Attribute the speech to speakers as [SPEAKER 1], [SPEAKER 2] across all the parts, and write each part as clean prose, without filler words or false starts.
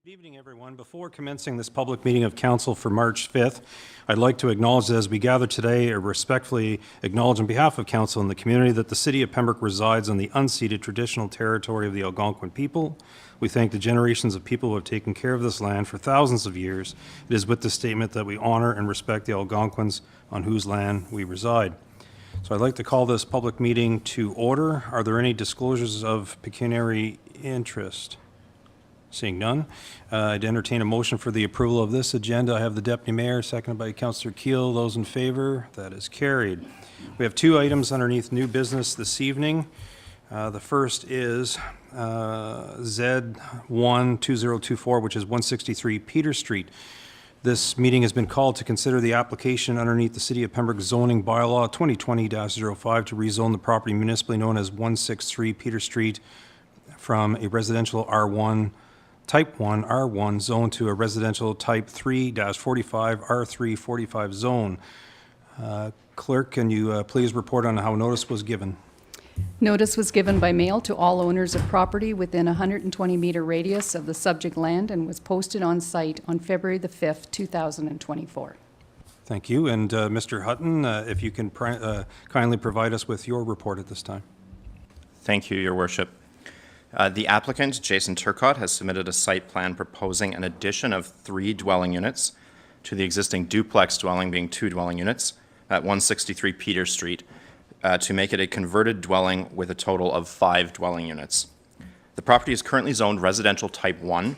[SPEAKER 1] Good evening, everyone. Before commencing this public meeting of Council for March 5th, I'd like to acknowledge that as we gather today, I respectfully acknowledge on behalf of Council and the community that the City of Pembroke resides on the unceded traditional territory of the Algonquin people. We thank the generations of people who have taken care of this land for thousands of years. It is with this statement that we honor and respect the Algonquins on whose land we reside. So I'd like to call this public meeting to order. Are there any disclosures of pecuniary interest? Seeing none, I'd entertain a motion for the approval of this agenda. I have the Deputy Mayor, seconded by Councillor Keel. Those in favor? That is carried. We have two items underneath new business this evening. The first is Z12024, which is 163 Peter Street. This meeting has been called to consider the application underneath the City of Pembroke zoning bylaw 2020-05 to rezone the property municipally known as 163 Peter Street from a residential R1 Type 1 R1 zone to a residential Type 3-45 R3 45 zone. Clerk, can you please report on how notice was given?
[SPEAKER 2] Notice was given by mail to all owners of property within a 120-meter radius of the subject land and was posted on site on February the 5th, 2024.
[SPEAKER 1] Thank you. And Mr. Hutton, if you can kindly provide us with your report at this time.
[SPEAKER 3] Thank you, Your Worship. The applicant, Jason Turcott, has submitted a site plan proposing an addition of 3 dwelling units to the existing duplex dwelling being 2 dwelling units at 163 Peter Street to make it a converted dwelling with a total of 5 dwelling units. The property is currently zoned residential type 1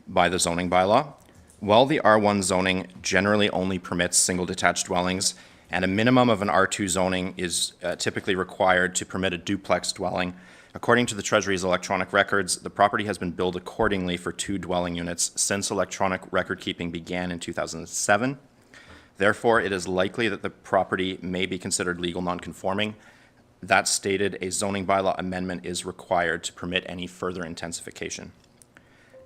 [SPEAKER 3] by the zoning bylaw. While the R1 zoning generally only permits single detached dwellings and a minimum of an R2 zoning is typically required to permit a duplex dwelling, according to the Treasury's electronic records, the property has been billed accordingly for 2 dwelling units since electronic record keeping began in 2007. Therefore, it is likely that the property may be considered legal nonconforming. That stated, a zoning bylaw amendment is required to permit any further intensification.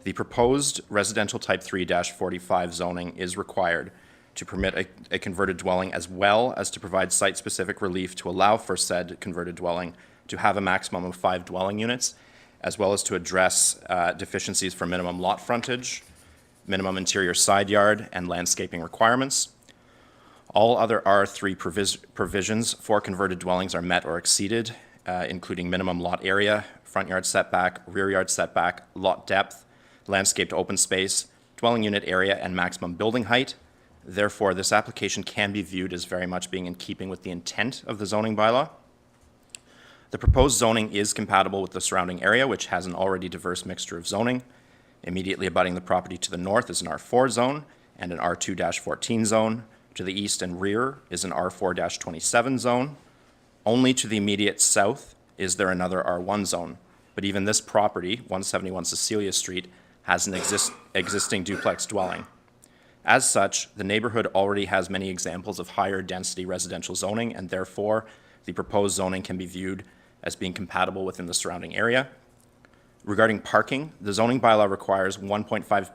[SPEAKER 3] The proposed residential type 3-45 zoning is required to permit a converted dwelling as well as to provide site-specific relief to allow for said converted dwelling to have a maximum of 5 dwelling units, as well as to address deficiencies for minimum lot frontage, minimum interior side yard, and landscaping requirements. All other R3 provisions for converted dwellings are met or exceeded, including minimum lot area, front yard setback, rear yard setback, lot depth, landscaped open space, dwelling unit area, and maximum building height. Therefore, this application can be viewed as very much being in keeping with the intent of the zoning bylaw. The proposed zoning is compatible with the surrounding area, which has an already diverse mixture of zoning. Immediately abutting the property to the north is an R4 zone and an R2-14 zone. To the east and rear is an R4-27 zone. Only to the immediate south is there another R1 zone. But even this property, 171 Cecilia Street, has an existing duplex dwelling. As such, the neighborhood already has many examples of higher density residential zoning, and therefore the proposed zoning can be viewed as being compatible within the surrounding area. Regarding parking, the zoning bylaw requires 1.5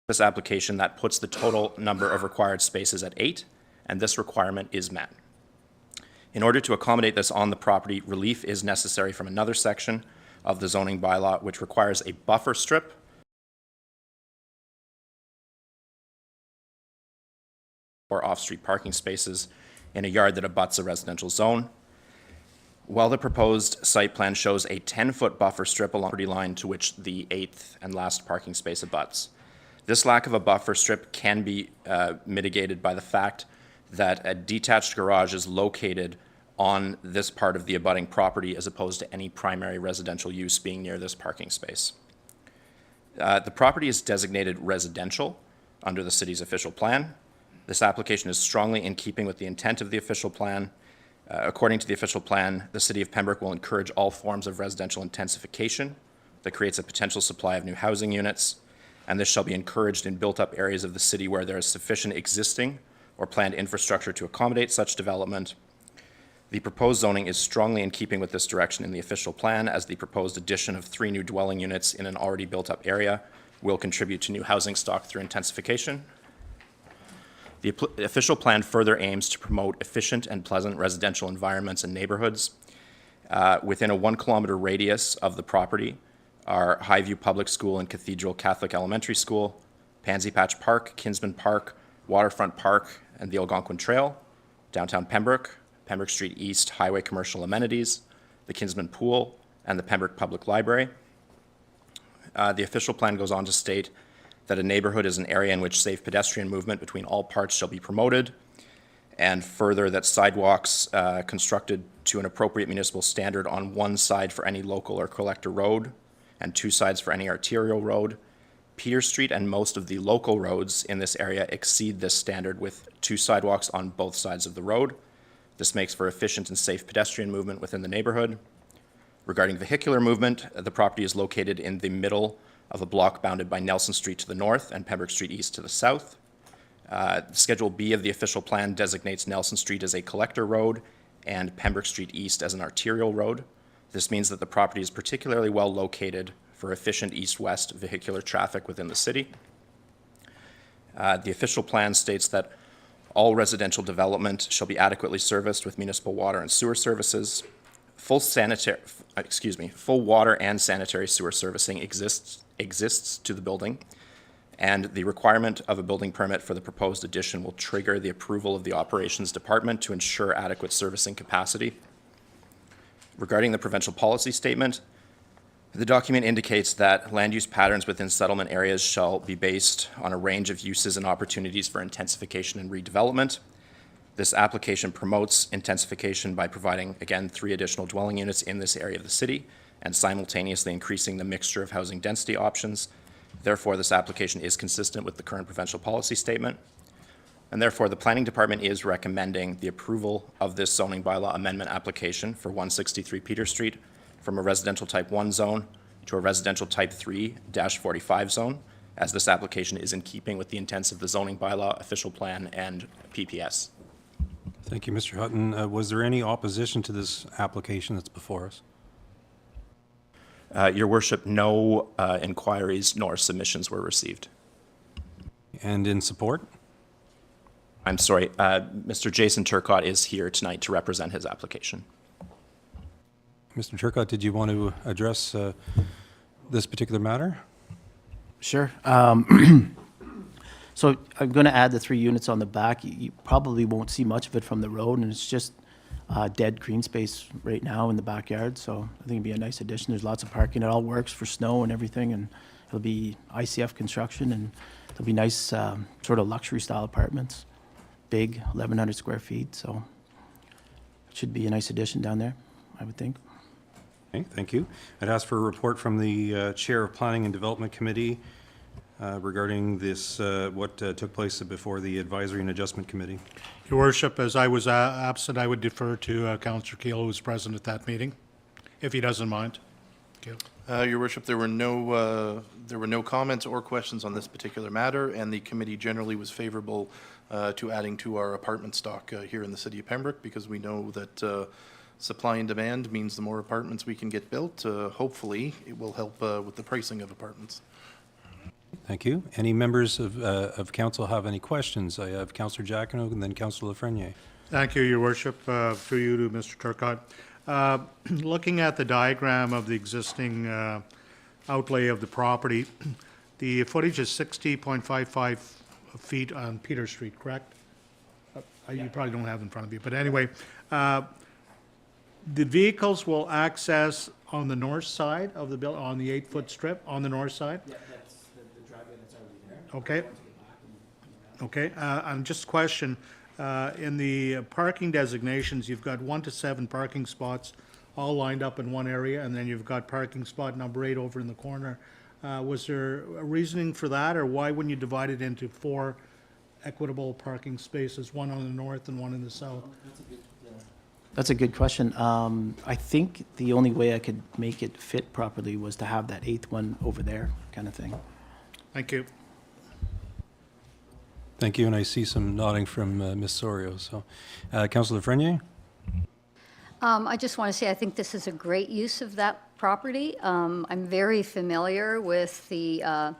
[SPEAKER 3] this application that puts the total number of required spaces at 8, and this requirement is met. In order to accommodate this on the property, relief is necessary from another section of the zoning bylaw, which requires a buffer strip or off-street parking spaces in a yard that abuts a residential zone. While the proposed site plan shows a 10-foot buffer strip along the property line to which the 8th and last parking space abuts. This lack of a buffer strip can be mitigated by the fact that a detached garage is located on this part of the abutting property as opposed to any primary residential use being near this parking space. The property is designated residential under the city's official plan. This application is strongly in keeping with the intent of the official plan. According to the official plan, the City of Pembroke will encourage all forms of residential intensification that creates a potential supply of new housing units, and this shall be encouraged in built-up areas of the city where there is sufficient existing or planned infrastructure to accommodate such development. The proposed zoning is strongly in keeping with this direction in the official plan, as the proposed addition of 3 new dwelling units in an already built-up area will contribute to new housing stock through intensification. The official plan further aims to promote efficient and pleasant residential environments and neighborhoods, Within a 1 kilometer radius of the property are Highview Public School and Cathedral Catholic Elementary School, Pansy Patch Park, Kinsman Park, Waterfront Park, and the Algonquin Trail, downtown Pembroke, Pembroke Street East Highway Commercial Amenities, the Kinsman Pool, and the Pembroke Public Library. The official plan goes on to state that a neighborhood is an area in which safe pedestrian movement between all parts shall be promoted, and further that sidewalks constructed to an appropriate municipal standard on one side for any local or collector road and 2 sides for any arterial road. Peter Street and most of the local roads in this area exceed this standard with 2 sidewalks on both sides of the road. This makes for efficient and safe pedestrian movement within the neighborhood. Regarding vehicular movement, the property is located in the middle of a block bounded by Nelson Street to the north and Pembroke Street East to the south. Schedule B of the official plan designates Nelson Street as a collector road and Pembroke Street East as an arterial road. This means that the property is particularly well located for efficient east-west vehicular traffic within the city. The official plan states that all residential development shall be adequately serviced with municipal water and sewer services. Full water and sanitary sewer servicing exists to the building, and the requirement of a building permit for the proposed addition will trigger the approval of the operations department to ensure adequate servicing capacity. Regarding the provincial policy statement, the document indicates that land use patterns within settlement areas shall be based on a range of uses and opportunities for intensification and redevelopment. This application promotes intensification by providing, again, 3 additional dwelling units in this area of the city and simultaneously increasing the mixture of housing density options. Therefore, this application is consistent with the current provincial policy statement. And therefore, the Planning Department is recommending the approval of this zoning bylaw amendment application for 163 Peter Street from a residential type 1 zone to a residential type 3-45 zone, as this application is in keeping with the intents of the zoning bylaw, official plan, and PPS.
[SPEAKER 1] Thank you, Mr. Hutton. Was there any opposition to this application that's before us?
[SPEAKER 3] Your Worship, no inquiries nor submissions were received.
[SPEAKER 1] And in support?
[SPEAKER 3] I'm sorry, Mr. Jason Turcott is here tonight to represent his application.
[SPEAKER 1] Mr. Turcott, did you want to address this particular matter?
[SPEAKER 4] Sure. So I'm going to add the 3 units on the back. You probably won't see much of it from the road, and it's just dead green space right now in the backyard. So I think it'd be a nice addition. There's lots of parking. It all works for snow and everything, and it'll be ICF construction, and there'll be nice sort of luxury style apartments, big, 1,100 square feet. So it should be a nice addition down there, I would think.
[SPEAKER 1] Okay, thank you. I'd ask for a report from the Chair of Planning and Development Committee regarding this, what took place before the Advisory and Adjustment Committee.
[SPEAKER 5] Your Worship, as I was absent, I would defer to Councillor Keel, who was present at that meeting, if he doesn't mind. Keel.
[SPEAKER 6] Your Worship, there were no comments or questions on this particular matter, and the committee generally was favorable to adding to our apartment stock here in the city of Pembroke, because we know that supply and demand means the more apartments we can get built, hopefully it will help with the pricing of apartments.
[SPEAKER 1] Thank you. Any members of council have any questions? I have Councillor Jacquinot and then Councillor Lafreniere.
[SPEAKER 5] Thank you, Your Worship. Through you to Mr. Turcott. Looking at the diagram of the existing outlay of the property, the footage is 60.55 feet on Peter Street, correct? You probably don't have it in front of you, but anyway, the vehicles will access on the north side of the building, on the 8-foot strip on the north side?
[SPEAKER 4] Yeah, that's the driveway that's already there.
[SPEAKER 5] Okay. Okay, and just a question, in the parking designations, you've got 1 to 7 parking spots all lined up in one area, and then you've got parking spot number 8 over in the corner. Was there a reasoning for that, or why wouldn't you divide it into 4 equitable parking spaces, 1 on the north and 1 in the south?
[SPEAKER 4] That's a good question. I think the only way I could make it fit properly was to have that 8th one over there, kind of thing.
[SPEAKER 5] Thank you.
[SPEAKER 1] Thank you, and I see some nodding from Ms. Sorio. So, Councillor Lafreniere?
[SPEAKER 7] I just want to say I think this is a great use of that property. I'm very familiar with the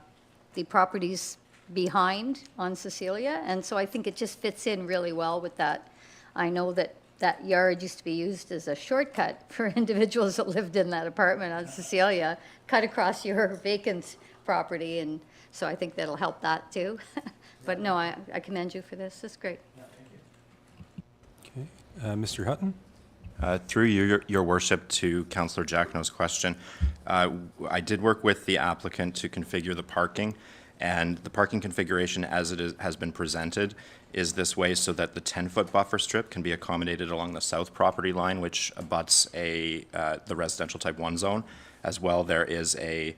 [SPEAKER 7] properties behind on Cecilia, and so I think it just fits in really well with that. I know that that yard used to be used as a shortcut for individuals that lived in that apartment on Cecilia, cut across your vacant property, and so I think that'll help that too. But no, I commend you for this. This is great.
[SPEAKER 1] Okay. Mr. Hutton?
[SPEAKER 3] Through your worship, to Councillor Jackno's question, I did work with the applicant to configure the parking, and the parking configuration as has been presented is this way so that the 10-foot buffer strip can be accommodated along the south property line, which abuts the residential type 1 zone. As well, there's a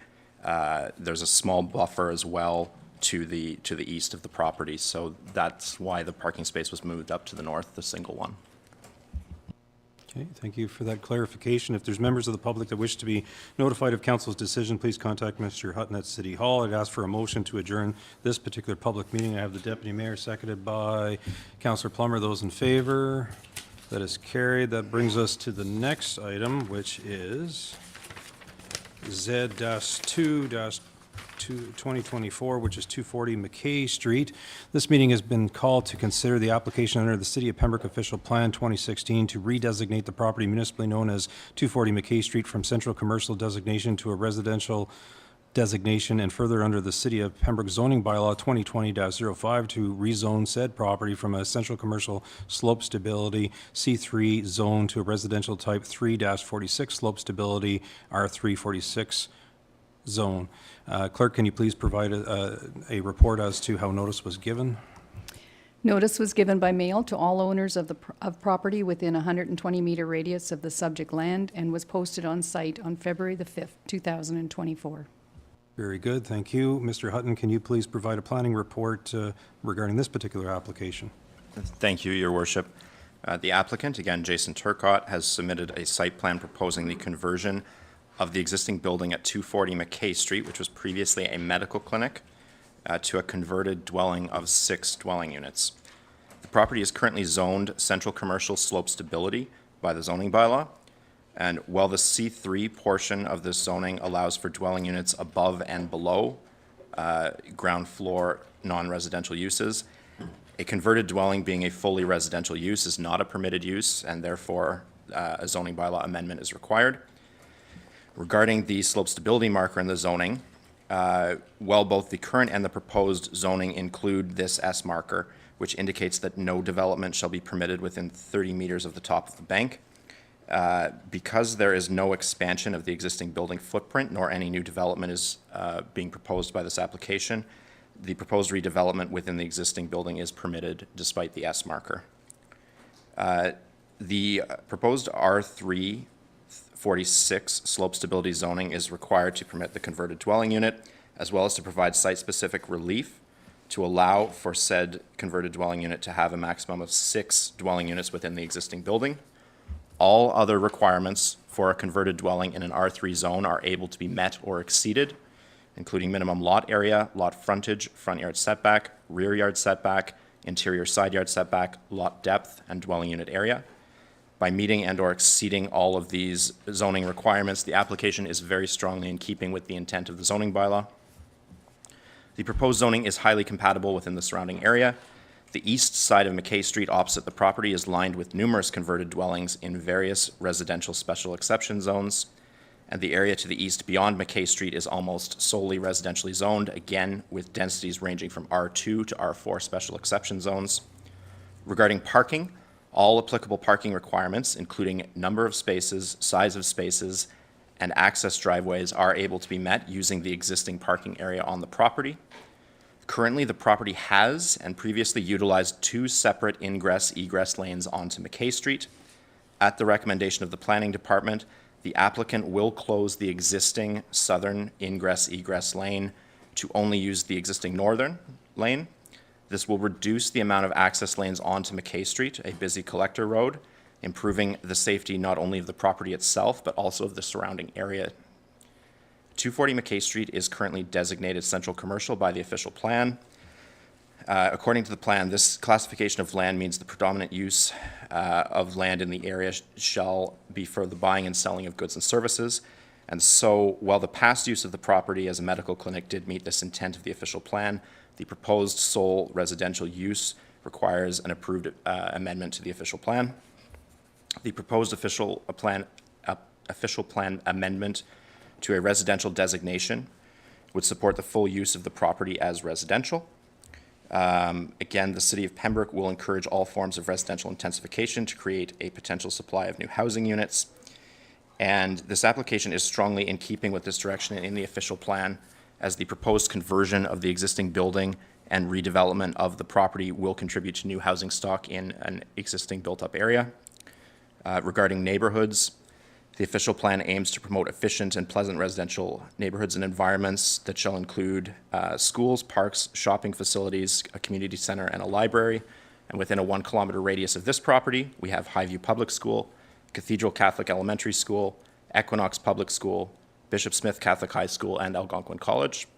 [SPEAKER 3] small buffer as well to the east of the property. So that's why the parking space was moved up to the north, the single one.
[SPEAKER 1] Okay, thank you for that clarification. If there's members of the public that wish to be notified of council's decision, please contact Mr. Hutton at City Hall. I'd ask for a motion to adjourn this particular public meeting. I have the Deputy Mayor, seconded by Councillor Plummer. Those in favor? That is carried. That brings us to the next item, which is Z-2-2024, which is 240 McKay Street. This meeting has been called to consider the application under the City of Pembroke Official Plan 2016 to redesignate the property municipally known as 240 McKay Street from central commercial designation to a residential designation, and further under the City of Pembroke zoning bylaw 2020-05 to rezone said property from a central commercial slope stability C3 zone to a residential type 3-46 slope stability R346 zone. Clerk, can you please provide a report as to how notice was given?
[SPEAKER 2] Notice was given by mail to all owners of property within a 120-meter radius of the subject land and was posted on site on February the 5th, 2024.
[SPEAKER 1] Very good, thank you. Mr. Hutton, can you please provide a planning report regarding this particular application?
[SPEAKER 3] Thank you, Your Worship. The applicant, again, Jason Turcott, has submitted a site plan proposing the conversion of the existing building at 240 McKay Street, which was previously a medical clinic, to a converted dwelling of 6 dwelling units. The property is currently zoned central commercial slope stability by the zoning bylaw, and while the C3 portion of this zoning allows for dwelling units above and below ground floor non-residential uses, a converted dwelling being a fully residential use is not a permitted use, and therefore a zoning bylaw amendment is required. Regarding the slope stability marker in the zoning, while both the current and the proposed zoning include this S marker, which indicates that no development shall be permitted within 30 meters of the top of the bank, because there is no expansion of the existing building footprint, nor any new development is being proposed by this application, the proposed redevelopment within the existing building is permitted despite the S marker. The proposed R346 slope stability zoning is required to permit the converted dwelling unit, as well as to provide site-specific relief to allow for said converted dwelling unit to have a maximum of 6 dwelling units within the existing building. All other requirements for a converted dwelling in an R3 zone are able to be met or exceeded, including minimum lot area, lot frontage, front yard setback, rear yard setback, interior side yard setback, lot depth, and dwelling unit area. By meeting and or exceeding all of these zoning requirements, the application is very strongly in keeping with the intent of the zoning bylaw. The proposed zoning is highly compatible within the surrounding area. The east side of McKay Street opposite the property is lined with numerous converted dwellings in various residential special exception zones, and the area to the east beyond McKay Street is almost solely residentially zoned, again with densities ranging from R2 to R4 special exception zones. Regarding parking, all applicable parking requirements, including number of spaces, size of spaces, and access driveways, are able to be met using the existing parking area on the property. Currently, the property has and previously utilized 2 separate ingress-egress lanes onto McKay Street. At the recommendation of the Planning Department, the applicant will close the existing southern ingress-egress lane to only use the existing northern lane. This will reduce the amount of access lanes onto McKay Street, a busy collector road, improving the safety not only of the property itself, but also of the surrounding area. 240 McKay Street is currently designated central commercial by the official plan. According to the plan, this classification of land means the predominant use of land in the area shall be for the buying and selling of goods and services. And so, while the past use of the property as a medical clinic did meet this intent of the official plan, the proposed sole residential use requires an approved amendment to the official plan. The proposed official plan amendment to a residential designation would support the full use of the property as residential. Again, the City of Pembroke will encourage all forms of residential intensification to create a potential supply of new housing units. And this application is strongly in keeping with this direction in the official plan, as the proposed conversion of the existing building and redevelopment of the property will contribute to new housing stock in an existing built-up area. Regarding neighborhoods, the official plan aims to promote efficient and pleasant residential neighborhoods and environments that shall include schools, parks, shopping facilities, a community center, and a library. And within a 1 kilometer radius of this property, we have Highview Public School, Cathedral Catholic Elementary School, Equinox Public School, Bishop Smith Catholic High School, and Algonquin College,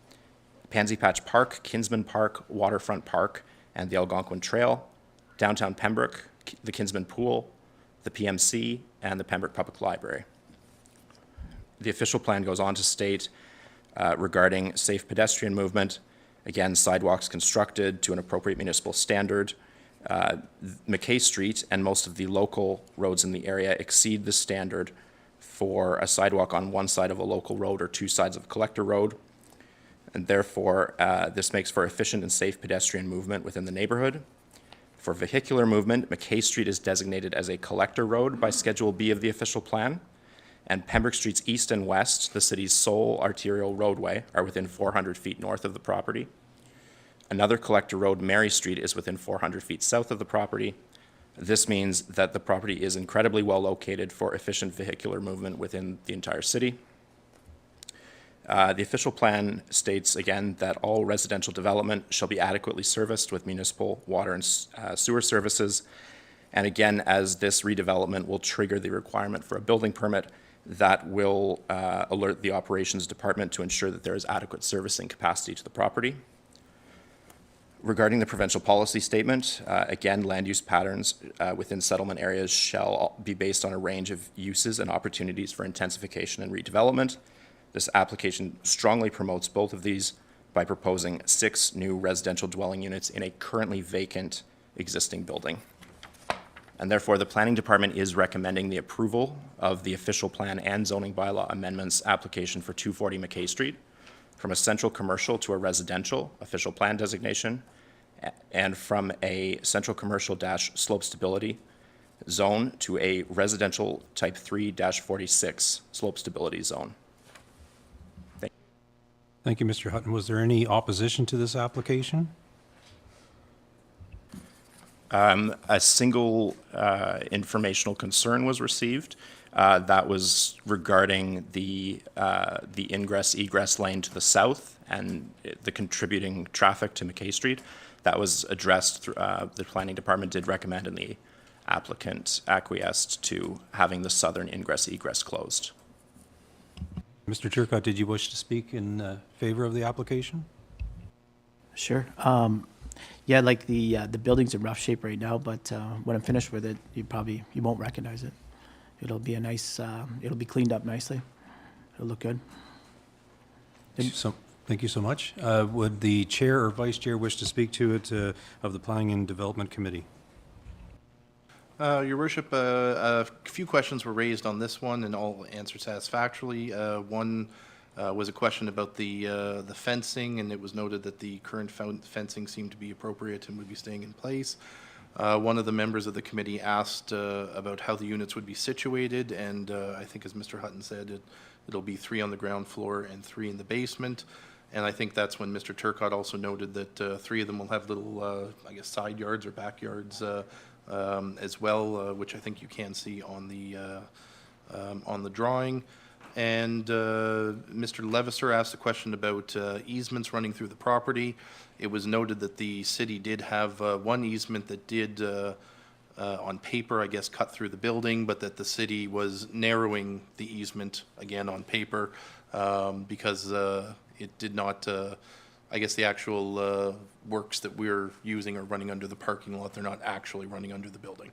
[SPEAKER 3] Pansy Patch Park, Kinsman Park, Waterfront Park, and the Algonquin Trail, downtown Pembroke, the Kinsman Pool, the PMC, and the Pembroke Public Library. The official plan goes on to state regarding safe pedestrian movement, again, sidewalks constructed to an appropriate municipal standard. McKay Street and most of the local roads in the area exceed the standard for a sidewalk on one side of a local road or two sides of a collector road. And therefore, this makes for efficient and safe pedestrian movement within the neighborhood. For vehicular movement, McKay Street is designated as a collector road by Schedule B of the official plan, and Pembroke Streets east and west, the city's sole arterial roadway, are within 400 feet north of the property. Another collector road, Mary Street, is within 400 feet south of the property. This means that the property is incredibly well located for efficient vehicular movement within the entire city. The official plan states, again, that all residential development shall be adequately serviced with municipal water and sewer services. And again, as this redevelopment will trigger the requirement for a building permit, that will alert the operations department to ensure that there is adequate servicing capacity to the property. Regarding the provincial policy statement, again, land use patterns within settlement areas shall be based on a range of uses and opportunities for intensification and redevelopment. This application strongly promotes both of these by proposing 6 new residential dwelling units in a currently vacant existing building. And therefore, the planning department is recommending the approval of the official plan and zoning bylaw amendments application for 240 McKay Street from a central commercial to a residential official plan designation, and from a central commercial - slope stability zone to a residential type 3-46 slope stability zone.
[SPEAKER 1] Thank you, Mr. Hutton. Was there any opposition to this application?
[SPEAKER 3] A single informational concern was received. That was regarding the ingress-egress lane to the south and the contributing traffic to McKay Street. That was addressed. The planning department did recommend, and the applicant acquiesced to having the southern ingress-egress closed.
[SPEAKER 1] Mr. Turcott, did you wish to speak in favor of the application?
[SPEAKER 4] Sure. Yeah, like the building's in rough shape right now, but when I'm finished with it, you won't recognize it. It'll be a nice, it'll be cleaned up nicely. It'll look good.
[SPEAKER 1] Thank you so much. Would the chair or vice chair wish to speak to it of the Planning and Development Committee?
[SPEAKER 6] Your Worship, a few questions were raised on this one and all answered satisfactorily. One was a question about the fencing, and it was noted that the current fencing seemed to be appropriate and would be staying in place. One of the members of the committee asked about how the units would be situated, and I think, as Mr. Hutton said, it'll be 3 on the ground floor and 3 in the basement. And I think that's when Mr. Turcott also noted that 3 of them will have little, I guess, side yards or backyards as well, which I think you can see on the drawing. And Mr. Levisser asked a question about easements running through the property. It was noted that the city did have one easement that did, on paper, I guess, cut through the building, but that the city was narrowing the easement, again, on paper, because it did not, I guess the actual works that we're using are running under the parking lot. They're not actually running under the building.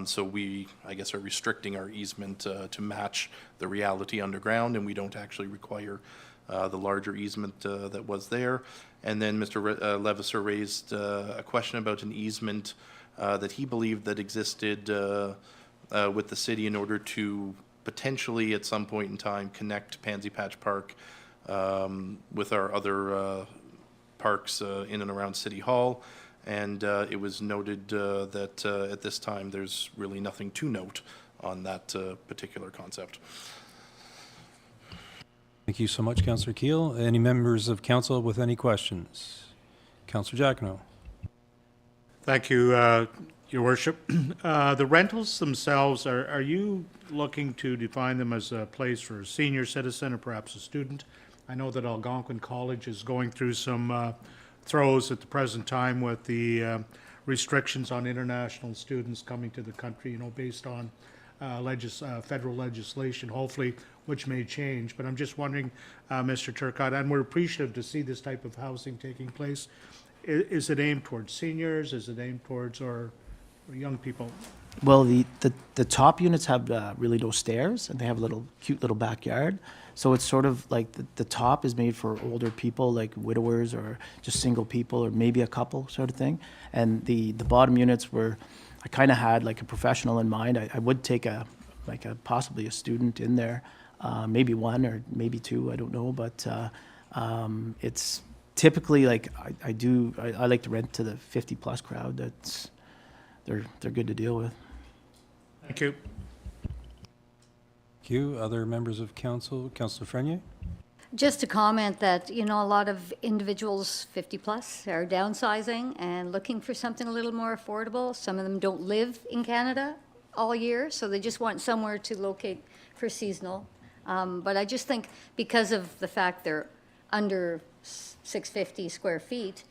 [SPEAKER 6] So we, I guess, are restricting our easement to match the reality underground, and we don't actually require the larger easement that was there. And then Mr. Levisser raised a question about an easement that he believed that existed with the city in order to potentially, at some point in time, connect Pansy Patch Park with our other parks in and around City Hall. And it was noted that at this time, there's really nothing to note on that particular concept.
[SPEAKER 1] Thank you so much, Councillor Keel. Any members of council with any questions? Councillor Giacono.
[SPEAKER 5] Thank you, Your Worship. The rentals themselves, are you looking to define them as a place for a senior citizen or perhaps a student? I know that Algonquin College is going through some throes at the present time with the restrictions on international students coming to the country, based on federal legislation, hopefully, which may change. But I'm just wondering, Mr. Turcotte, and we're appreciative to see this type of housing taking place. Is it aimed towards seniors? Is it aimed towards or young people?
[SPEAKER 4] Well, the top units have really no stairs, and they have a cute little backyard. So it's sort of like the top is made for older people, like widowers or just single people, or maybe a couple sort of thing. And the bottom units were, I kind of had like a professional in mind. I would take possibly a student in there, maybe one or maybe two, I don't know. But it's typically like I like to rent to the 50+ crowd. They're good to deal with.
[SPEAKER 5] Thank you.
[SPEAKER 1] Thank you. Other members of council? Councillor Frenier?
[SPEAKER 7] Just to comment that, a lot of individuals 50+ are downsizing and looking for something a little more affordable. Some of them don't live in Canada all year, so they just want somewhere to locate for seasonal. But I just think because of the fact they're under 650 square feet,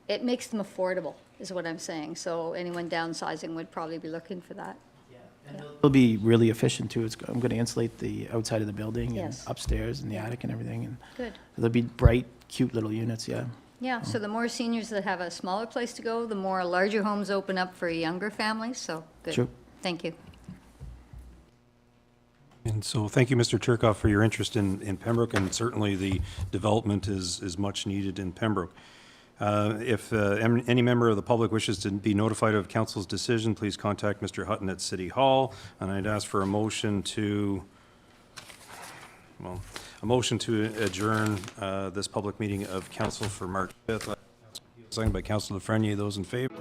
[SPEAKER 7] it makes them affordable, is what I'm saying. So anyone downsizing would probably be looking for that.
[SPEAKER 4] It'll be really efficient too. I'm going to insulate the outside of the building
[SPEAKER 7] Yes.
[SPEAKER 4] and upstairs and the attic and everything. And
[SPEAKER 7] Good.
[SPEAKER 4] they'll be bright, cute little units. Yeah.
[SPEAKER 7] Yeah, so the more seniors that have a smaller place to go, the more larger homes open up for younger families, so good.
[SPEAKER 4] True.
[SPEAKER 7] Thank you.
[SPEAKER 1] And so thank you, Mr. Turcotte, for your interest in Pembroke, and certainly the development is much needed in Pembroke. If any member of the public wishes to be notified of council's decision, please contact Mr. Hutton at City Hall. And I'd ask for a motion to adjourn this public meeting of council for March 5th. Seconded by Councillor Frenier. Those in favor?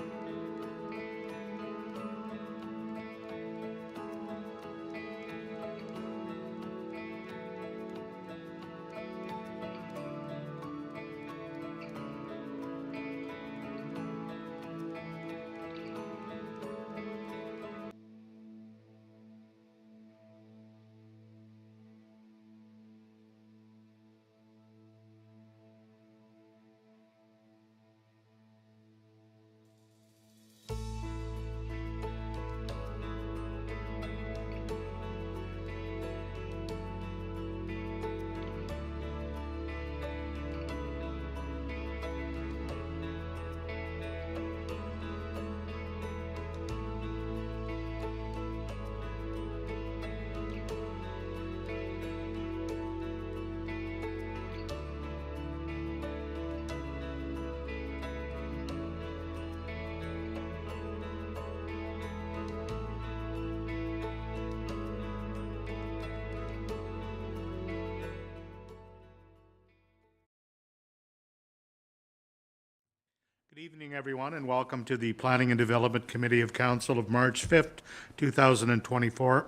[SPEAKER 5] Good evening, everyone, and welcome to the Planning and Development Committee of Council of March 5th, 2024.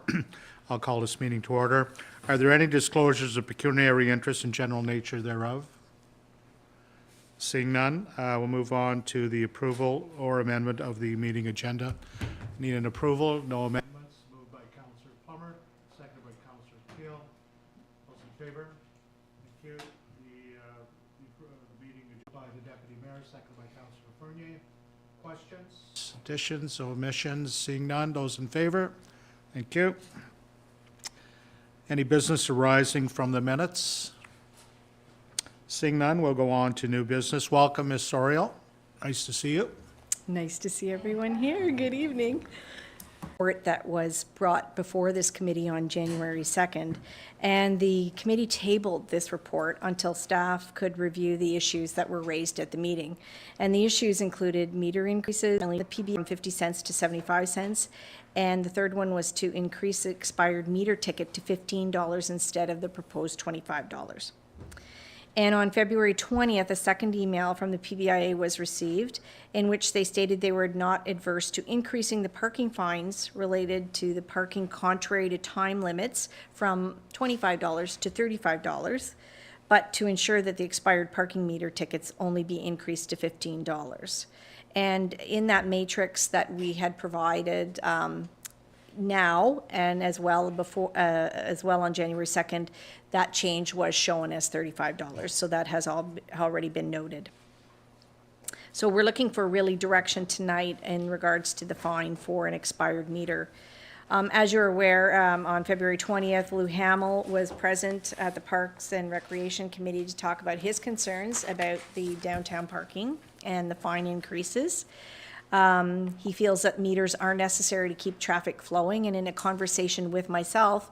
[SPEAKER 5] I'll call this meeting to order. Are there any disclosures of pecuniary interest and general nature thereof? Seeing none, we'll move on to the approval or amendment of the meeting agenda. Need an approval, no amendments. Moved by Councillor Plummer, seconded by Councillor Keel. Those in favor? Thank you. The meeting by the Deputy Mayor, seconded by Councillor Fournier. Questions, additions, omissions? Seeing none, those in favor? Thank you. Any business arising from the minutes? Seeing none, we'll go on to new business. Welcome, Ms. Soriel. Nice to see you.
[SPEAKER 8] Nice to see everyone here. Good evening. report that was brought before this committee on January 2nd, and the committee tabled this report until staff could review the issues that were raised at the meeting. And the issues included meter increases, the PB from 50 cents to 75 cents, and the third one was to increase the expired meter ticket to $15 instead of the proposed $25. And on February 20th, a second email from the PBIA was received in which they stated they were not adverse to increasing the parking fines related to the parking contrary to time limits from $25 to $35, but to ensure that the expired parking meter tickets only be increased to $15. And in that matrix that we had provided now and as well on January 2nd, that change was shown as $35. So that has already been noted. So we're looking for really direction tonight in regards to the fine for an expired meter. As you're aware, on February 20th, Lou Hamill was present at the Parks and Recreation Committee to talk about his concerns about the downtown parking and the fine increases. He feels that meters are necessary to keep traffic flowing, and in a conversation with myself,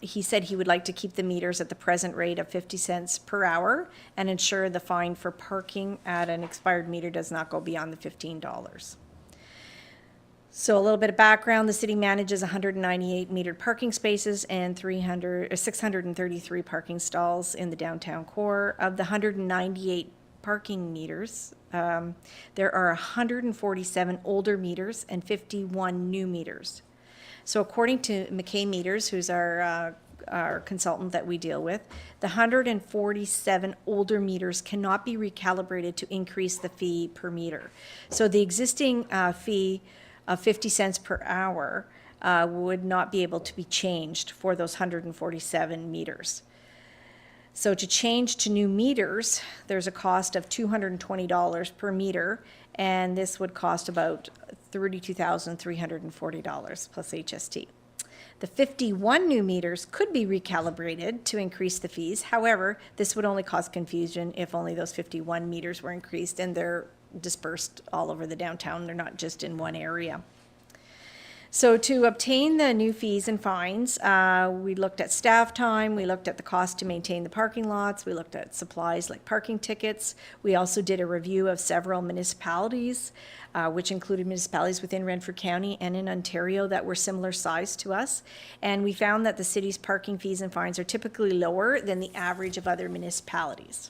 [SPEAKER 8] he said he would like to keep the meters at the present rate of 50 cents per hour and ensure the fine for parking at an expired meter does not go beyond the $15. So a little bit of background, the city manages 198 metered parking spaces and 633 parking stalls in the downtown core. Of the 198 parking meters, there are 147 older meters and 51 new meters. So according to McKay Meters, who's our consultant that we deal with, the 147 older meters cannot be recalibrated to increase the fee per meter. So the existing fee of 50 cents per hour would not be able to be changed for those 147 meters. So to change to new meters, there's a cost of $220 per meter, and this would cost about $32,340 plus HST. The 51 new meters could be recalibrated to increase the fees. However, this would only cause confusion if only those 51 meters were increased, and they're dispersed all over the downtown. They're not just in one area. So to obtain the new fees and fines, we looked at staff time, we looked at the cost to maintain the parking lots, we looked at supplies like parking tickets. We also did a review of several municipalities, which included municipalities within Renfrew County and in Ontario that were similar size to us. And we found that the city's parking fees and fines are typically lower than the average of other municipalities.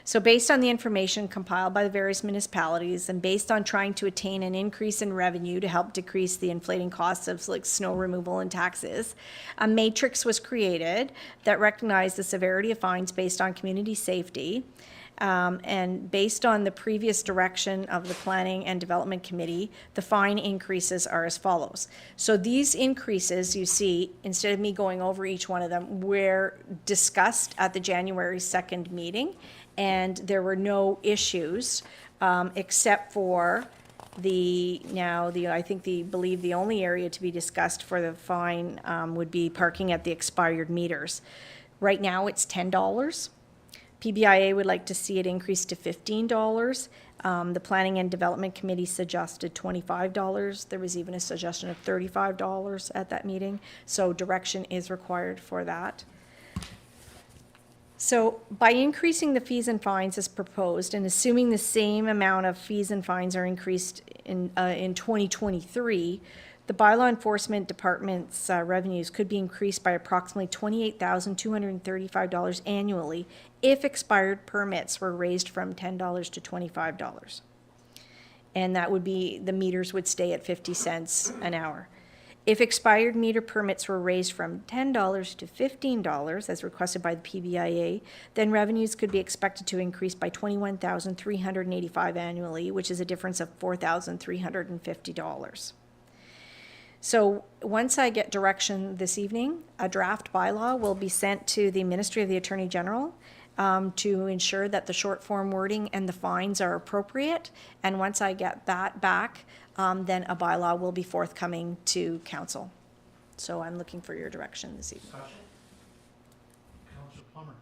[SPEAKER 8] So based on the information compiled by the various municipalities and based on trying to attain an increase in revenue to help decrease the inflating costs of like snow removal and taxes, a matrix was created that recognized the severity of fines based on community safety. And based on the previous direction of the Planning and Development Committee, the fine increases are as follows. So these increases, you see, instead of me going over each one of them, were discussed at the January 2nd meeting, and there were no issues except for the only area to be discussed for the fine would be parking at the expired meters. Right now, it's $10. PBIA would like to see it increased to $15. The Planning and Development Committee suggested $25. There was even a suggestion of $35 at that meeting. So direction is required for that. So by increasing the fees and fines as proposed and assuming the same amount of fees and fines are increased in 2023, the bylaw enforcement department's revenues could be increased by approximately $28,235 annually if expired permits were raised from $10 to $25. And that would be, the meters would stay at 50 cents an hour. If expired meter permits were raised from $10 to $15, as requested by the PBIA, then revenues could be expected to increase by $21,385 annually, which is a difference of $4,350. So once I get direction this evening, a draft bylaw will be sent to the Ministry of the Attorney General to ensure that the short form wording and the fines are appropriate. And once I get that back, then a bylaw will be forthcoming to council. So I'm looking for your direction this evening.
[SPEAKER 5] Councillor Plummer.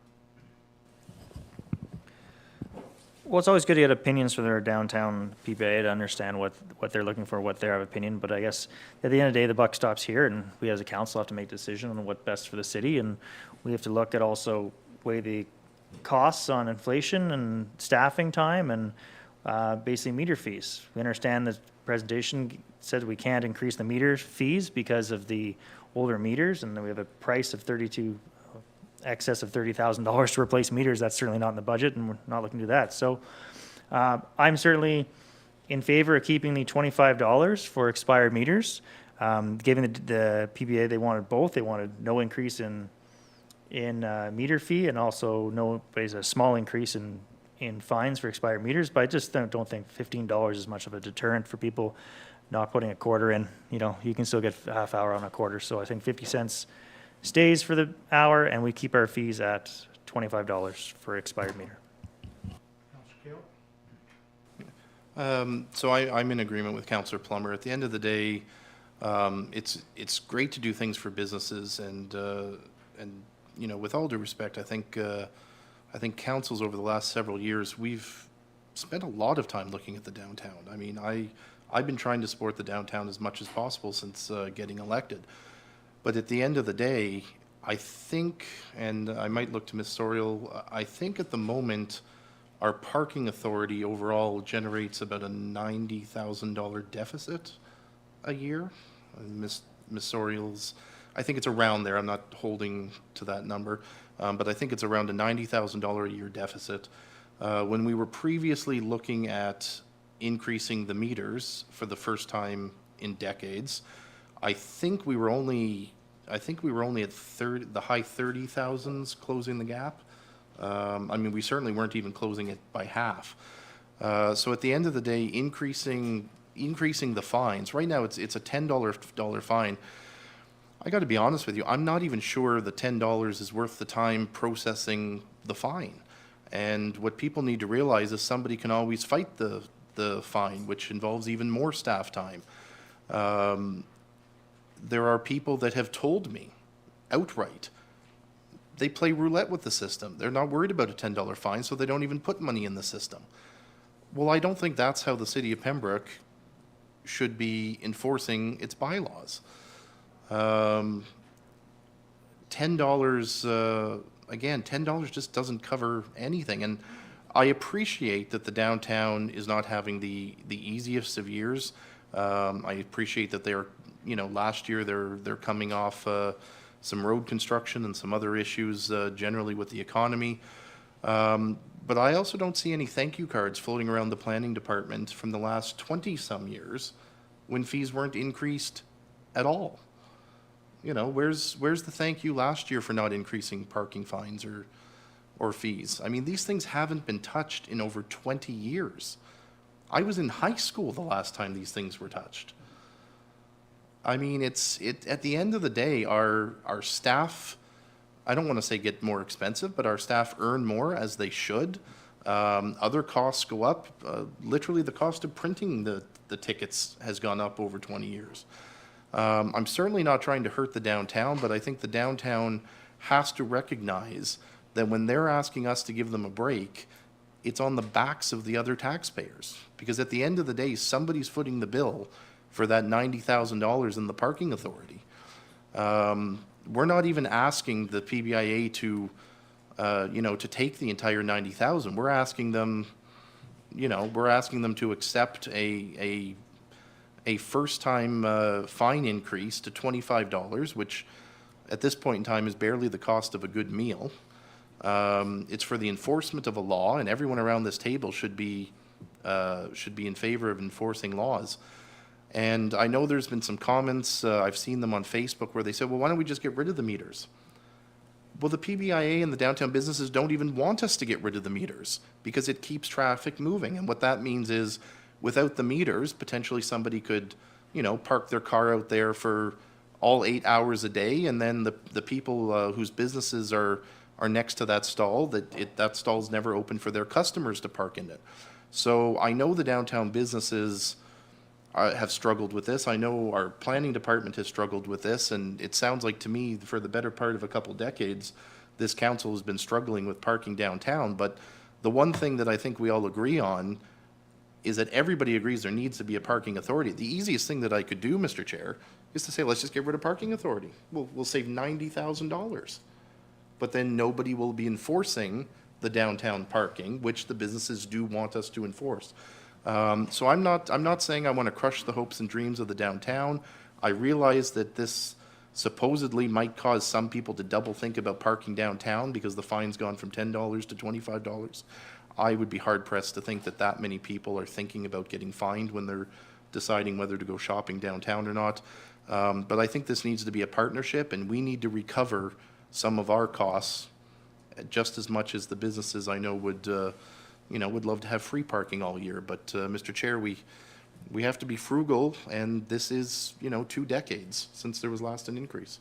[SPEAKER 9] Well, it's always good to get opinions from their downtown PPA to understand what they're looking for, what their opinion. But I guess at the end of the day, the buck stops here, and we as a council have to make a decision on what's best for the city, and we have to look at also weigh the costs on inflation and staffing time and basically meter fees. We understand the presentation said we can't increase the meter fees because of the older meters, and then we have a price of excess of $30,000 to replace meters. That's certainly not in the budget, and we're not looking to do that. So I'm certainly in favor of keeping the $25 for expired meters. Giving the PBA, they wanted both. They wanted no increase in meter fee, and also a small increase in fines for expired meters. But I just don't think $15 is much of a deterrent for people not putting a quarter in. You know, you can still get a half hour on a quarter. So I think 50 cents stays for the hour, and we keep our fees at $25 for expired meter.
[SPEAKER 6] So I'm in agreement with Councillor Plummer. At the end of the day, it's great to do things for businesses, and you know, with all due respect, I think councils over the last several years, we've spent a lot of time looking at the downtown. I mean, I've been trying to support the downtown as much as possible since getting elected. But at the end of the day, I think, and I might look to Ms. Sorial, I think at the moment, our parking authority overall generates about a $90,000 deficit a year. Ms. Sorial's, I think it's around there. I'm not holding to that number, but I think it's around a $90,000 a year deficit. When we were previously looking at increasing the meters for the first time in decades, I think we were only at the high 30,000s closing the gap. I mean, we certainly weren't even closing it by half. So at the end of the day, increasing the fines, right now it's a $10 fine. I got to be honest with you, I'm not even sure the $10 is worth the time processing the fine. And what people need to realize is somebody can always fight the fine, which involves even more staff time. There are people that have told me outright they play roulette with the system. They're not worried about a $10 fine, so they don't even put money in the system. Well, I don't think that's how the city of Pembroke should be enforcing its bylaws. $10, again, $10 just doesn't cover anything. And I appreciate that the downtown is not having the easiest of years. I appreciate that they're, you know, last year they're coming off some road construction and some other issues generally with the economy. But I also don't see any thank you cards floating around the planning department from the last 20-some years when fees weren't increased at all. You know, where's the thank you last year for not increasing parking fines or fees? I mean, these things haven't been touched in over 20 years. I was in high school the last time these things were touched. I mean, at the end of the day, our staff, I don't want to say get more expensive, but our staff earn more as they should. Other costs go up. Literally, the cost of printing the tickets has gone up over 20 years. I'm certainly not trying to hurt the downtown, but I think the downtown has to recognize that when they're asking us to give them a break, it's on the backs of the other taxpayers. Because at the end of the day, somebody's footing the bill for that $90,000 in the parking authority. We're not even asking the PBIA to, to take the entire $90,000. We're asking them, to accept a first-time fine increase to $25, which at this point in time is barely the cost of a good meal. It's for the enforcement of a law, and everyone around this table should be in favor of enforcing laws. And I know there's been some comments, I've seen them on Facebook, where they said, well, why don't we just get rid of the meters? Well, the PBIA and the downtown businesses don't even want us to get rid of the meters because it keeps traffic moving. And what that means is without the meters, potentially somebody could, park their car out there for all 8 hours a day, and then the people whose businesses are next to that stall, that stall's never open for their customers to park in it. So I know the downtown businesses have struggled with this. I know our planning department has struggled with this, and it sounds like to me, for the better part of a couple decades, this council has been struggling with parking downtown. But The one thing that I think we all agree on is that everybody agrees there needs to be a parking authority. The easiest thing that I could do, Mr. Chair, is to say, let's just get rid of parking authority. We'll save $90,000. But then nobody will be enforcing the downtown parking, which the businesses do want us to enforce. So I'm not saying I want to crush the hopes and dreams of the downtown. I realize that this supposedly might cause some people to double think about parking downtown because the fine's gone from $10 to $25. I would be hard pressed to think that that many people are thinking about getting fined when they're deciding whether to go shopping downtown or not. But I think this needs to be a partnership, and we need to recover some of our costs just as much as the businesses I know would love to have free parking all year. But, Mr. Chair, we have to be frugal, and this is, 2 decades since there was last an increase.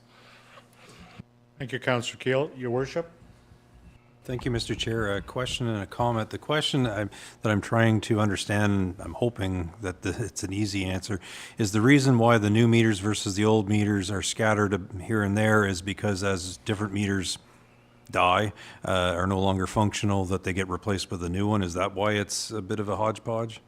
[SPEAKER 5] Thank you, Councillor Keel. Your worship?
[SPEAKER 1] Thank you, Mr. Chair. A question and a comment. The question that I'm trying to understand, I'm hoping that it's an easy answer, is the reason why the new meters versus the old meters are scattered here and there is because as different meters die, are no longer functional, that they get replaced with a new one. Is that why it's a bit of a hodgepodge?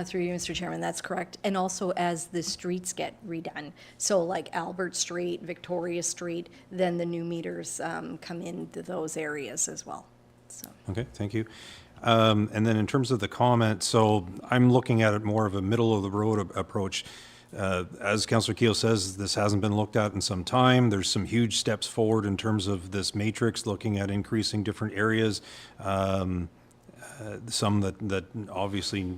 [SPEAKER 8] Through you, Mr. Chairman, that's correct. And also as the streets get redone, so like Albert Street, Victoria Street, then the new meters come into those areas as well, so.
[SPEAKER 1] Okay, thank you. And then in terms of the comment, so I'm looking at it more of a middle-of-the-road approach. As Councillor Keel says, this hasn't been looked at in some time. There's some huge steps forward in terms of this matrix, looking at increasing different areas. Some that obviously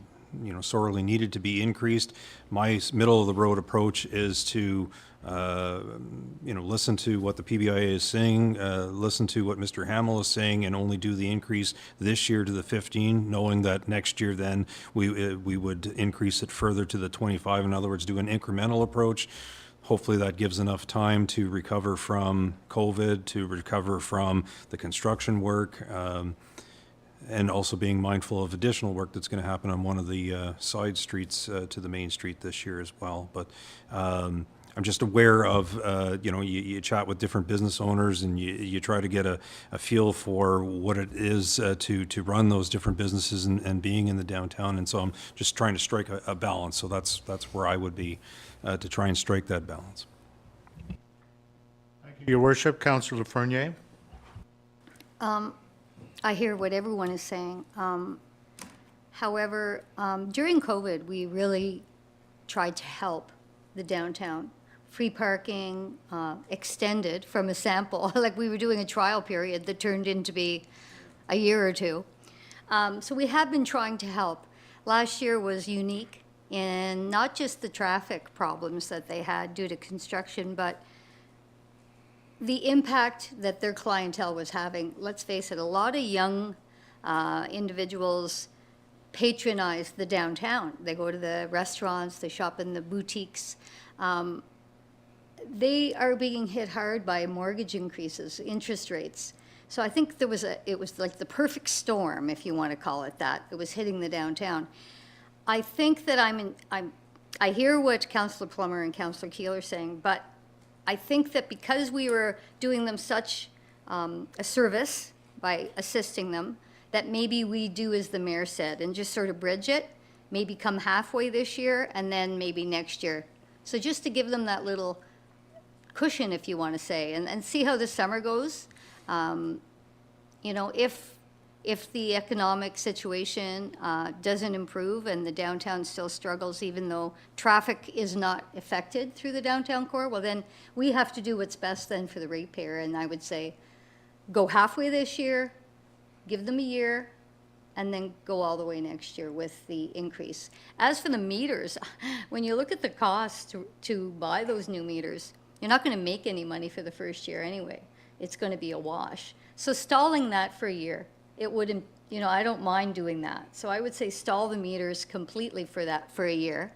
[SPEAKER 1] sorely needed to be increased. My middle-of-the-road approach is to listen to what the PBIA is saying, listen to what Mr. Hamill is saying, and only do the increase this year to the 15, knowing that next year then we would increase it further to the 25. In other words, do an incremental approach. Hopefully that gives enough time to recover from COVID, to recover from the construction work, and also being mindful of additional work that's going to happen on one of the side streets to the main street this year as well. But I'm just aware of, you chat with different business owners and you try to get a feel for what it is to run those different businesses and being in the downtown. And so I'm just trying to strike a balance. So that's where I would be to try and strike that balance.
[SPEAKER 5] Thank you, Your Worship. Councillor Fernier.
[SPEAKER 7] I hear what everyone is saying. However, during COVID, we really tried to help the downtown. Free parking, extended from a sample, like we were doing a trial period that turned into be a year or two. So we have been trying to help. Last year was unique in not just the traffic problems that they had due to construction, but the impact that their clientele was having. Let's face it, a lot of young individuals patronize the downtown. They go to the restaurants, they shop in the boutiques. They are being hit hard by mortgage increases, interest rates. So I think it was like the perfect storm, if you want to call it that. It was hitting the downtown. I think that I hear what Councillor Plummer and Councillor Keel are saying, but I think that because we were doing them such a service by assisting them, that maybe we do as the mayor said and just sort of bridge it, maybe come halfway this year and then maybe next year. So just to give them that little cushion, if you want to say, and see how the summer goes. If the economic situation doesn't improve and the downtown still struggles, even though traffic is not affected through the downtown core, well, then we have to do what's best then for the ratepayer. And I would say go halfway this year, give them a year, and then go all the way next year with the increase. As for the meters, when you look at the cost to buy those new meters, you're not going to make any money for the first year anyway. It's going to be a wash. So stalling that for a year, it wouldn't, I don't mind doing that. So I would say stall the meters completely for a year,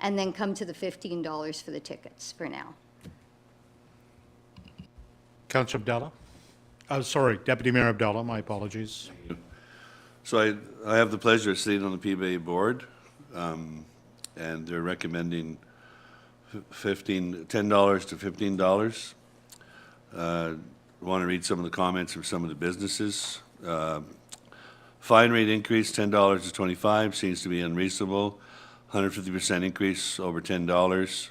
[SPEAKER 7] and then come to the $15 for the tickets for now.
[SPEAKER 5] Councillor Abdallah. Sorry, Deputy Mayor Abdallah, my apologies.
[SPEAKER 10] So I have the pleasure of sitting on the PBA board, and they're recommending $10 to $15. I want to read some of the comments from some of the businesses. Fine rate increase, $10 to 25, seems to be unreasonable. 150% increase over $10.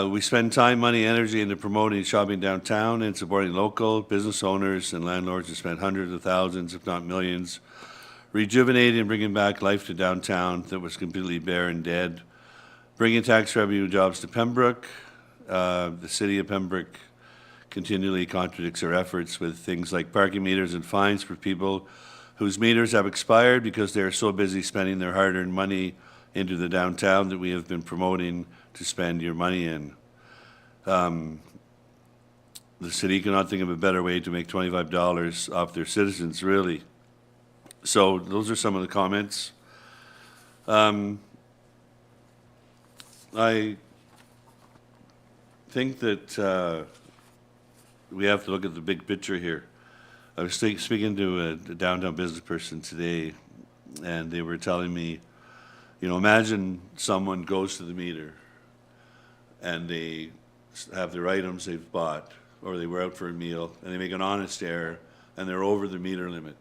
[SPEAKER 10] We spend time, money, energy into promoting shopping downtown and supporting local business owners and landlords who spend hundreds of thousands, if not millions, rejuvenating and bringing back life to downtown that was completely bare and dead. Bringing tax revenue jobs to Pembroke. The city of Pembroke continually contradicts their efforts with things like parking meters and fines for people whose meters have expired because they are so busy spending their hard-earned money into the downtown that we have been promoting to spend your money in. The city cannot think of a better way to make $25 off their citizens, really. So those are some of the comments. I think that we have to look at the big picture here. I was speaking to a downtown business person today, and they were telling me, you know, imagine someone goes to the meter and they have their items they've bought, or they were out for a meal, and they make an honest error, and they're over the meter limit.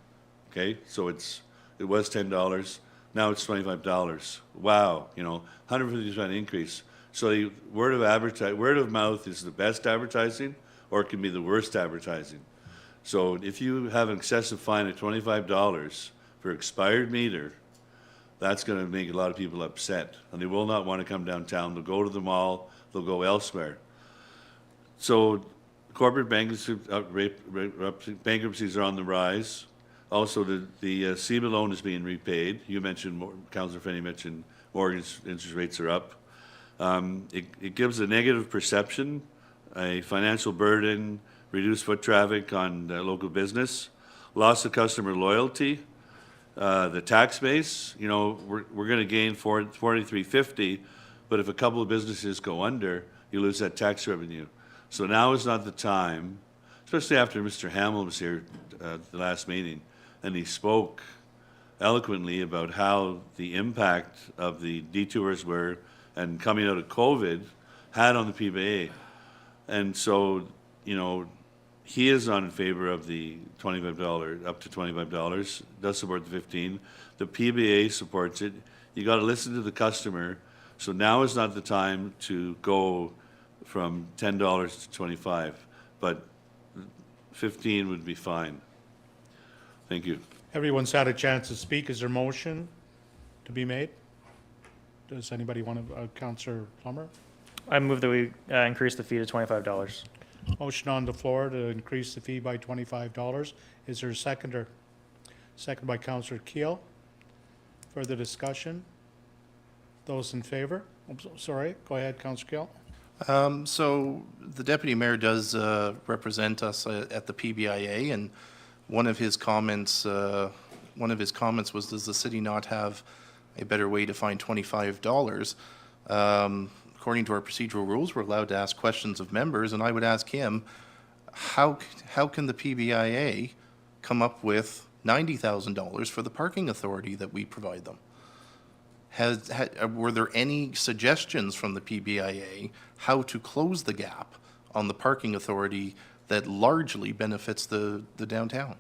[SPEAKER 10] Okay, so it was $10, now it's $25. Wow, you know, 150% increase. So the word of mouth is the best advertising, or it can be the worst advertising. So if you have an excessive fine of $25 for expired meter, that's going to make a lot of people upset, and they will not want to come downtown. They'll go to the mall, they'll go elsewhere. So corporate bankruptcies are on the rise. Also, the CEBA loan is being repaid. You mentioned, Councillor Finney mentioned mortgage interest rates are up. It gives a negative perception, a financial burden, reduced foot traffic on local business, loss of customer loyalty, the tax base. You know, we're going to gain $43.50, but if a couple of businesses go under, you lose that tax revenue. So now is not the time, especially after Mr. Hamill was here at the last meeting, and he spoke eloquently about how the impact of the detours were and coming out of COVID had on the PBA. And so, you know, he is not in favor of the $25, up to $25, does support the 15. The PBA supports it. You got to listen to the customer. So now is not the time to go from $10 to 25, but 15 would be fine. Thank you.
[SPEAKER 5] Everyone's had a chance to speak. Is there a motion to be made? Does anybody want to, Councillor Plummer?
[SPEAKER 9] I move that we increase the fee to $25.
[SPEAKER 5] Motion on the floor to increase the fee by $25. Is there a seconder? Second by Councillor Keel. Further discussion? Those in favor? Sorry, go ahead, Councillor Keel.
[SPEAKER 6] So the deputy mayor does represent us at the PBIA, and one of his comments was, does the city not have a better way to find $25? According to our procedural rules, we're allowed to ask questions of members, and I would ask him, how can the PBIA come up with $90,000 for the parking authority that we provide them? Were there any suggestions from the PBIA how to close the gap on the parking authority that largely benefits the downtown?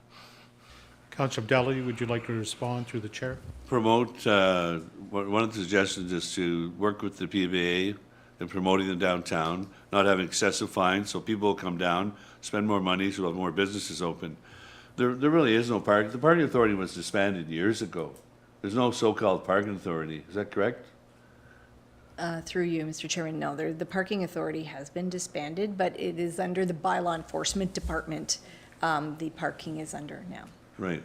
[SPEAKER 5] Councillor Abdelli, would you like to respond through the chair?
[SPEAKER 10] Promote, one of the suggestions is to work with the PBA in promoting the downtown, not having excessive fines, so people will come down, spend more money, so we'll have more businesses open. There really is no parking. The parking authority was disbanded years ago. There's no so-called parking authority. Is that correct?
[SPEAKER 8] Through you, Mr. Chairman, no, the parking authority has been disbanded, but it is under the bylaw enforcement department. The parking is under now.
[SPEAKER 10] Right.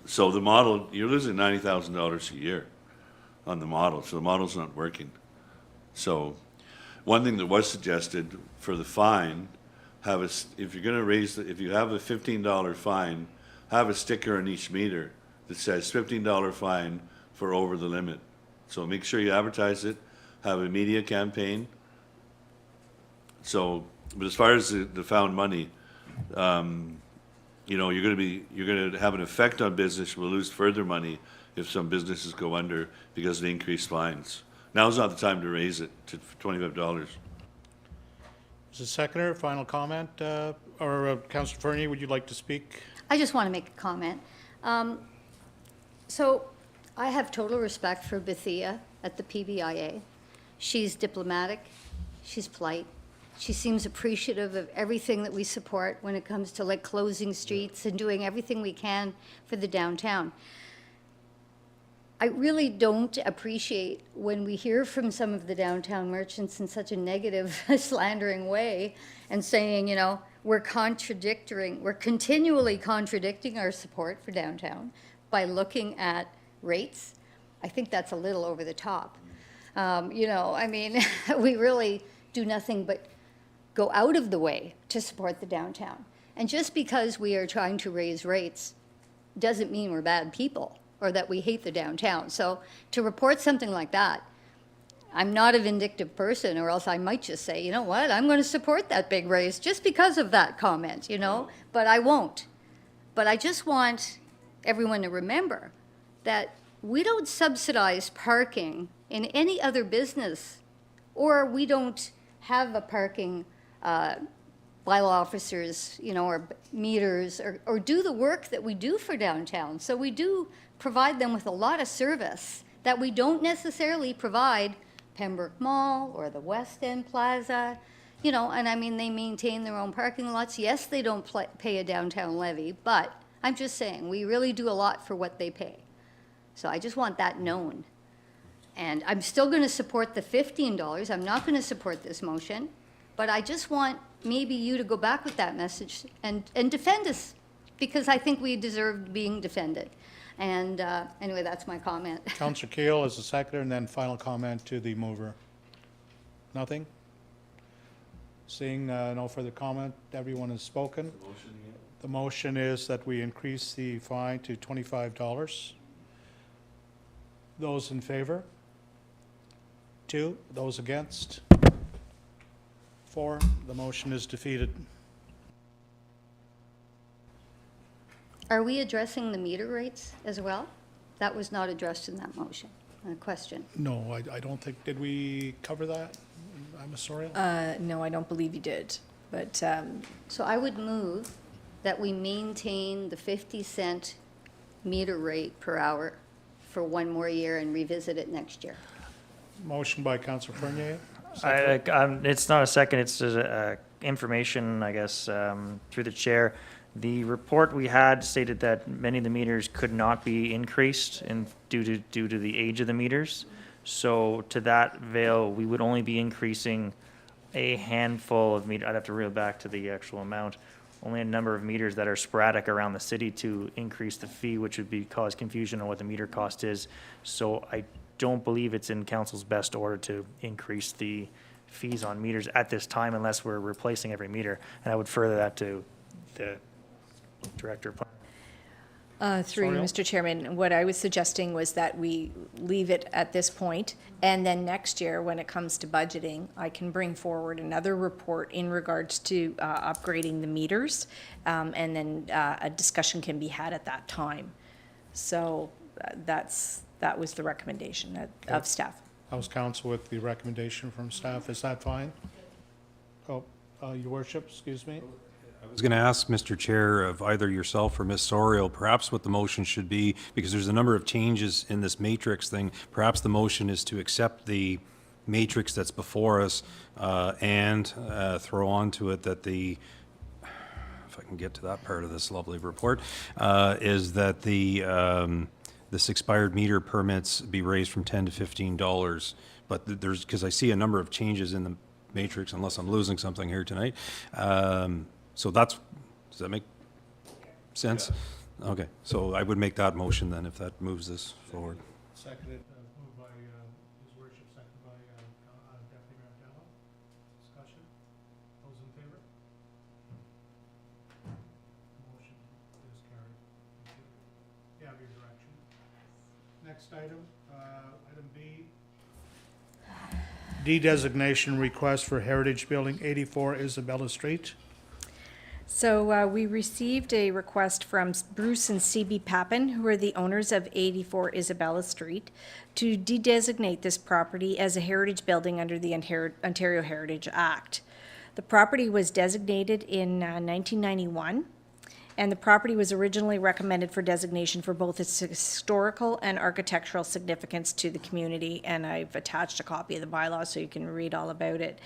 [SPEAKER 10] So the model, you're losing $90,000 a year on the model, so the model's not working. So one thing that was suggested for the fine, if you're going to if you have a $15 fine, have a sticker on each meter that says $15 fine for over the limit. So make sure you advertise it, have a media campaign. So, but as far as the found money, you know, you're going to have an effect on business. We'll lose further money if some businesses go under because of the increased fines. Now's not the time to raise it to $25.
[SPEAKER 5] Is the seconder, final comment? Councillor Fernie, would you like to speak?
[SPEAKER 7] I just want to make a comment. So I have total respect for Bethia at the PBIA. She's diplomatic, she's polite, she seems appreciative of everything that we support when it comes to like closing streets and doing everything we can for the downtown. I really don't appreciate when we hear from some of the downtown merchants in such a negative, slandering way and saying, you know, we're continually contradicting our support for downtown by looking at rates. I think that's a little over the top. You know, I mean, we really do nothing but go out of the way to support the downtown. And just because we are trying to raise rates doesn't mean we're bad people or that we hate the downtown. So to report something like that, I'm not a vindictive person, or else I might just say, you know what, I'm going to support that big raise just because of that comment, you know, but I won't. But I just want everyone to remember that we don't subsidize parking in any other business, or we don't have a parking bylaw officers, you know, or meters, or do the work that we do for downtown. So we do provide them with a lot of service that we don't necessarily provide Pembroke Mall or the West End Plaza, you know, and I mean, they maintain their own parking lots. Yes, they don't pay a downtown levy, but I'm just saying, we really do a lot for what they pay. So I just want that known. And I'm still going to support the $15. I'm not going to support this motion, but I just want maybe you to go back with that message and defend us, because I think we deserve being defended. And anyway, that's my comment.
[SPEAKER 5] Councillor Keel as the seconder, and then final comment to the mover. Nothing? Seeing no further comment, everyone has spoken. The motion is that we increase the fine to $25. Those in favor? 2. Those against? 4. The motion is defeated.
[SPEAKER 7] Are we addressing the meter rates as well? That was not addressed in that motion, question.
[SPEAKER 5] No, I don't think, did we cover that? I'm sorry.
[SPEAKER 8] No, I don't believe you did, but,
[SPEAKER 7] So I would move that we maintain the 50-cent meter rate per hour for one more year and revisit it next year.
[SPEAKER 5] Motion by Councillor Fournier.
[SPEAKER 9] It's not a second, it's just information, I guess, through the chair. The report we had stated that many of the meters could not be increased due to the age of the meters. So to that veil, we would only be increasing a handful of meters. I'd have to reel back to the actual amount. Only a number of meters that are sporadic around the city to increase the fee, which would cause confusion on what the meter cost is. So I don't believe it's in council's best order to increase the fees on meters at this time unless we're replacing every meter. And I would further that to the Director of Planning.
[SPEAKER 8] through you, Mr. Chairman, what I was suggesting was that we leave it at this point, and then next year, when it comes to budgeting, I can bring forward another report in regards to upgrading the meters, and then a discussion can be had at that time. So that was the recommendation of staff.
[SPEAKER 5] House Counsel with the recommendation from staff. Is that fine? Oh, Your Worship, excuse me.
[SPEAKER 1] I was going to ask, Mr. Chair, of either yourself or Ms. Soriel, perhaps what the motion should be, because there's a number of changes in this matrix thing. Perhaps the motion is to accept the matrix that's before us and throw onto it that if I can get to that part of this lovely report, is that this expired meter permits be raised from $10 to $15. But because I see a number of changes in the matrix, unless I'm losing something here tonight. So does that make sense? Yeah. Okay, so I would make that motion then if that moves this forward.
[SPEAKER 5] Seconded, moved by His Worship, seconded by Deputy Mayor Gallo. Discussion? Those in favor? Motion is carried. Thank you. You have your direction. Next item, item B. De-designation request for Heritage Building 84 Isabella Street.
[SPEAKER 8] So we received a request from Bruce and C.B. Papin, who are the owners of 84 Isabella Street, to de-designate this property as a heritage building under the Ontario Heritage Act. The property was designated in 1991, and the property was originally recommended for designation for both its historical and architectural significance to the community, and I've attached a copy of the bylaw so you can read all about it.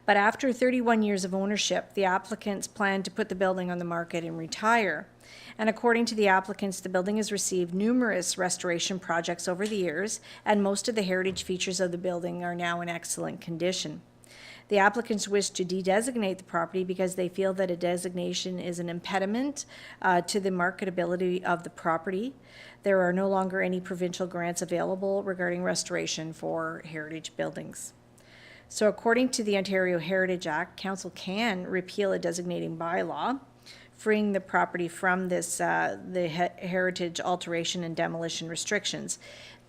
[SPEAKER 8] But after 31 years of ownership, the applicants plan to put the building on the market and retire. And according to the applicants, the building has received numerous restoration projects over the years, and most of the heritage features of the building are now in excellent condition. The applicants wish to de-designate the property because they feel that a designation is an impediment to the marketability of the property. There are no longer any provincial grants available regarding restoration for heritage buildings. So according to the Ontario Heritage Act, council can repeal a designating bylaw, freeing the property from this, heritage alteration and demolition restrictions.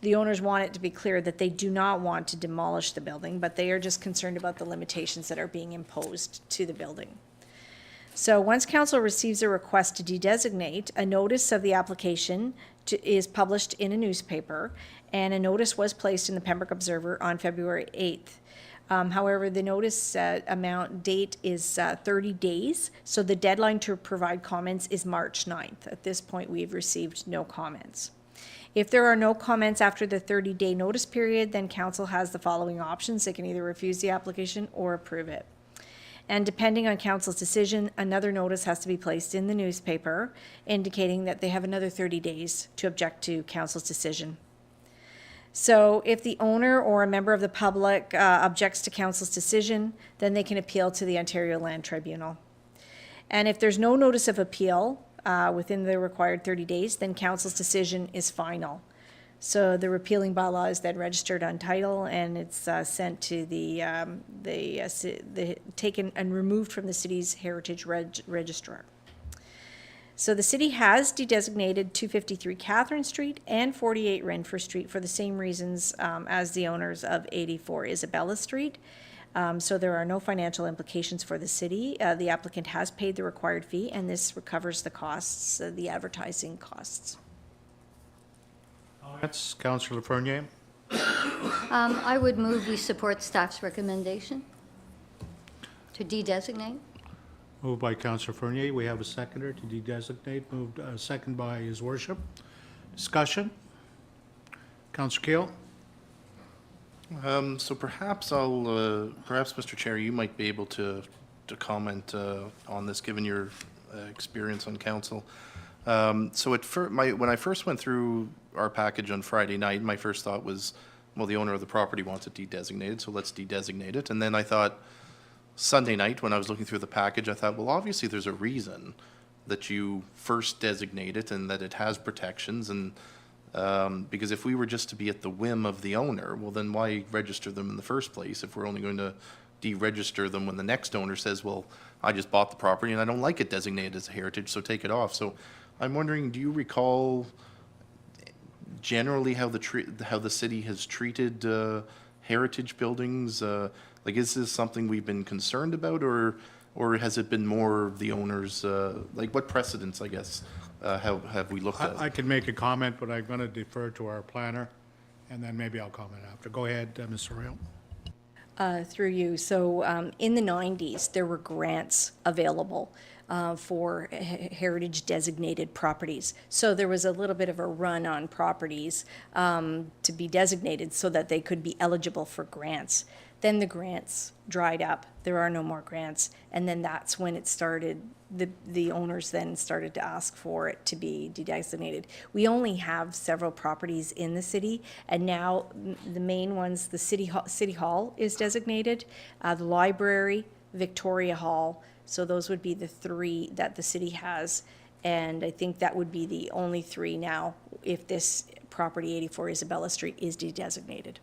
[SPEAKER 8] The owners want it to be clear that they do not want to demolish the building, but they are just concerned about the limitations that are being imposed to the building. So once council receives a request to de-designate, a notice of the application is published in a newspaper, and a notice was placed in the Pembroke Observer on February 8th. However, the notice amount date is 30 days, so the deadline to provide comments is March 9th. At this point, we've received no comments. If there are no comments after the 30-day notice period, then council has the following options. They can either refuse the application or approve it. And depending on council's decision, another notice has to be placed in the newspaper indicating that they have another 30 days to object to council's decision. So if the owner or a member of the public objects to council's decision, then they can appeal to the Ontario Land Tribunal. And if there's no notice of appeal within the required 30 days, then council's decision is final. So the repealing bylaw is then registered on title, and it's sent to the taken and removed from the city's heritage registrar. So the city has de-designated 253 Catherine Street and 48 Renfrew Street for the same reasons as the owners of 84 Isabella Street. So there are no financial implications for the city. The applicant has paid the required fee, and this recovers the costs, the advertising costs.
[SPEAKER 5] That's Councillor Fernier.
[SPEAKER 7] I would move we support staff's recommendation to de-designate.
[SPEAKER 5] Moved by Councillor Fernier. We have a seconder to de-designate. Moved, second by His Worship. Discussion? Councillor Keel?
[SPEAKER 6] So perhaps perhaps, Mr. Chair, you might be able to comment on this, given your experience on council. So when I first went through our package on Friday night, my first thought was, well, the owner of the property wants it de-designated, so let's de-designate it. And then I thought, Sunday night, when I was looking through the package, I thought, well, obviously there's a reason that you first designate it and that it has protections. And because if we were just to be at the whim of the owner, well, then why register them in the first place if we're only going to deregister them when the next owner says, well, I just bought the property and I don't like it designated as a heritage, so take it off. So I'm wondering, do you recall generally how the city has treated heritage buildings? Like, is this something we've been concerned about, or has it been more the owners, like what precedents, I guess, have we looked at?
[SPEAKER 5] I can make a comment, but I'm going to defer to our planner, and then maybe I'll comment after. Go ahead, Ms. Oriel.
[SPEAKER 8] Through you. So in the 90s, there were grants available for heritage designated properties. So there was a little bit of a run on properties to be designated so that they could be eligible for grants. Then the grants dried up. There are no more grants. And then that's when it started, the owners then started to ask for it to be de-designated. We only have several properties in the city, and now the main ones, the City Hall is designated, the library, Victoria Hall. So those would be the three that the city has. And I think that would be the only three now if this property, 84 Isabella Street, is de-designated.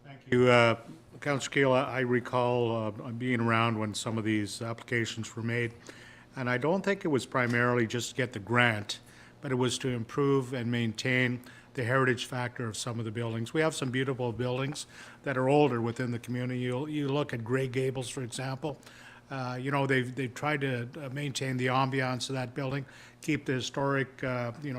[SPEAKER 5] Thank you. Councillor Keel, I recall being around when some of these applications were made, and I don't think it was primarily just to get the grant, but it was to improve and maintain the heritage factor of some of the buildings. We have some beautiful buildings that are older within the community. You look at Grey Gables, for example. You know, they've tried to maintain the ambiance of that building, keep the historic,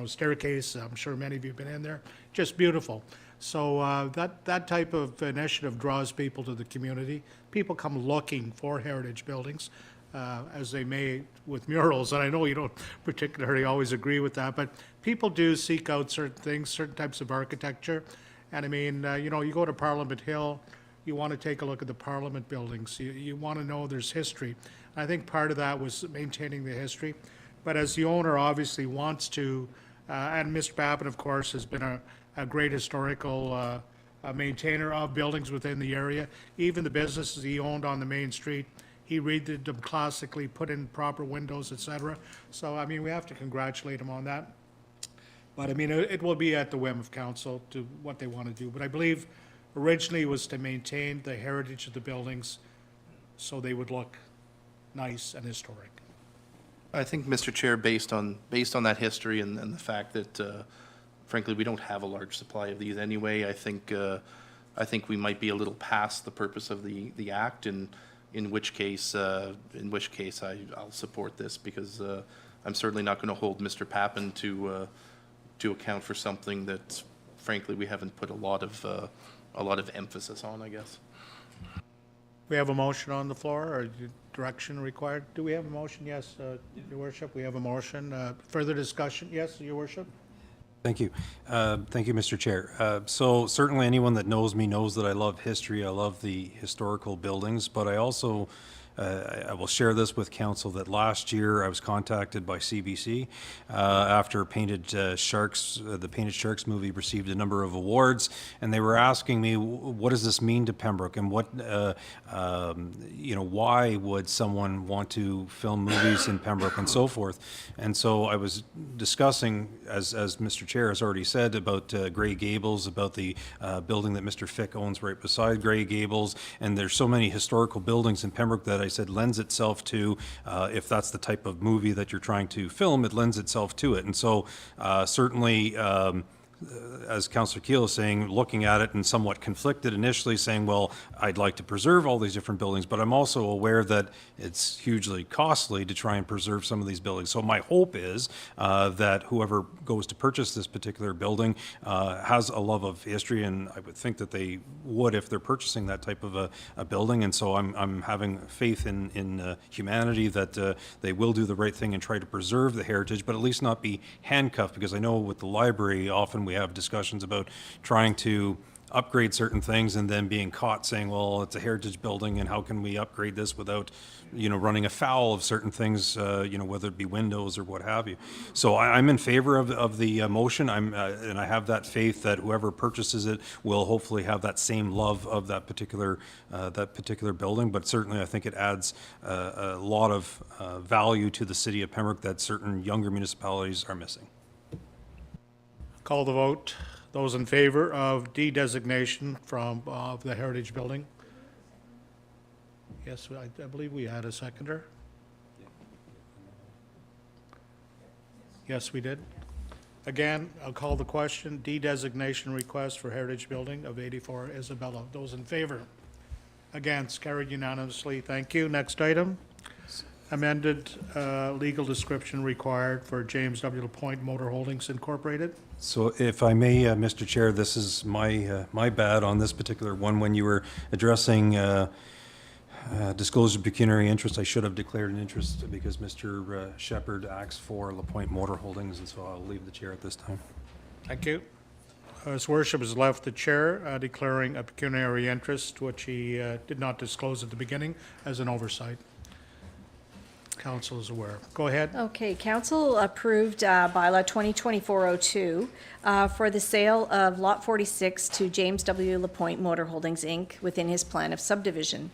[SPEAKER 5] staircase. I'm sure many of you have been in there. Just beautiful. So that type of initiative draws people to the community. People come looking for heritage buildings. as they may with murals, and I know you don't particularly always agree with that, but people do seek out certain things, certain types of architecture. And I mean, you know, you go to Parliament Hill, you want to take a look at the Parliament buildings. You want to know there's history. I think part of that was maintaining the history. But as the owner obviously wants to, and Mr. Babbitt, of course, has been a great historical maintainer of buildings within the area. Even the businesses he owned on the main street, he redid them classically, put in proper windows, et cetera. So, I mean, we have to congratulate him on that. But, I mean, it will be at the whim of council to what they want to do. But I believe originally it was to maintain the heritage of the buildings so they would look nice and historic.
[SPEAKER 6] I think, Mr. Chair, based on that history and the fact that, frankly, we don't have a large supply of these anyway, I think we might be a little past the purpose of the act, and in which case I'll support this, because I'm certainly not going to hold Mr. Pappen to account for something that, frankly, we haven't put a lot of emphasis on, I guess.
[SPEAKER 5] We have a motion on the floor, or direction required? Do we have a motion? Yes, Your Worship, we have a motion. Further discussion? Yes, Your Worship?
[SPEAKER 1] Thank you. Thank you, Mr. Chair. So certainly anyone that knows me knows that I love history. I love the historical buildings, but I also I will share this with council that last year I was contacted by CBC after Painted Sharks, the Painted Sharks movie received a number of awards, and they were asking me, what does this mean to Pembroke, and what, you know, why would someone want to film movies in Pembroke and so forth? And so I was discussing, as Mr. Chair has already said, about Grey Gables, about the building that Mr. Fick owns right beside Grey Gables, and there's so many historical buildings in Pembroke that I said lends itself to, if that's the type of movie that you're trying to film, it lends itself to it. And so certainly, as Councillor Keel is saying, looking at it and somewhat conflicted initially, saying, well, I'd like to preserve all these different buildings, but I'm also aware that it's hugely costly to try and preserve some of these buildings. So my hope is that whoever goes to purchase this particular building has a love of history, and I would think that they would if they're purchasing that type of a building. And so I'm having faith in humanity that they will do the right thing and try to preserve the heritage, but at least not be handcuffed, because I know with the library, often we have discussions about trying to upgrade certain things and then being caught saying, well, it's a heritage building and how can we upgrade this without, you know, running afoul of certain things, you know, whether it be windows or what have you. So I'm in favor of the motion. And I have that faith that whoever purchases it will hopefully have that same love of that particular building. But certainly I think it adds a lot of value to the city of Pembroke that certain younger municipalities are missing.
[SPEAKER 5] Call the vote. Those in favor of de-designation from the Heritage Building? Yes, I believe we had a seconder. Yes, we did. Again, I'll call the question. De-designation request for Heritage Building of 84 Isabella. Those in favor? Against? Carried unanimously. Thank you. Next item. Amended legal description required for James W. LaPointe Motor Holdings Incorporated.
[SPEAKER 1] So if I may, Mr. Chair, this is my bad on this particular one. When you were addressing disclosure of pecuniary interest, I should have declared an interest because Mr. Shepherd acts for LaPointe Motor Holdings, and so I'll leave the chair at this time.
[SPEAKER 5] Thank you. His worship has left the chair declaring a pecuniary interest, which he did not disclose at the beginning, as an oversight. Council is aware. Go ahead.
[SPEAKER 8] Okay, council approved bylaw 2024-02 for the sale of Lot 46 to James W. LaPointe Motor Holdings, Inc. within his plan of subdivision.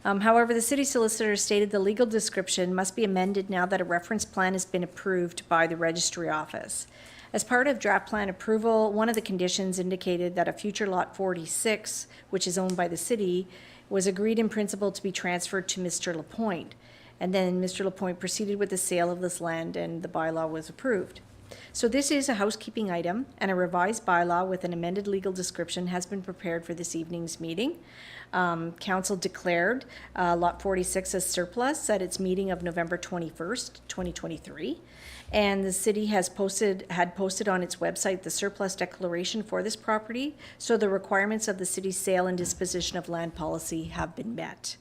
[SPEAKER 8] However, the city solicitor stated the legal description must be amended now that a reference plan has been approved by the registry office. As part of draft plan approval, one of the conditions indicated that a future Lot 46, which is owned by the city, was agreed in principle to be transferred to Mr. LaPointe. And then Mr. LaPointe proceeded with the sale of this land and the bylaw was approved. So this is a housekeeping item, and a revised bylaw with an amended legal description has been prepared for this evening's meeting. Council declared Lot 46 as surplus at its meeting of November 21st, 2023. And the city had posted on its website the surplus declaration for this property, so the requirements of the city's sale and disposition of land policy have been met.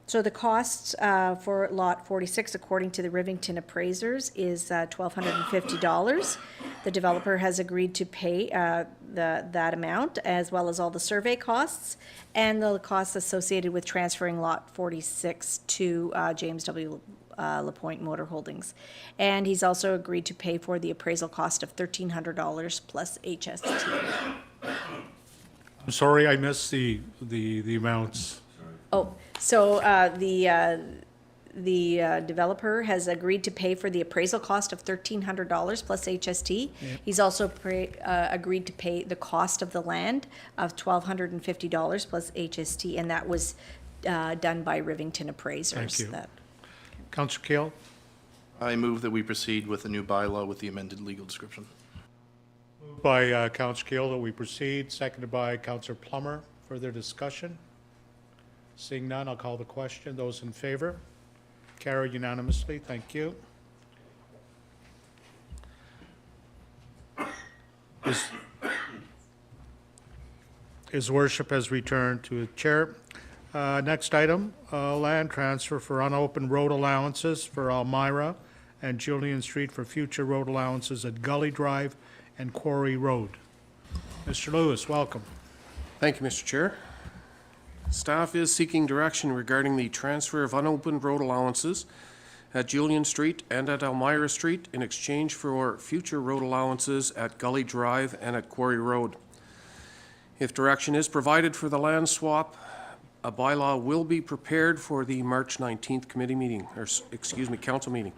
[SPEAKER 8] So the cost for lot 46, according to the Rivington appraisers, is $1,250. The developer has agreed to pay that amount, as well as all the survey costs and the costs associated with transferring lot 46 to James W. LaPointe Motor Holdings. And he's also agreed to pay for the appraisal cost of $1,300 plus HST.
[SPEAKER 5] I'm sorry, I missed the amounts.
[SPEAKER 8] Oh, so the developer has agreed to pay for the appraisal cost of $1,300 plus HST. He's also agreed to pay the cost of the land of $1,250 plus HST, and that was done by Rivington appraisers.
[SPEAKER 5] Thank you.
[SPEAKER 8] That-
[SPEAKER 5] Councillor Kale?
[SPEAKER 6] I move that we proceed with the new bylaw with the amended legal description.
[SPEAKER 5] Moved by Councillor Kale that we proceed, seconded by Councillor Plummer. Further discussion? Seeing none, I'll call the question. Those in favor? Carried unanimously. Thank you. His worship has returned to the chair. Next item, land transfer for unopened road allowances for Elmira and Julian Street for future road allowances at Gully Drive and Quarry Road. Mr. Lewis, welcome.
[SPEAKER 11] Thank you, Mr. Chair. Staff is seeking direction regarding the transfer of unopened road allowances at Julian Street and at Elmira Street in exchange for future road allowances at Gully Drive and at Quarry Road. If direction is provided for the land swap, a bylaw will be prepared for the March 19th committee meeting, or council meeting.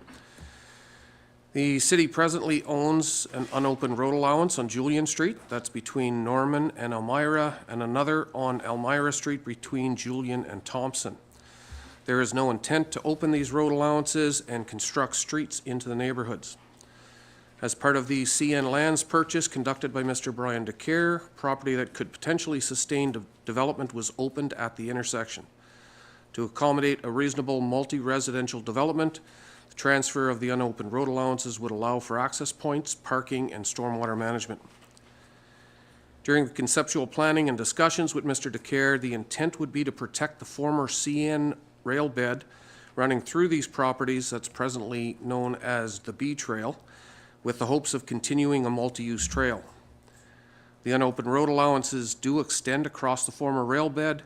[SPEAKER 11] The city presently owns an unopened road allowance on Julian Street, that's between Norman and Elmira, and another on Elmira Street between Julian and Thompson. There is no intent to open these road allowances and construct streets into the neighborhoods. As part of the CN lands purchase conducted by Mr. Brian DeCare, property that could potentially sustain development was opened at the intersection. To accommodate a reasonable multi-residential development, the transfer of the unopened road allowances would allow for access points, parking, and stormwater management. During the conceptual planning and discussions with Mr. DeCare, the intent would be to protect the former CN rail bed running through these properties that's presently known as the B Trail, with the hopes of continuing a multi-use trail. The unopened road allowances do extend across the former rail bed,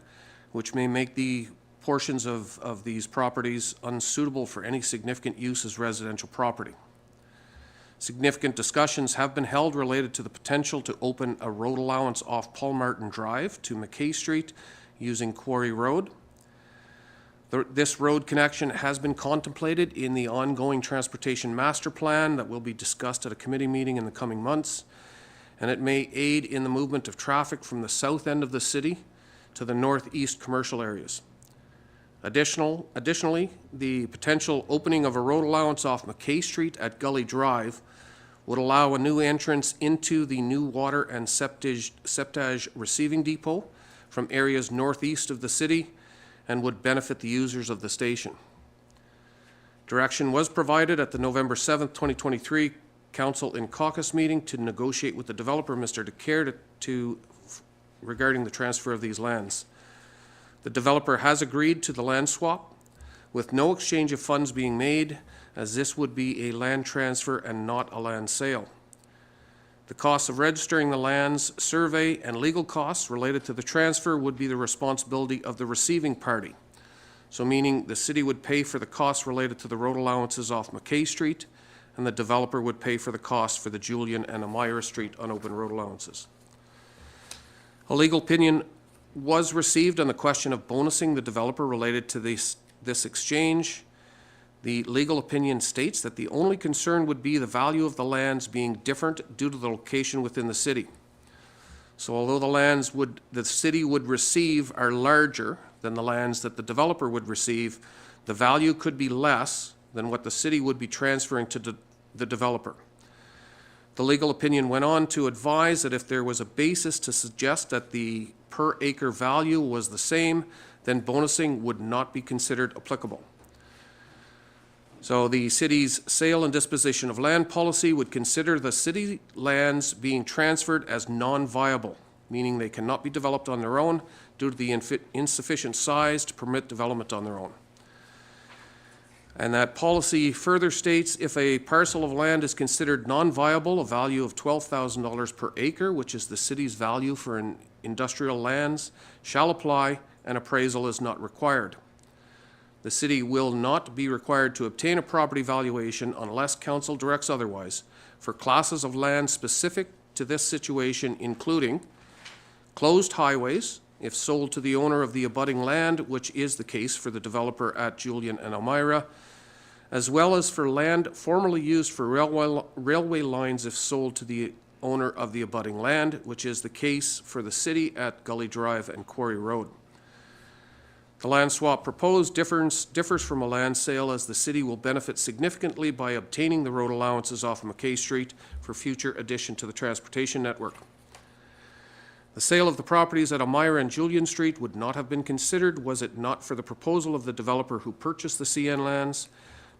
[SPEAKER 11] which may make the portions of these properties unsuitable for any significant use as residential property. Significant discussions have been held related to the potential to open a road allowance off Paul Martin Drive to McKay Street using Quarry Road. This road connection has been contemplated in the ongoing transportation master plan that will be discussed at a committee meeting in the coming months, and it may aid in the movement of traffic from the south end of the city to the northeast commercial areas. Additionally, the potential opening of a road allowance off McKay Street at Gully Drive would allow a new entrance into the new water and septage receiving depot from areas northeast of the city and would benefit the users of the station. Direction was provided at the November 7th, 2023 Council in Caucus meeting to negotiate with the developer, Mr. DeCare, regarding the transfer of these lands. The developer has agreed to the land swap with no exchange of funds being made, as this would be a land transfer and not a land sale. The costs of registering the lands, survey, and legal costs related to the transfer would be the responsibility of the receiving party. So meaning the city would pay for the costs related to the road allowances off McKay Street, and the developer would pay for the costs for the Julian and Elmira Street unopened road allowances. A legal opinion was received on the question of bonusing the developer related to this exchange. The legal opinion states that the only concern would be the value of the lands being different due to the location within the city. So although the lands the city would receive are larger than the lands that the developer would receive, the value could be less than what the city would be transferring to the developer. The legal opinion went on to advise that if there was a basis to suggest that the per acre value was the same, then bonusing would not be considered applicable. So the city's sale and disposition of land policy would consider the city lands being transferred as non-viable meaning they cannot be developed on their own due to the insufficient size to permit development on their own. And that policy further states if a parcel of land is considered non-viable, a value of $12,000 per acre, which is the city's value for industrial lands, shall apply and appraisal is not required. The city will not be required to obtain a property valuation unless council directs otherwise for classes of land specific to this situation, including closed highways, if sold to the owner of the abutting land, which is the case for the developer at Julian and Elmira, as well as for land formerly used for railway lines if sold to the owner of the abutting land, which is the case for the city at Gully Drive and Quarry Road. The land swap proposed differs from a land sale, as the city will benefit significantly by obtaining the road allowances off McKay Street for future addition to the transportation network. The sale of the properties at Elmira and Julian Street would not have been considered was it not for the proposal of the developer who purchased the CN lands,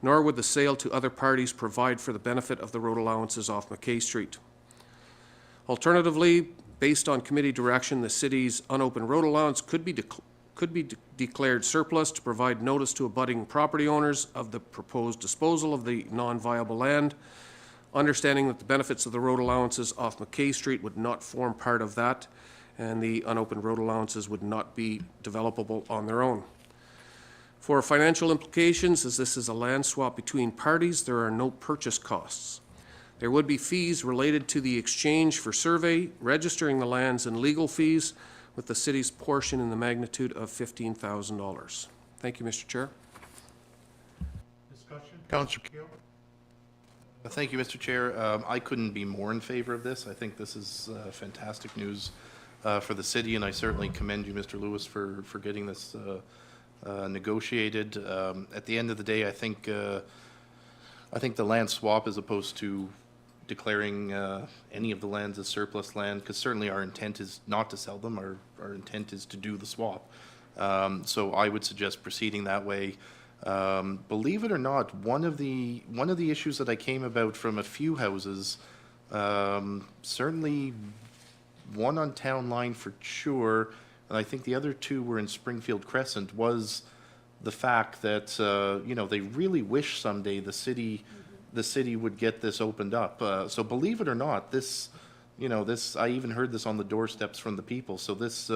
[SPEAKER 11] nor would the sale to other parties provide for the benefit of the road allowances off McKay Street. Alternatively, based on committee direction, the city's unopened road allowance could be declared surplus to provide notice to abutting property owners of the proposed disposal of the non-viable land, understanding that the benefits of the road allowances off McKay Street would not form part of that, and the unopened road allowances would not be developable on their own. For financial implications, as this is a land swap between parties, there are no purchase costs. There would be fees related to the exchange for survey, registering the lands, and legal fees, with the city's portion in the magnitude of $15,000. Thank you, Mr. Chair.
[SPEAKER 5] Discussion? Councillor Keel?
[SPEAKER 6] Thank you, Mr. Chair. I couldn't be more in favor of this. I think this is fantastic news for the city, and I certainly commend you, Mr. Lewis, for getting this negotiated. At the end of the day, I think the land swap, as opposed to declaring any of the lands as surplus land, because certainly our intent is not to sell them. Our intent is to do the swap. So I would suggest proceeding that way. Believe it or not, one of the issues that I came about from a few houses, certainly one on Town Line for sure, and I think the other two were in Springfield Crescent, was the fact that they really wish someday the city would get this opened up. So believe it or not, this I even heard this on the doorsteps from the people. So this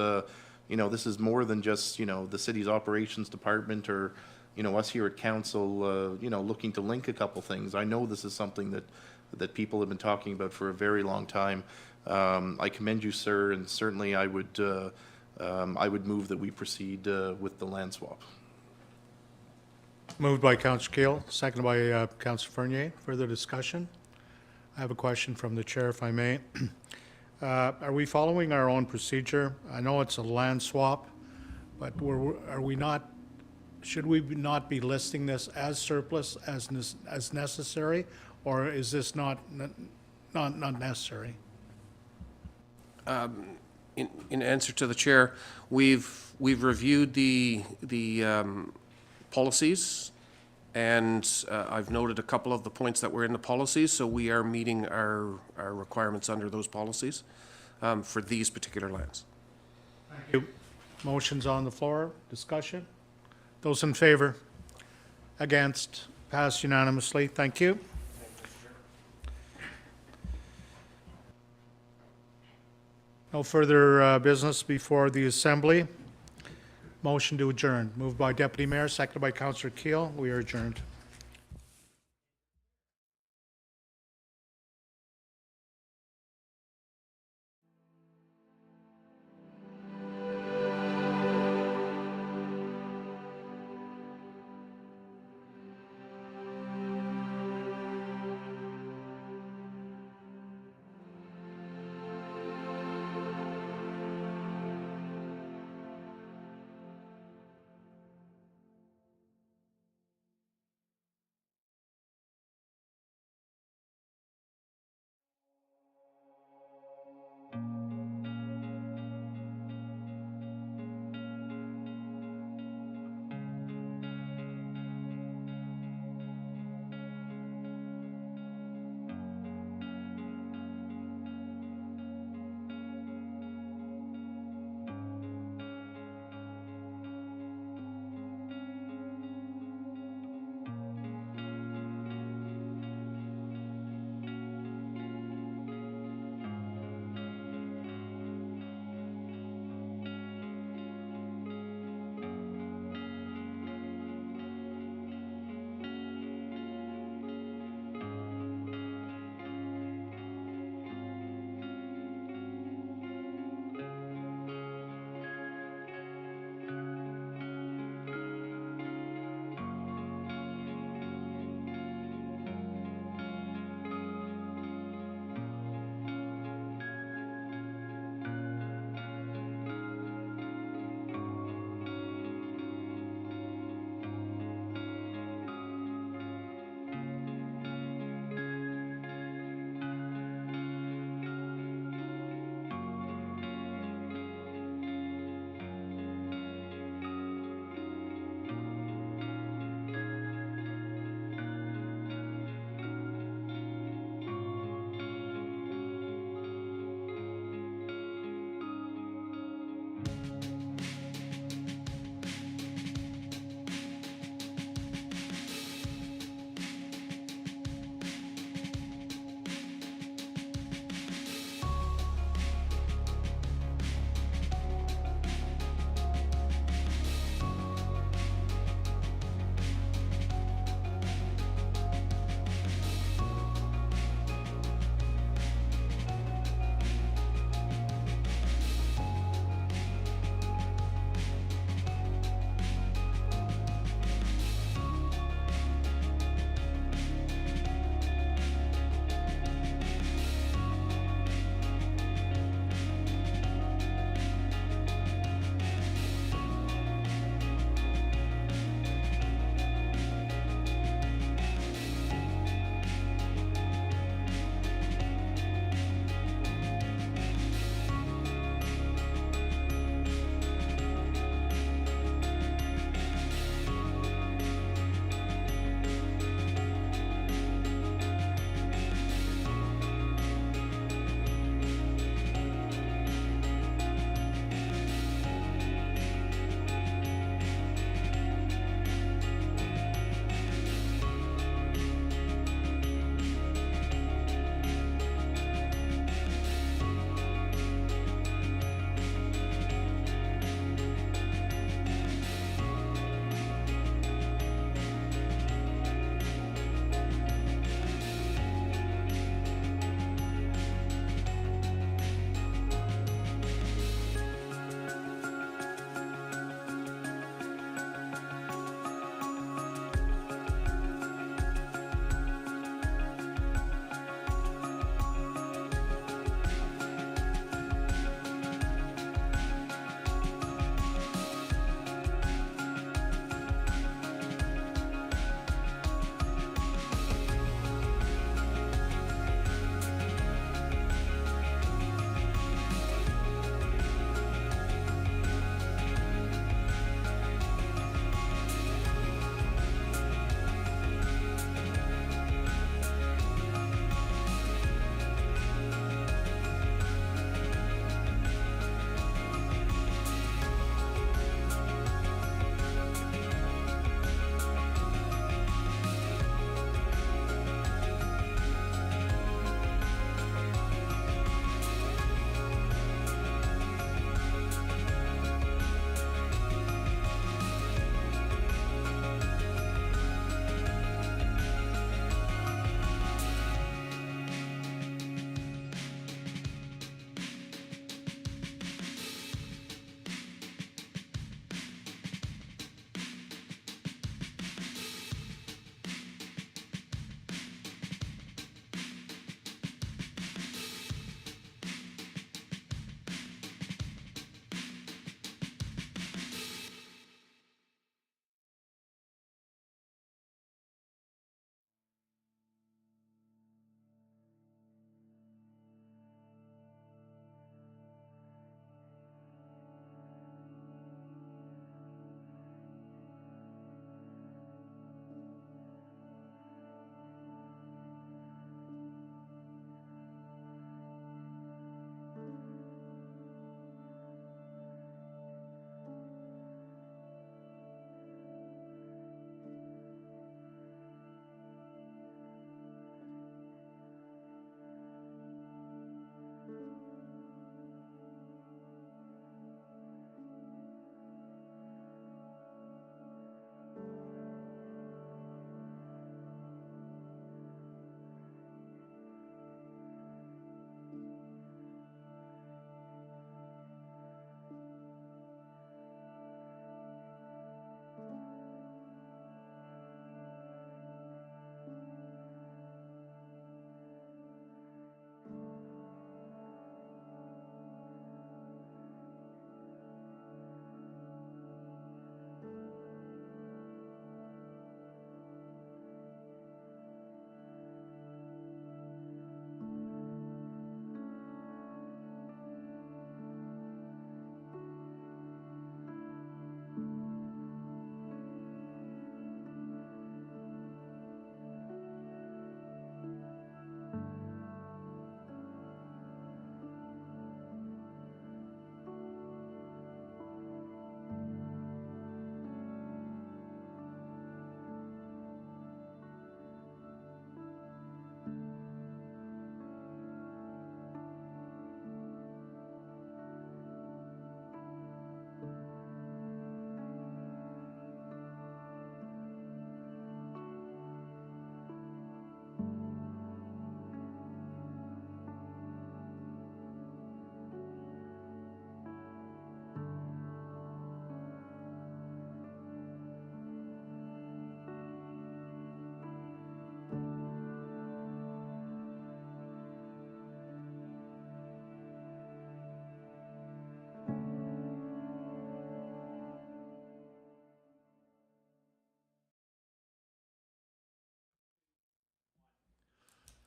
[SPEAKER 6] this is more than just the city's operations department or us here at council looking to link a couple things. I know this is something that people have been talking about for a very long time. I commend you, sir, and certainly I would move that we proceed with the land swap.
[SPEAKER 5] Moved by Councillor Keel, seconded by Councillor Fernier. Further discussion? I have a question from the chair, if I may. Are we following our own procedure? I know it's a land swap, but should we not be listing this as surplus as necessary, or is this not necessary?
[SPEAKER 11] In answer to the chair, we've reviewed the policies, and I've noted a couple of the points that were in the policies, so we are meeting our requirements under those policies for these particular lands.
[SPEAKER 5] Thank you. Motion's on the floor. Discussion? Those in favor? Against? Passed unanimously. Thank you. No further business before the Assembly. Motion to adjourn. Moved by Deputy Mayor, seconded by Councillor Keel. We are adjourned.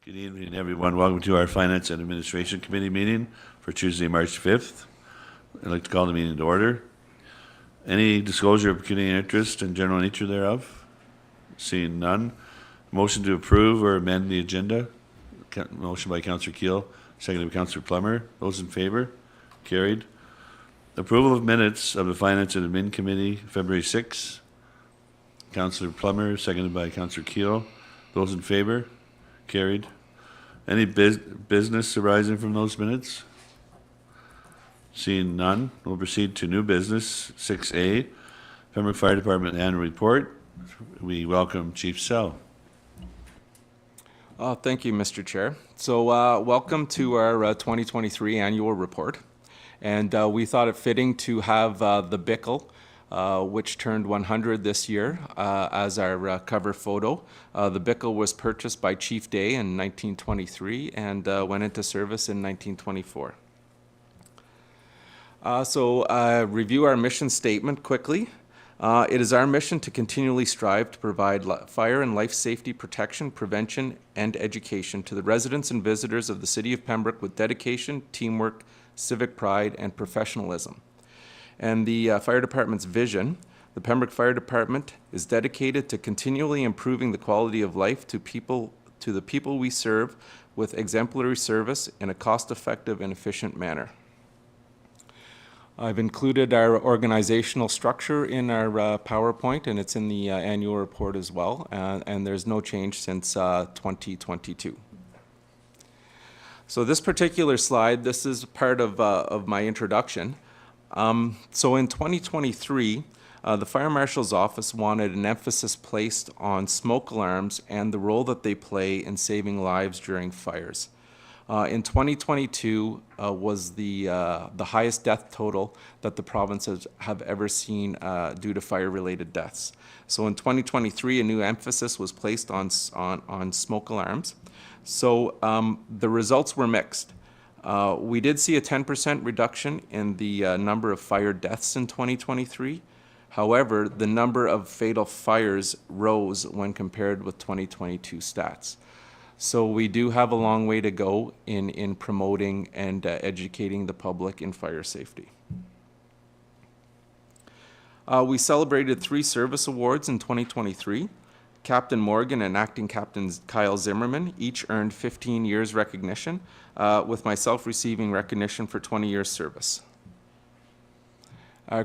[SPEAKER 10] Good evening, everyone. Welcome to our Finance and Administration Committee meeting for Tuesday, March 5th. I'd like to call the meeting to order. Any disclosure of pecuniary interest and general nature thereof? Seeing none. Motion to approve or amend the agenda. Motion by Councillor Keel, seconded by Councillor Plummer. Those in favor? Carried. Approval of minutes of the Finance and Admin Committee, February 6. Councillor Plummer, seconded by Councillor Keel. Those in favor? Carried. Any business arising from those minutes? Seeing none, we'll proceed to new business, 6A, Pembroke Fire Department Annual Report. We welcome Chief Sell.
[SPEAKER 12] Thank you, Mr. Chair. So welcome to our 2023 annual report. And we thought it fitting to have the Bickle, which turned 100 this year, as our cover photo. The Bickle was purchased by Chief Day in 1923 and went into service in 1924. Review our mission statement quickly. It is our mission to continually strive to provide fire and life safety protection, prevention, and education to the residents and visitors of the City of Pembroke with dedication, teamwork, civic pride, and professionalism. And the Fire Department's vision: the Pembroke Fire Department is dedicated to continually improving the quality of life to the people we serve with exemplary service in a cost-effective and efficient manner. I've included our organizational structure in our PowerPoint, and it's in the annual report as well, and there's no change since 2022. So this particular slide, this is part of my introduction. So in 2023, the Fire Marshal's Office wanted an emphasis placed on smoke alarms and the role that they play in saving lives during fires. In 2022 was the highest death total that the provinces have ever seen due to fire-related deaths. So in 2023, a new emphasis was placed on smoke alarms. So the results were mixed. We did see a 10% reduction in the number of fire deaths in 2023. However, the number of fatal fires rose when compared with 2022 stats. So we do have a long way to go in promoting and educating the public in fire safety. We celebrated 3 service awards in 2023. Captain Morgan and Acting Captain Kyle Zimmerman each earned 15 years recognition, with myself receiving recognition for 20 years service.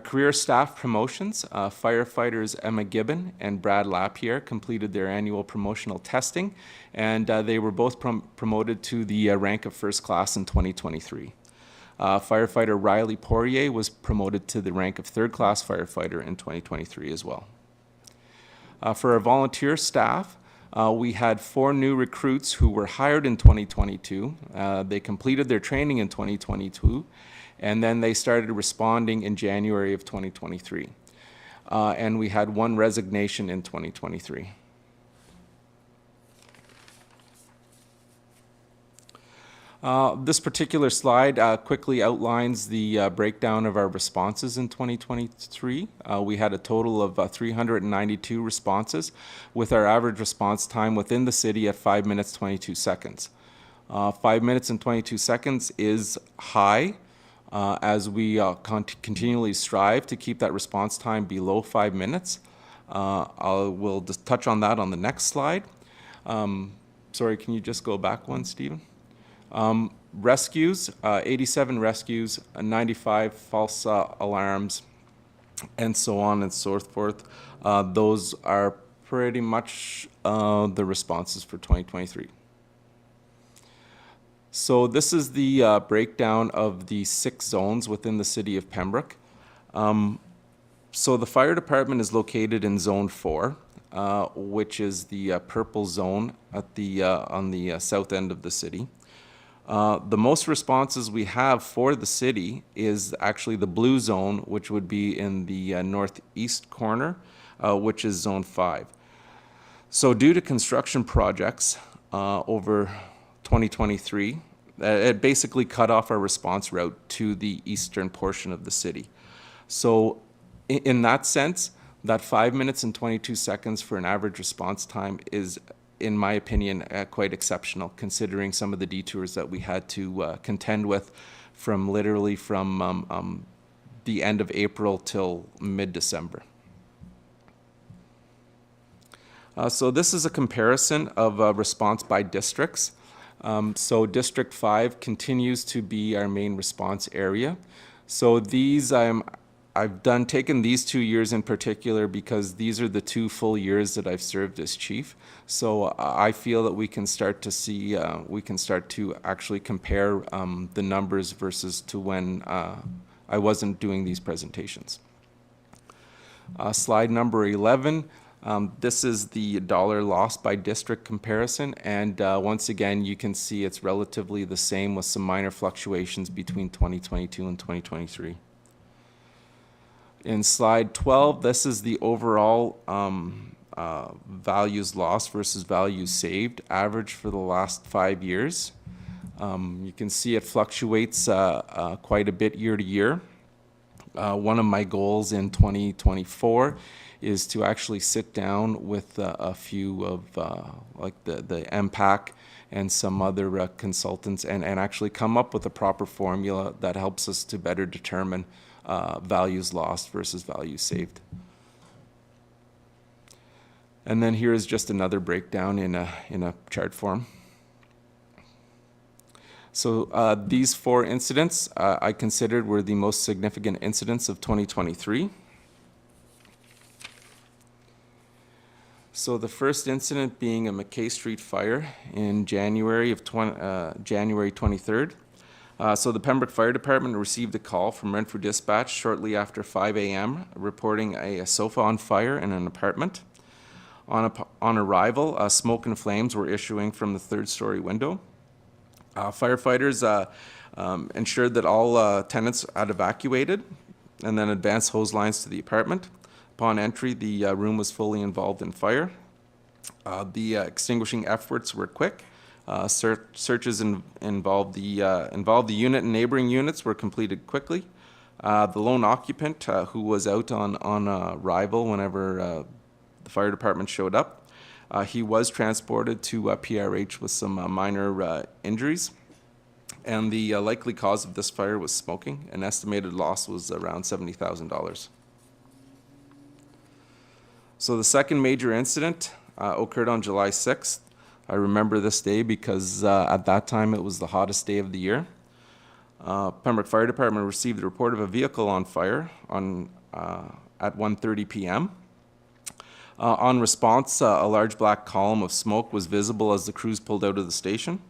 [SPEAKER 12] Career staff promotions: firefighters Emma Gibbon and Brad Lapierre completed their annual promotional testing, and they were both promoted to the rank of first class in 2023. Firefighter Riley Poirier was promoted to the rank of third class firefighter in 2023 as well. For our volunteer staff, we had 4 new recruits who were hired in 2022. They completed their training in 2022, and then they started responding in January of 2023. And we had 1 resignation in 2023. This particular slide quickly outlines the breakdown of our responses in 2023. We had a total of 392 responses, with our average response time within the city at 5 minutes 22 seconds. 5 minutes and 22 seconds is high, as we continually strive to keep that response time below 5 minutes. We'll just touch on that on the next slide. Sorry, can you just go back one, Stephen? Rescues, 87 rescues, 95 false alarms, and so on and so forth. Those are pretty much the responses for 2023. So this is the breakdown of the 6 zones within the city of Pembroke. So the fire department is located in Zone 4, which is the purple zone at the on the south end of the city. The most responses we have for the city is actually the blue zone, which would be in the northeast corner, which is Zone 5. So due to construction projects over 2023, it basically cut off our response route to the eastern portion of the city. So in that sense, that 5 minutes and 22 seconds for an average response time is in my opinion, quite exceptional, considering some of the detours that we had to contend with literally from the end of April till mid-December. So this is a comparison of response by districts. So District 5 continues to be our main response area. So these I've taken these 2 years in particular because these are the 2 full years that I've served as chief. So I feel that we can start to see, we can start to actually compare the numbers versus to when I wasn't doing these presentations. Slide number 11. This is the dollar lost by district comparison, and once again, you can see it's relatively the same with some minor fluctuations between 2022 and 2023. In slide 12, this is the overall values lost versus values saved average for the last 5 years. You can see it fluctuates quite a bit year to year. One of my goals in 2024 is to actually sit down with a few of like the MPAC and some other consultants and actually come up with a proper formula that helps us to better determine values lost versus values saved. And then here is just another breakdown in a chart form. So these 4 incidents I considered were the most significant incidents of 2023. So the first incident being a McKay Street fire in January 23rd. So the Pembroke Fire Department received a call from Renfrew Dispatch shortly after 5 a.m. reporting a sofa on fire in an apartment. On arrival, smoke and flames were issuing from the 3rd-story window. Firefighters ensured that all tenants had evacuated and then advanced hose lines to the apartment. Upon entry, the room was fully involved in fire. The extinguishing efforts were quick. Searches involved the unit and neighboring units were completed quickly. The lone occupant, who was out on arrival whenever the fire department showed up, he was transported to PRH with some minor injuries. And the likely cause of this fire was smoking. An estimated loss was around $70,000. So the second major incident occurred on July 6th. I remember this day because at that time it was the hottest day of the year. Pembroke Fire Department received the report of a vehicle on fire at 1:30 p.m. On response, a large black column of smoke was visible as the crews pulled out of the station.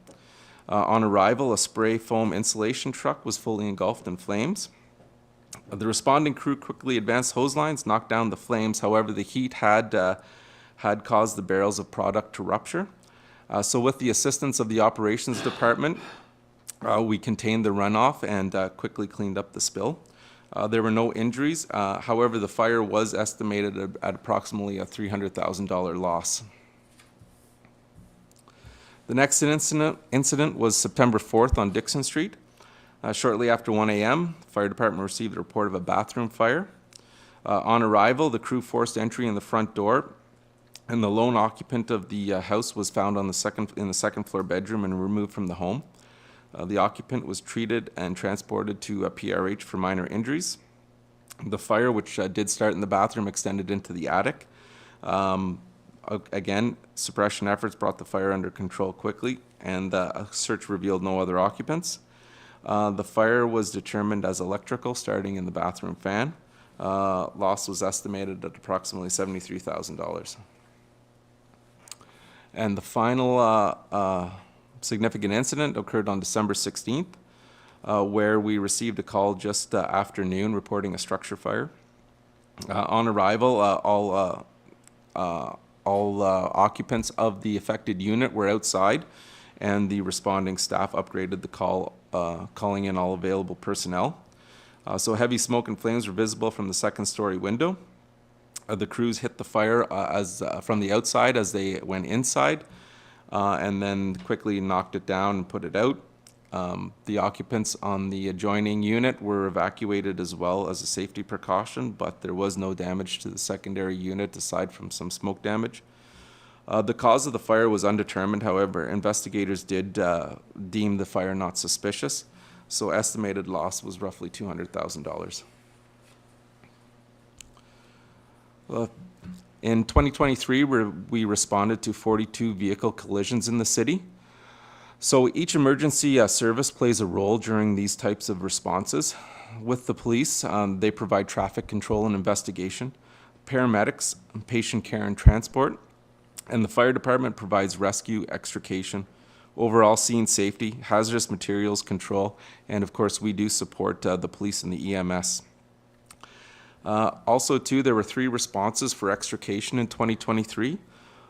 [SPEAKER 12] On arrival, a spray foam insulation truck was fully engulfed in flames. The responding crew quickly advanced hose lines, knocked down the flames. However, the heat had caused the barrels of product to rupture. So with the assistance of the operations department, we contained the runoff and quickly cleaned up the spill. There were no injuries. However, the fire was estimated at approximately a $300,000 loss. The next incident was September 4th on Dixon Street. Shortly after 1 a.m., the fire department received a report of a bathroom fire. On arrival, the crew forced entry in the front door, and the lone occupant of the house was found in the second floor bedroom and removed from the home. The occupant was treated and transported to PRH for minor injuries. The fire, which did start in the bathroom, extended into the attic. Again, suppression efforts brought the fire under control quickly, and a search revealed no other occupants. The fire was determined as electrical, starting in the bathroom fan. Loss was estimated at approximately $73,000. And the final significant incident occurred on December 16th, where we received a call just after noon reporting a structure fire. On arrival, all occupants of the affected unit were outside, and the responding staff upgraded the call, calling in all available personnel. So heavy smoke and flames were visible from the second-story window. The crews hit the fire from the outside as they went inside, and then quickly knocked it down and put it out. The occupants on the adjoining unit were evacuated as well as a safety precaution, but there was no damage to the secondary unit aside from some smoke damage. The cause of the fire was undetermined, however, investigators did deem the fire not suspicious, so estimated loss was roughly $200,000. In 2023, we responded to 42 vehicle collisions in the city. So each emergency service plays a role during these types of responses. With the police, they provide traffic control and investigation, paramedics, patient care and transport, and the fire department provides rescue, extrication, overall scene safety, hazardous materials control, and of course we do support the police and the EMS. Also too, there were 3 responses for extrication in 2023.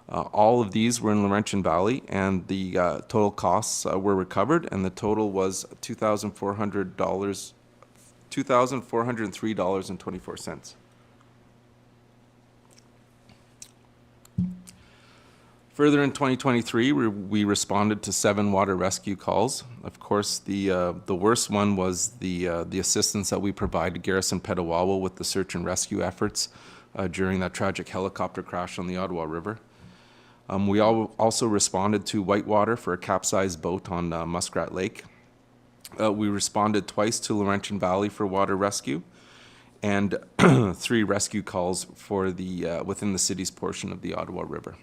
[SPEAKER 12] All of these were in Laurentian Valley, and the total costs were recovered, and the total was $2,403.24. Further in 2023, we responded to 7 water rescue calls. Of course, the worst one was the assistance that we provide to Garrison Petawawa with the search and rescue efforts during that tragic helicopter crash on the Ottawa River. We also responded to Whitewater for a capsized boat on Muskrat Lake. We responded twice to Laurentian Valley for water rescue, and 3 rescue calls for the within the city's portion of the Ottawa River.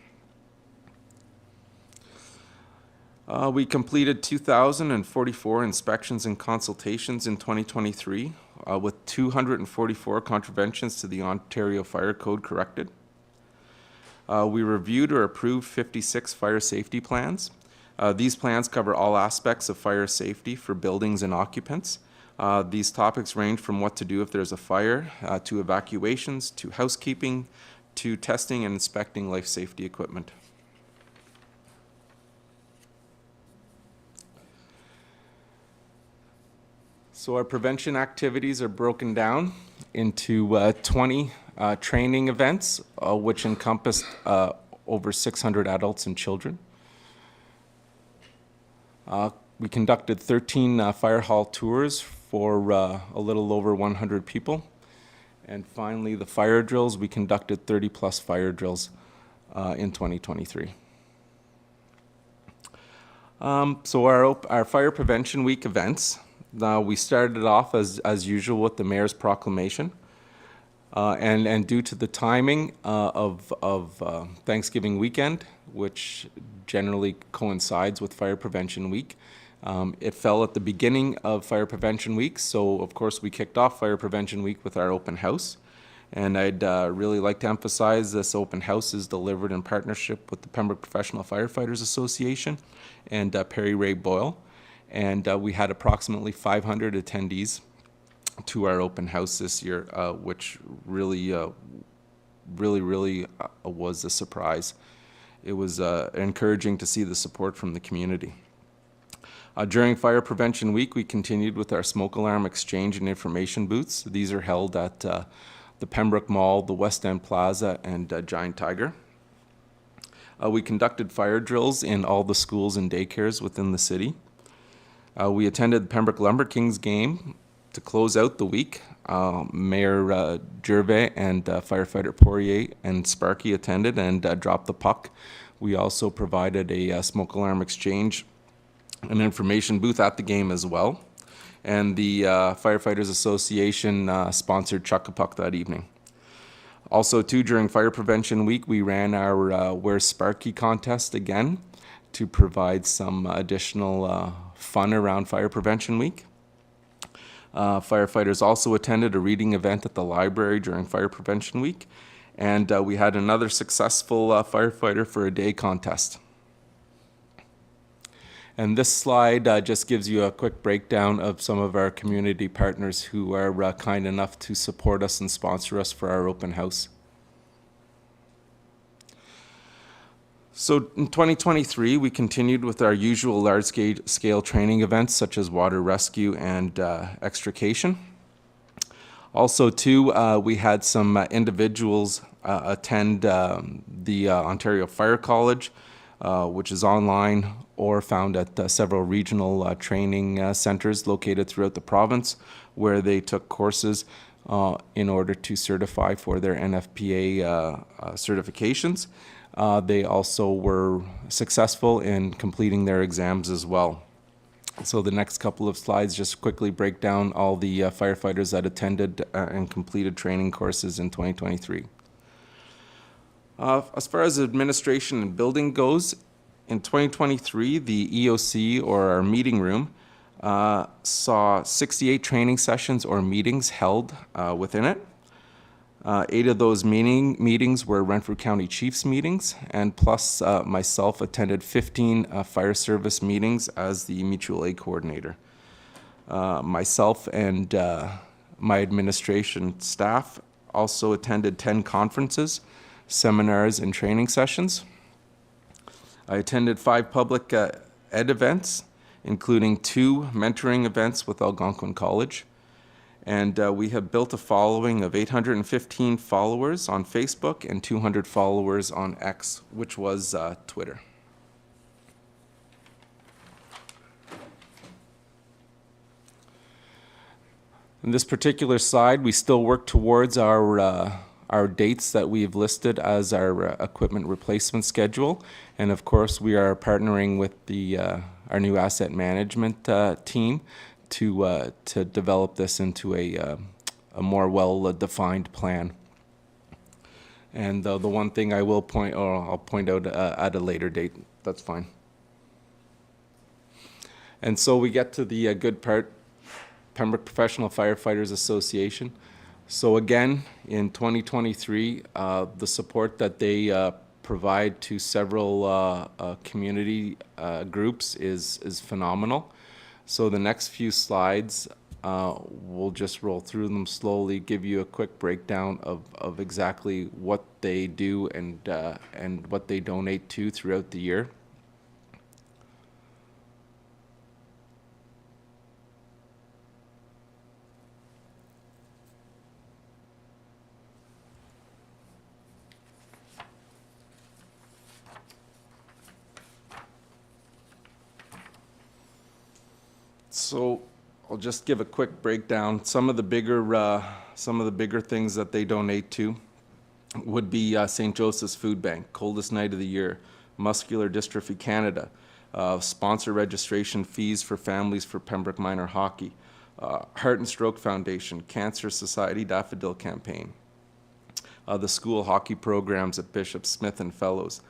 [SPEAKER 12] We completed 2,044 inspections and consultations in 2023, with 244 contraventions to the Ontario Fire Code corrected. We reviewed or approved 56 fire safety plans. These plans cover all aspects of fire safety for buildings and occupants. These topics range from what to do if there's a fire, to evacuations, to housekeeping, to testing and inspecting life safety equipment. So our prevention activities are broken down into 20 training events, which encompassed over 600 adults and children. We conducted 13 fire hall tours for a little over 100 people. And finally, the fire drills, we conducted 30+ fire drills in 2023. So our Fire Prevention Week events, we started off as usual with the Mayor's proclamation. And due to the timing of Thanksgiving weekend, which generally coincides with Fire Prevention Week, it fell at the beginning of Fire Prevention Week, so of course we kicked off Fire Prevention Week with our open house. And I'd really like to emphasize this open house is delivered in partnership with the Pembroke Professional Firefighters Association and Perry Ray Boyle. And we had approximately 500 attendees to our open house this year, which really was a surprise. It was encouraging to see the support from the community. During Fire Prevention Week, we continued with our smoke alarm exchange and information booths. These are held at the Pembroke Mall, the West End Plaza, and Giant Tiger. We conducted fire drills in all the schools and daycares within the city. We attended the Pembroke Lumber Kings game to close out the week. Mayor Gervais and firefighter Poirier and Sparky attended and dropped the puck. We also provided a smoke alarm exchange and information booth at the game as well. And the Firefighters Association sponsored Chuck a Puck that evening. Also, too, during Fire Prevention Week, we ran our Where's Sparky contest again to provide some additional fun around Fire Prevention Week. Firefighters also attended a reading event at the library during Fire Prevention Week, and we had another successful Firefighter for a Day contest. And this slide just gives you a quick breakdown of some of our community partners who are kind enough to support us and sponsor us for our open house. So in 2023, we continued with our usual large-scale training events such as water rescue and extrication. Also, too, we had some individuals attend the Ontario Fire College, which is online or found at several regional training centers located throughout the province, where they took courses in order to certify for their NFPA certifications. they also were successful in completing their exams as well. So the next couple of slides just quickly break down all the firefighters that attended and completed training courses in 2023. As far as administration and building goes, in 2023, the EOC, or our meeting room, saw 68 training sessions or meetings held within it. 8 of those meetings were Renfrew County Chiefs meetings, and plus myself attended 15 fire service meetings as the mutual aid coordinator. Myself and my administration staff also attended 10 conferences, seminars, and training sessions. I attended 5 public ed events, including 2 mentoring events with Algonquin College. And we have built a following of 815 followers on Facebook and 200 followers on X, which was Twitter. In this particular slide, we still work towards our dates that we've listed as our equipment replacement schedule. And of course, we are partnering with our new asset management team to develop this into a more well-defined plan. And the one thing I will I'll point out at a later date, that's fine. And so we get to the good part, Pembroke Professional Firefighters Association. So again, in 2023, the support that they provide to several community groups is phenomenal. So the next few slides, we'll just roll through them slowly, give you a quick breakdown of exactly what they do and what they donate to throughout the year. So I'll just give a quick breakdown. Some of the bigger things that they donate to would be St. Joseph's Food Bank, Coldest Night of the Year, Muscular Dystrophy Canada, sponsor registration fees for families for Pembroke Minor Hockey, Heart and Stroke Foundation, Cancer Society Daffodil Campaign, the school hockey programs at Bishop Smith and Fellows.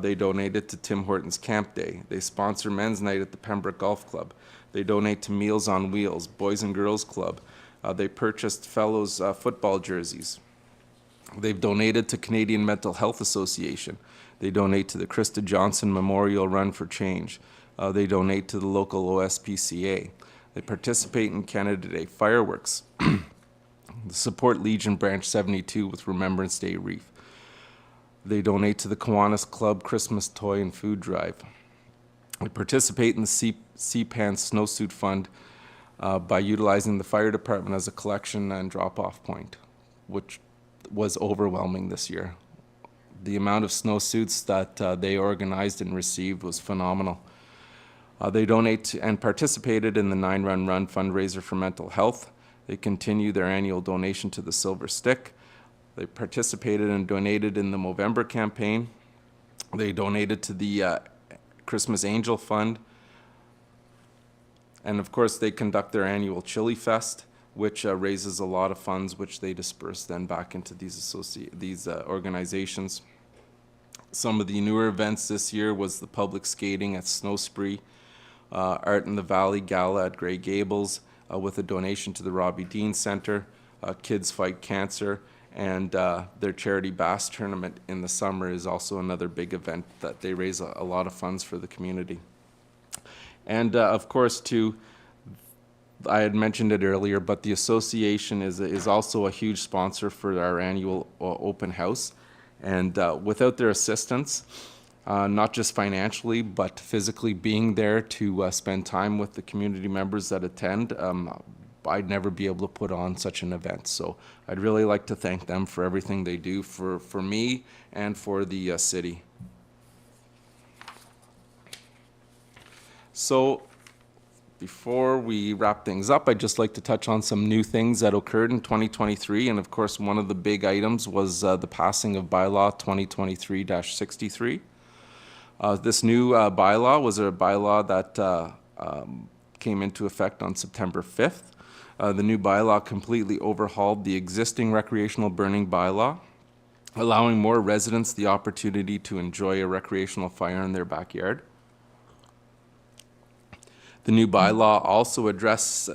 [SPEAKER 12] They donated to Tim Hortons Camp Day. They sponsor Men's Night at the Pembroke Golf Club. They donate to Meals on Wheels, Boys and Girls Club. They purchased Fellows football jerseys. They've donated to Canadian Mental Health Association. They donate to the Krista Johnson Memorial Run for Change. They donate to the local OSPCA. They participate in Canada Day fireworks. They support Legion Branch 72 with Remembrance Day Wreath. They donate to the Kiwanis Club Christmas Toy and Food Drive. They participate in the CPAN Snowsuit Fund by utilizing the fire department as a collection and drop-off point, which was overwhelming this year. The amount of snowsuits that they organized and received was phenomenal. They donate and participated in the 9 Run Run fundraiser for mental health. They continue their annual donation to the Silver Stick. They participated and donated in the Movember campaign. They donated to the Christmas Angel Fund. And of course, they conduct their annual Chili Fest, which raises a lot of funds, which they disperse then back into these organizations. Some of the newer events this year was the public skating at Snow Spree, Art in the Valley Gala at Grey Gables, with a donation to the Robbie Dean Center, Kids Fight Cancer, and their charity bass tournament in the summer is also another big event that they raise a lot of funds for the community. And of course, too, I had mentioned it earlier, but the association is also a huge sponsor for our annual open house. And without their assistance, not just financially, but physically being there to spend time with the community members that attend, I'd never be able to put on such an event. So I'd really like to thank them for everything they do for me and for the city. So Before we wrap things up, I'd just like to touch on some new things that occurred in 2023. And of course, one of the big items was the passing of bylaw 2023-63. This new bylaw was a bylaw that came into effect on September 5th. The new bylaw completely overhauled the existing recreational burning bylaw, allowing more residents the opportunity to enjoy a recreational fire in their backyard. The new bylaw also addressed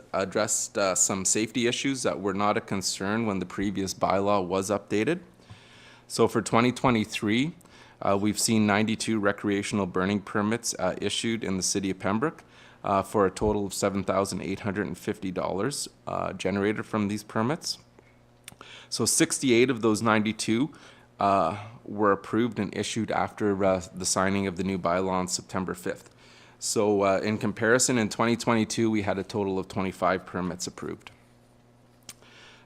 [SPEAKER 12] some safety issues that were not a concern when the previous bylaw was updated. So for 2023, we've seen 92 recreational burning permits issued in the city of Pembroke for a total of $7,850 generated from these permits. So 68 of those 92 were approved and issued after the signing of the new bylaw on September 5th. So in comparison, in 2022, we had a total of 25 permits approved.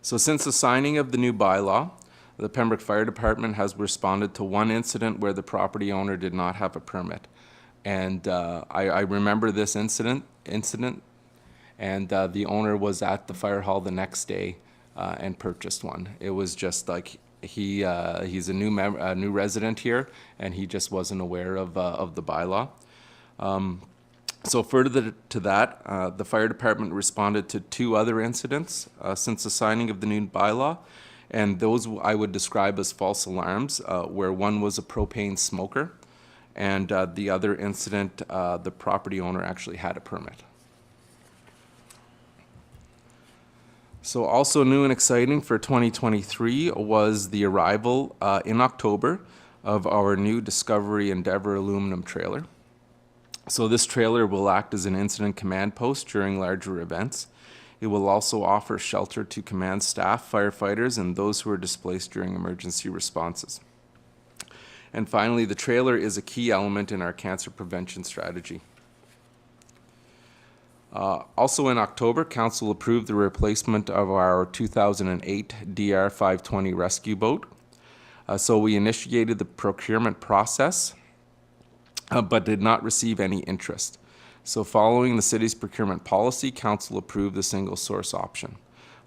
[SPEAKER 12] So since the signing of the new bylaw, the Pembroke Fire Department has responded to one incident where the property owner did not have a permit. And I remember this incident, and the owner was at the fire hall the next day and purchased one. It was just like he's a new resident here, and he just wasn't aware of the bylaw. So further to that, the fire department responded to 2 other incidents since the signing of the new bylaw, and those I would describe as false alarms, where one was a propane smoker, and the other incident, the property owner actually had a permit. So also new and exciting for 2023 was the arrival in October of our new Discovery Endeavour aluminum trailer. So this trailer will act as an incident command post during larger events. It will also offer shelter to command staff, firefighters, and those who are displaced during emergency responses. And finally, the trailer is a key element in our cancer prevention strategy. Also in October, Council approved the replacement of our 2008 DR 520 rescue boat. So we initiated the procurement process, but did not receive any interest. So following the city's procurement policy, Council approved the single source option.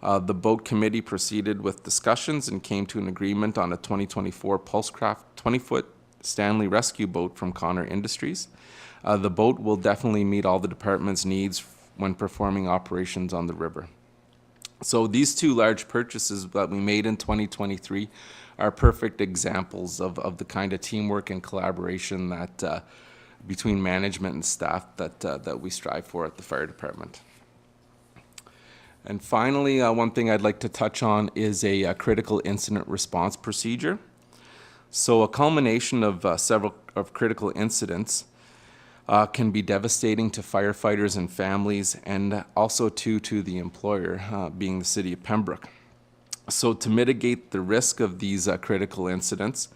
[SPEAKER 12] The boat committee proceeded with discussions and came to an agreement on a 2024 Pulsecraft 20-foot Stanley rescue boat from Connor Industries. The boat will definitely meet all the department's needs when performing operations on the river. So these 2 large purchases that we made in 2023 are perfect examples of the kind of teamwork and collaboration that between management and staff that we strive for at the fire department. And finally, one thing I'd like to touch on is a critical incident response procedure. So a culmination of several critical incidents can be devastating to firefighters and families, and also to the employer, being the city of Pembroke. So to mitigate the risk of these critical incidents,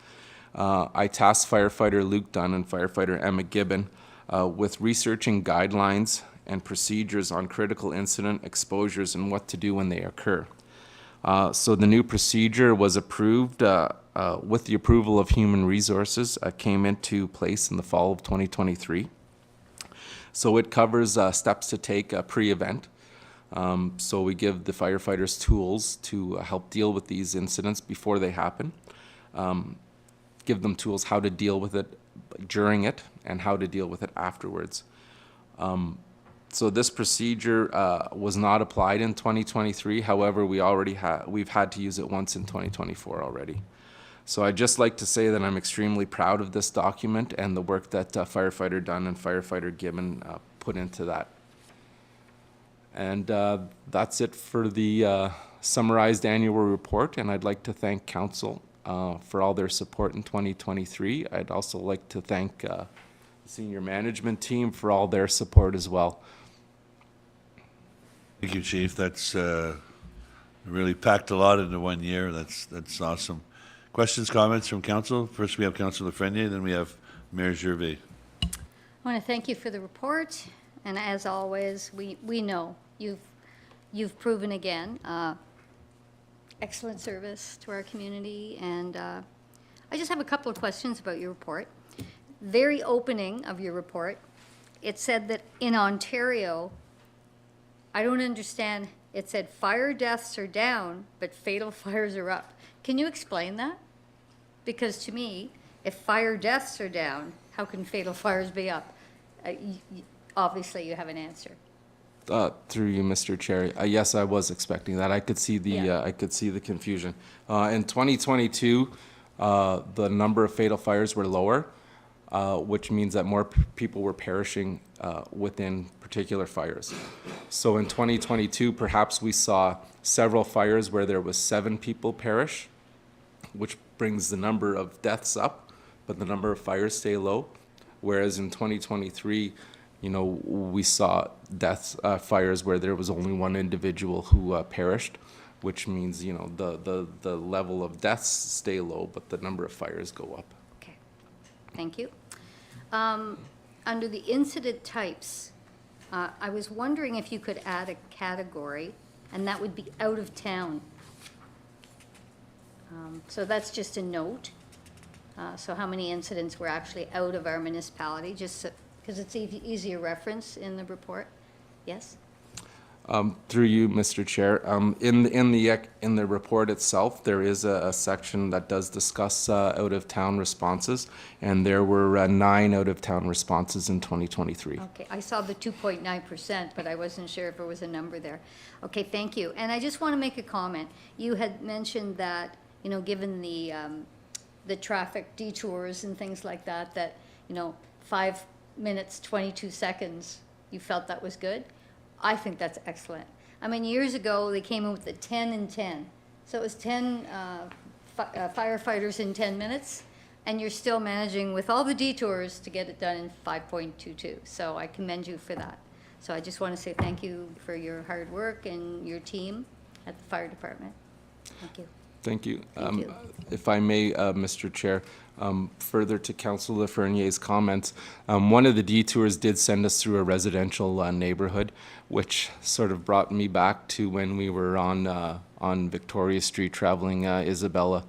[SPEAKER 12] I tasked firefighter Luke Dunn and firefighter Emma Gibbon with researching guidelines and procedures on critical incident exposures and what to do when they occur. So the new procedure was approved with the approval of Human Resources, came into place in the fall of 2023. So it covers steps to take pre-event. So we give the firefighters tools to help deal with these incidents before they happen. Give them tools how to deal with it during it and how to deal with it afterwards. So this procedure was not applied in 2023. However, we've had to use it once in 2024 already. So I'd just like to say that I'm extremely proud of this document and the work that firefighter Dunn and firefighter Gibbon put into that. And that's it for the summarized annual report, and I'd like to thank Council for all their support in 2023. I'd also like to thank the senior management team for all their support as well.
[SPEAKER 10] Thank you, Chief. That's really packed a lot into 1 year. That's awesome. Questions, comments from Council? First we have Councillor Lafreniere, then we have Mayor Gervais.
[SPEAKER 7] I want to thank you for the report, and as always, we know you've proven again excellent service to our community, and I just have a couple of questions about your report. Very opening of your report, it said that in Ontario, I don't understand. It said fire deaths are down, but fatal fires are up. Can you explain that? Because to me, if fire deaths are down, how can fatal fires be up? Obviously, you have an answer.
[SPEAKER 12] Through you, Mr. Chair. Yes, I was expecting that. I could see the
[SPEAKER 7] Yeah.
[SPEAKER 12] I could see the confusion. In 2022, the number of fatal fires were lower, which means that more people were perishing within particular fires. So in 2022, perhaps we saw several fires where there was 7 people perish, which brings the number of deaths up, but the number of fires stay low. Whereas in 2023, we saw fires where there was only one individual who perished, which means, the level of deaths stay low, but the number of fires go up.
[SPEAKER 7] Okay, thank you. Under the incident types, I was wondering if you could add a category, and that would be out of town. So that's just a note. So how many incidents were actually out of our municipality, just because it's easier reference in the report? Yes?
[SPEAKER 12] Through you, Mr. Chair, in the report itself, there is a section that does discuss out-of-town responses, and there were 9 out-of-town responses in 2023.
[SPEAKER 7] Okay, I saw the 2.9%, but I wasn't sure if there was a number there. Okay, thank you. And I just want to make a comment. You had mentioned that, given the traffic detours and things like that, 5 minutes, 22 seconds, you felt that was good? I think that's excellent. I mean, years ago, they came in with the 10 and 10. So it was 10 firefighters in 10 minutes, and you're still managing with all the detours to get it done in 5.22. So I commend you for that. So I just want to say thank you for your hard work and your team at the fire department. Thank you.
[SPEAKER 12] Thank you.
[SPEAKER 7] Thank you.
[SPEAKER 12] If I may, Mr. Chair, further to Councillor Lafreniere's comments, one of the detours did send us through a residential neighborhood, which sort of brought me back to when we were on Victoria Street traveling Isabella.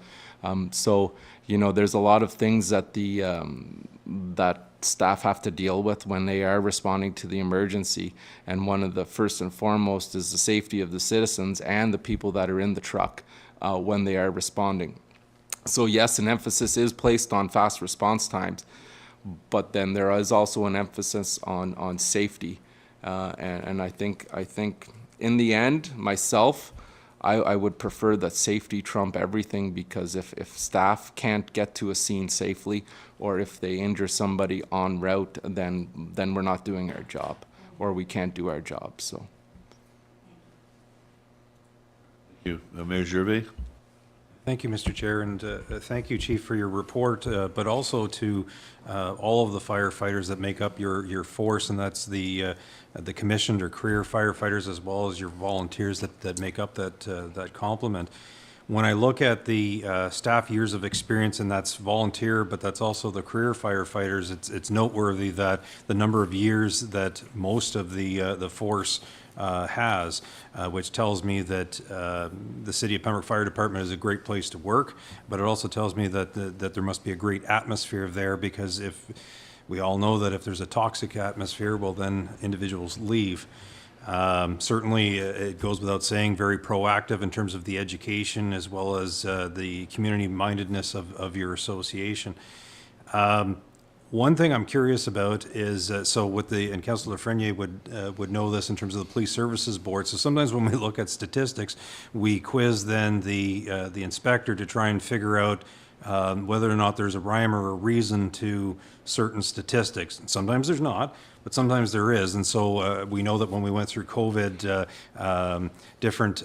[SPEAKER 12] So, there's a lot of things that that staff have to deal with when they are responding to the emergency, and one of the first and foremost is the safety of the citizens and the people that are in the truck when they are responding. So yes, an emphasis is placed on fast response times, but then there is also an emphasis on safety. And I think in the end, myself, I would prefer that safety trump everything, because if staff can't get to a scene safely, or if they injure somebody en route, then we're not doing our job, or we can't do our job, so.
[SPEAKER 10] Thank you. Mayor Gervais?
[SPEAKER 1] Thank you, Mr. Chair, and thank you, Chief, for your report, but also to all of the firefighters that make up your force, and that's the commissioned or career firefighters, as well as your volunteers that make up that complement. When I look at the staff years of experience, and that's volunteer, but that's also the career firefighters, it's noteworthy that the number of years that most of the force has, which tells me that the City of Pembroke Fire Department is a great place to work, but it also tells me that there must be a great atmosphere there, because if we all know that if there's a toxic atmosphere, well, then individuals leave. Certainly, it goes without saying, very proactive in terms of the education as well as the community mindedness of your association. One thing I'm curious about is, so with and Councillor Lafreniere would know this in terms of the Police Services Board. So sometimes when we look at statistics, we quiz then the inspector to try and figure out whether or not there's a rhyme or a reason to certain statistics. And sometimes there's not, but sometimes there is. And so we know that when we went through COVID, different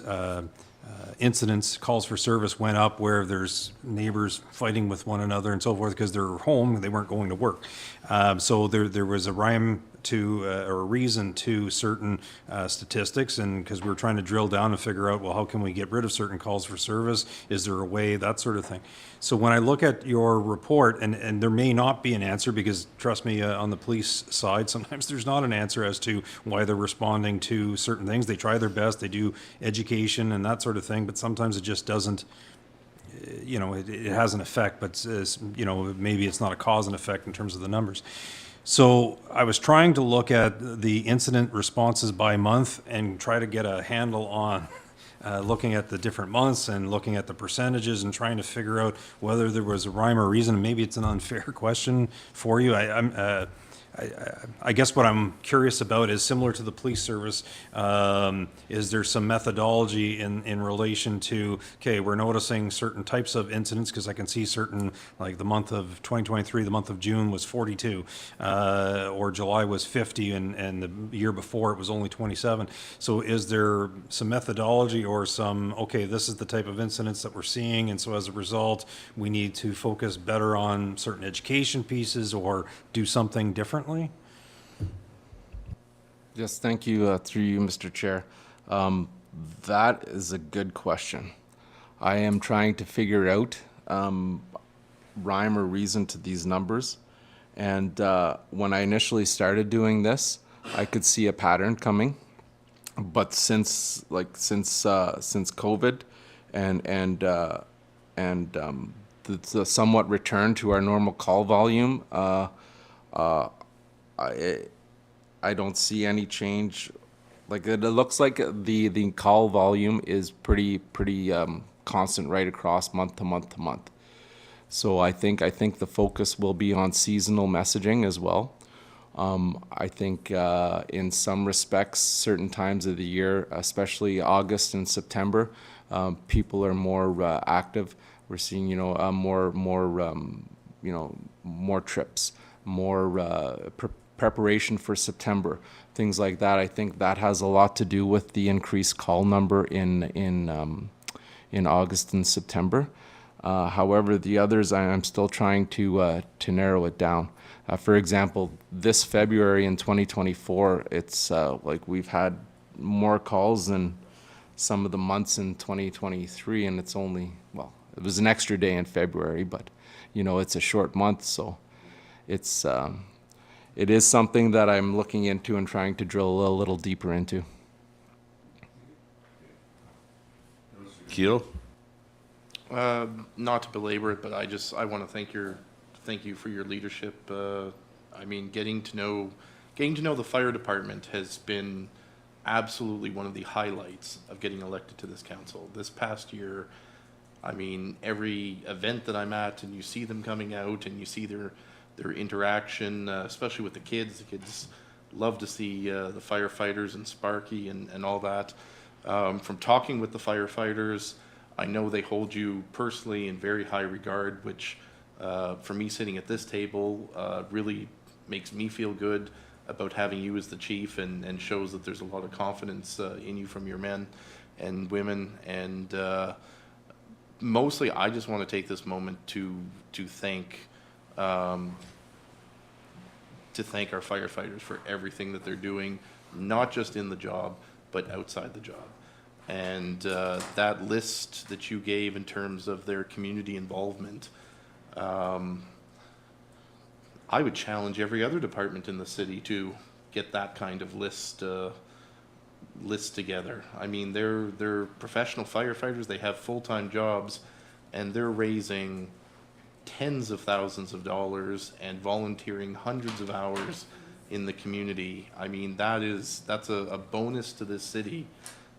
[SPEAKER 1] incidents, calls for service went up where there's neighbors fighting with one another and so forth because they're home, they weren't going to work. So there was a rhyme to, or a reason to certain statistics, and because we were trying to drill down and figure out, well, how can we get rid of certain calls for service? Is there a way? That sort of thing. So when I look at your report, and there may not be an answer, because trust me, on the police side, sometimes there's not an answer as to why they're responding to certain things. They try their best, they do education and that sort of thing, but sometimes it just doesn't, it has an effect, but maybe it's not a cause and effect in terms of the numbers. So I was trying to look at the incident responses by month and try to get a handle on looking at the different months and looking at the percentages and trying to figure out whether there was a rhyme or reason. Maybe it's an unfair question for you. I guess what I'm curious about is similar to the police service. Is there some methodology in relation to, okay, we're noticing certain types of incidents, because I can see certain, like the month of 2023, the month of June was 42, or July was 50, and the year before it was only 27. So is there some methodology or some, okay, this is the type of incidents that we're seeing, and so as a result, we need to focus better on certain education pieces or do something differently?
[SPEAKER 12] Yes, thank you, through you, Mr. Chair. That is a good question. I am trying to figure out rhyme or reason to these numbers. And when I initially started doing this, I could see a pattern coming. But since COVID and the somewhat return to our normal call volume, I don't see any change. Like it looks like the call volume is pretty constant right across month to month to month. So I think the focus will be on seasonal messaging as well. I think in some respects, certain times of the year, especially August and September, people are more active. We're seeing more trips, more preparation for September, things like that. I think that has a lot to do with the increased call number in August and September. However, the others, I'm still trying to narrow it down. For example, this February in 2024, it's like we've had more calls than some of the months in 2023, and it's only, well, it was an extra day in February, but it's a short month, so it is something that I'm looking into and trying to drill a little deeper into.
[SPEAKER 10] Keel?
[SPEAKER 6] Not to belabor it, but I want to thank you for your leadership. I mean, getting to know the fire department has been absolutely one of the highlights of getting elected to this council. This past year, I mean, every event that I'm at, and you see them coming out, and you see their interaction, especially with the kids. The kids love to see the firefighters and Sparky and all that. From talking with the firefighters, I know they hold you personally in very high regard, which for me sitting at this table really makes me feel good about having you as the chief, and shows that there's a lot of confidence in you from your men and women. And mostly, I just want to take this moment to thank our firefighters for everything that they're doing, not just in the job, but outside the job. And that list that you gave in terms of their community involvement, I would challenge every other department in the city to get that kind of list together. I mean, they're professional firefighters. They have full-time jobs, and they're raising tens of thousands of dollars and volunteering hundreds of hours in the community. I mean, that's a bonus to this city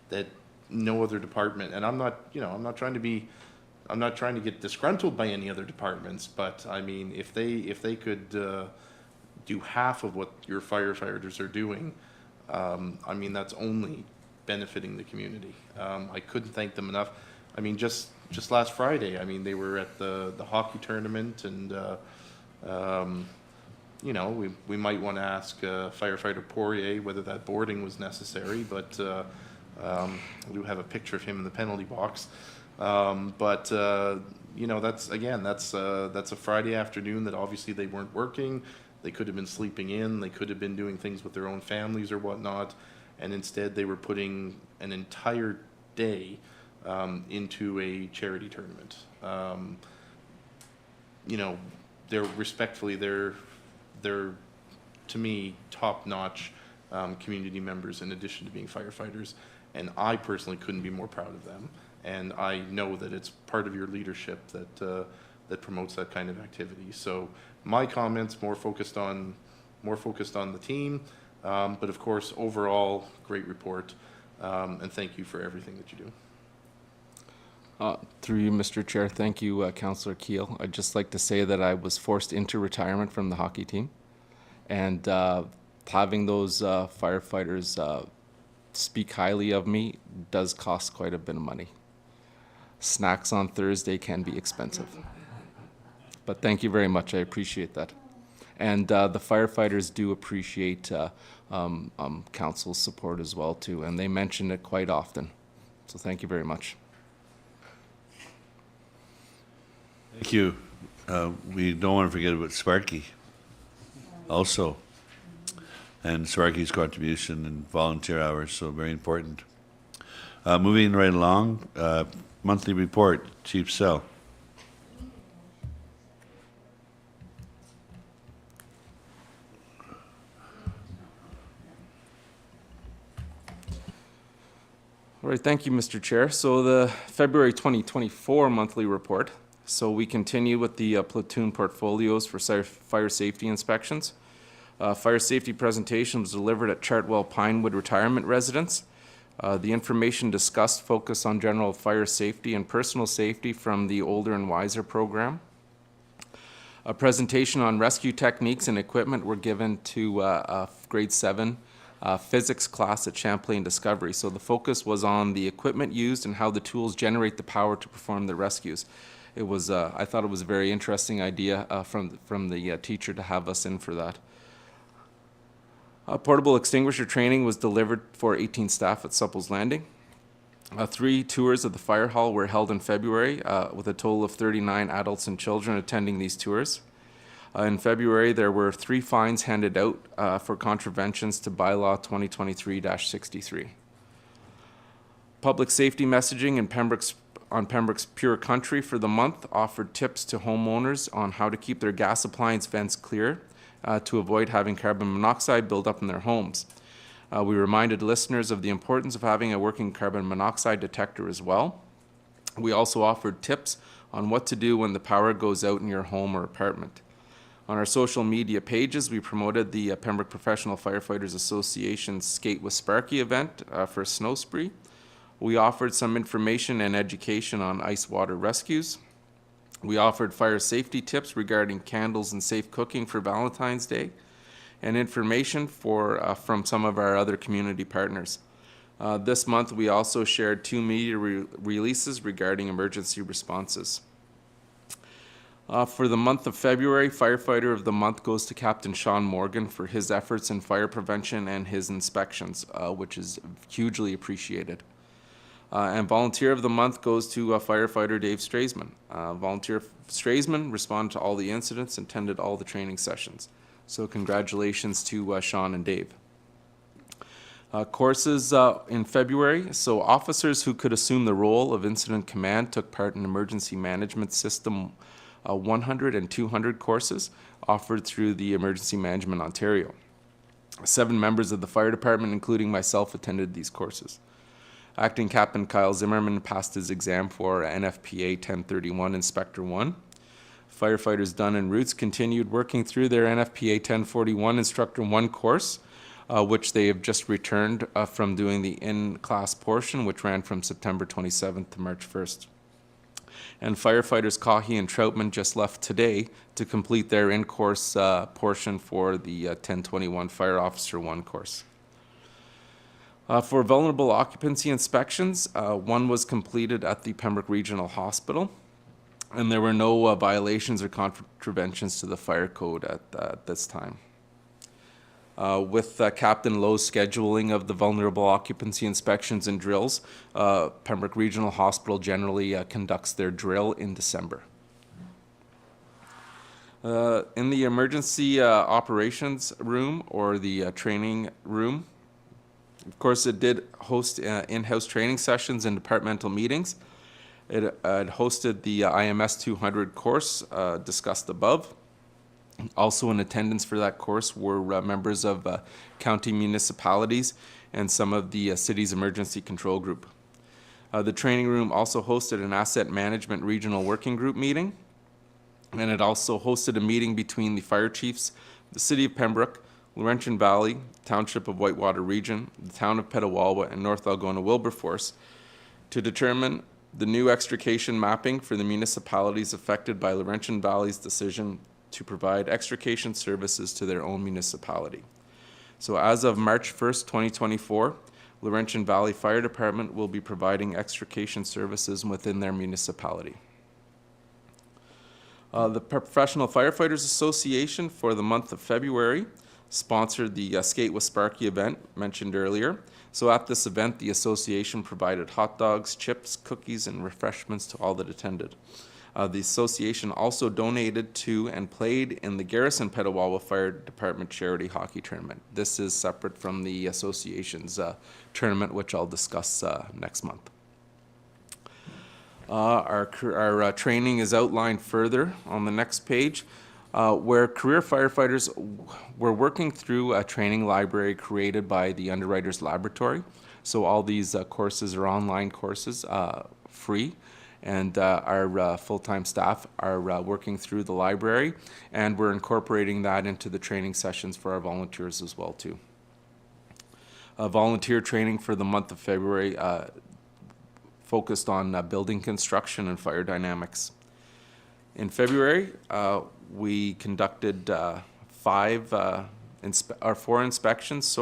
[SPEAKER 6] that no other department, and I'm not trying to get disgruntled by any other departments, but I mean, if they could do half of what your firefighters are doing, I mean, that's only benefiting the community. I couldn't thank them enough. I mean, just last Friday, I mean, they were at the hockey tournament, and we might want to ask firefighter Poirier whether that boarding was necessary, but we do have a picture of him in the penalty box. That's a Friday afternoon that obviously they weren't working. They could have been sleeping in. They could have been doing things with their own families or whatnot, and instead they were putting an entire day into a charity tournament. They're to me top-notch community members in addition to being firefighters, and I personally couldn't be more proud of them. And I know that it's part of your leadership that promotes that kind of activity. So my comments more focused on more focused on the team. But of course, overall, great report, and thank you for everything that you do.
[SPEAKER 12] Through you, Mr. Chair, thank you, Councillor Keel. I'd just like to say that I was forced into retirement from the hockey team, and having those firefighters speak highly of me does cost quite a bit of money. Snacks on Thursday can be expensive. But thank you very much, I appreciate that. And the firefighters do appreciate council's support as well too, and they mention it quite often. So thank you very much.
[SPEAKER 10] Thank you. We don't want to forget about Sparky also, and Sparky's contribution and volunteer hours, so very important. Moving right along, monthly report, Chief Sell.
[SPEAKER 12] All right, thank you, Mr. Chair. So the February 2024 monthly report. So we continue with the platoon portfolios for fire safety inspections. Fire safety presentation was delivered at Chartwell Pinewood Retirement Residence. The information discussed focused on general fire safety and personal safety from the Older and Wiser program. A presentation on rescue techniques and equipment were given to grade 7 physics class at Champlain Discovery. So the focus was on the equipment used and how the tools generate the power to perform the rescues. It was, I thought it was a very interesting idea from the teacher to have us in for that. Portable extinguisher training was delivered for 18 staff at Supple's Landing. 3 tours of the fire hall were held in February with a total of 39 adults and children attending these tours. In February, there were 3 fines handed out for contraventions to bylaw 2023-63. Public safety messaging in Pembroke's Pure Country for the month offered tips to homeowners on how to keep their gas appliance vents clear to avoid having carbon monoxide build up in their homes. We reminded listeners of the importance of having a working carbon monoxide detector as well. We also offered tips on what to do when the power goes out in your home or apartment. On our social media pages, we promoted the Pembroke Professional Firefighters Association's Skate with Sparky event for a snow spree. We offered some information and education on ice water rescues. We offered fire safety tips regarding candles and safe cooking for Valentine's Day, and information from some of our other community partners. This month, we also shared 2 media releases regarding emergency responses. For the month of February, Firefighter of the Month goes to Captain Sean Morgan for his efforts in fire prevention and his inspections, which is hugely appreciated. And Volunteer of the Month goes to Firefighter Dave Straisman. Volunteer Straisman responded to all the incidents and attended all the training sessions. So congratulations to Sean and Dave. Courses in February. So officers who could assume the role of incident command took part in Emergency Management System 100 and 200 courses offered through the Emergency Management Ontario. 7 members of the fire department, including myself, attended these courses. Acting Captain Kyle Zimmerman passed his exam for NFPA 1031 Inspector 1. Firefighters Dunn and Roots continued working through their NFPA 1041 Instructor 1 course, which they have just returned from doing the in-class portion, which ran from September 27th to March 1st. And firefighters Cahy and Troutman just left today to complete their in-course portion for the 1021 Fire Officer 1 course. For vulnerable occupancy inspections, one was completed at the Pembroke Regional Hospital, and there were no violations or contraventions to the fire code at this time. With Captain Lowe's scheduling of the vulnerable occupancy inspections and drills, Pembroke Regional Hospital generally conducts their drill in December. In the emergency operations room or the training room, of course, it did host in-house training sessions and departmental meetings. It had hosted the IMS 200 course discussed above. Also in attendance for that course were members of county municipalities and some of the city's emergency control group. The training room also hosted an asset management regional working group meeting, and it also hosted a meeting between the fire chiefs, the City of Pembroke, Laurentian Valley, Township of Whitewater Region, the Town of Petawawa, and North Algona Wilberforce to determine the new extrication mapping for the municipalities affected by Laurentian Valley's decision to provide extrication services to their own municipality. So as of March 1st, 2024, Laurentian Valley Fire Department will be providing extrication services within their municipality. The Professional Firefighters Association for the month of February sponsored the Skate with Sparky event mentioned earlier. So at this event, the association provided hot dogs, chips, cookies, and refreshments to all that attended. The association also donated to and played in the Garrison Petawawa Fire Department charity hockey tournament. This is separate from the association's tournament, which I'll discuss next month. Our training is outlined further on the next page, where career firefighters were working through a training library created by the Underwriters Laboratory. So all these courses are online courses, free, and our full-time staff are working through the library, and we're incorporating that into the training sessions for our volunteers as well too. Volunteer training for the month of February focused on building construction and fire dynamics. In February, we conducted 4 inspections,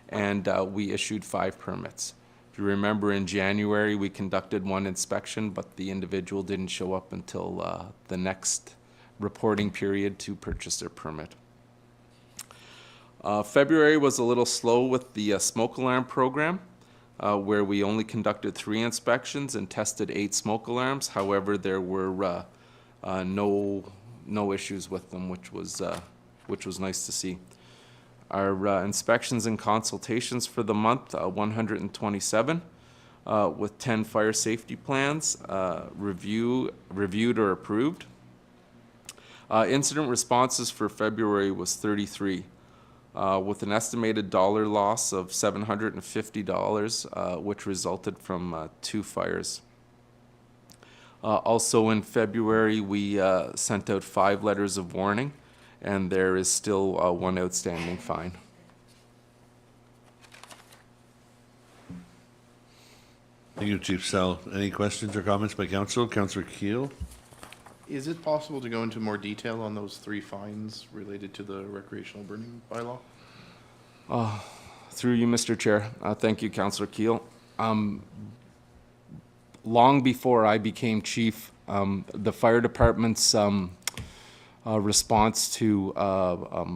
[SPEAKER 12] and we issued 5 permits. If you remember, in January, we conducted 1 inspection, but the individual didn't show up until the next reporting period to purchase their permit. February was a little slow with the smoke alarm program, where we only conducted 3 inspections and tested 8 smoke alarms. However, there were no issues with them, which was nice to see. Our inspections and consultations for the month, 127, with 10 fire safety plans reviewed or approved. Incident responses for February was 33, with an estimated dollar loss of $750, which resulted from 2 fires. Also in February, we sent out 5 letters of warning, and there is still 1 outstanding fine.
[SPEAKER 10] Thank you, Chief Sell. Any questions or comments by council? Councillor Keel?
[SPEAKER 6] Is it possible to go into more detail on those 3 fines related to the recreational burning bylaw?
[SPEAKER 12] Through you, Mr. Chair. Thank you, Councillor Keel. Long before I became chief, the fire department's response to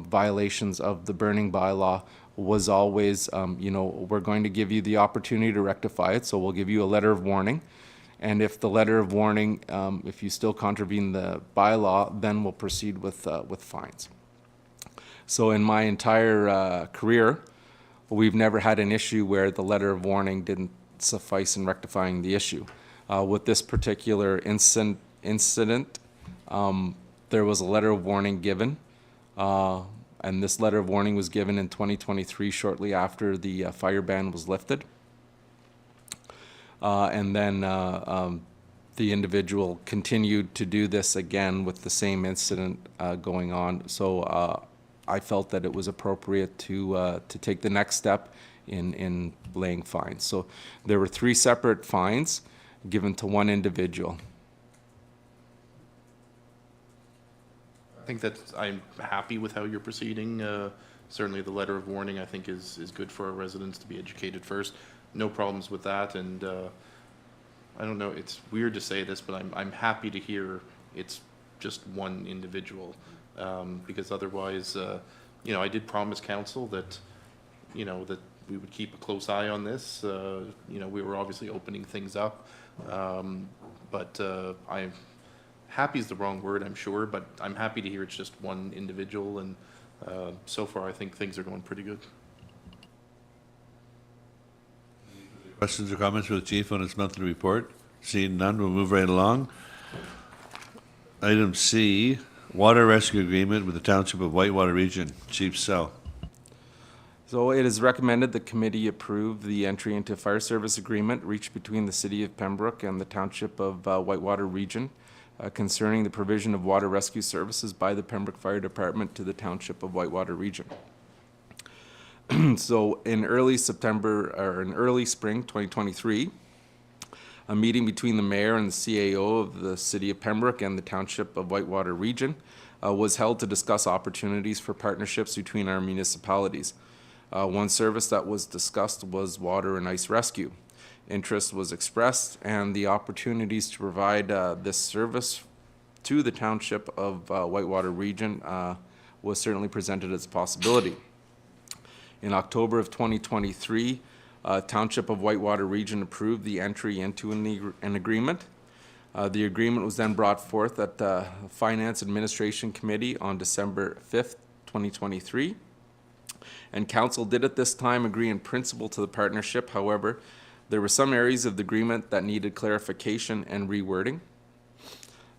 [SPEAKER 12] violations of the burning bylaw was always, we're going to give you the opportunity to rectify it, so we'll give you a letter of warning. And if the letter of warning, if you still contravene the bylaw, then we'll proceed with fines. So in my entire career, we've never had an issue where the letter of warning didn't suffice in rectifying the issue. With this particular incident, there was a letter of warning given, and this letter of warning was given in 2023, shortly after the fire ban was lifted. And then the individual continued to do this again with the same incident going on. So I felt that it was appropriate to take the next step in laying fines. So there were 3 separate fines given to 1 individual.
[SPEAKER 6] I think that I'm happy with how you're proceeding. Certainly the letter of warning, I think, is good for our residents to be educated first. No problems with that, and I don't know, it's weird to say this, but I'm happy to hear it's just 1 individual, because otherwise, I did promise council that, that we would keep a close eye on this. We were obviously opening things up, but I'm happy is the wrong word, I'm sure, but I'm happy to hear it's just 1 individual, and so far I think things are going pretty good.
[SPEAKER 10] Questions or comments for the chief on his monthly report? Seeing none, we'll move right along. Item C, water rescue agreement with the Township of Whitewater Region. Chief Sell.
[SPEAKER 12] So it is recommended the committee approve the entry into fire service agreement reached between the City of Pembroke and the Township of Whitewater Region concerning the provision of water rescue services by the Pembroke Fire Department to the Township of Whitewater Region. So in early September, or in early spring 2023, a meeting between the mayor and the CAO of the City of Pembroke and the Township of Whitewater Region was held to discuss opportunities for partnerships between our municipalities. One service that was discussed was water and ice rescue. Interest was expressed, and the opportunities to provide this service to the Township of Whitewater Region was certainly presented as a possibility. In October of 2023, Township of Whitewater Region approved the entry into an agreement. The agreement was then brought forth at the Finance Administration Committee on December 5th, 2023. And Council did at this time agree in principle to the partnership. However, there were some areas of the agreement that needed clarification and rewording.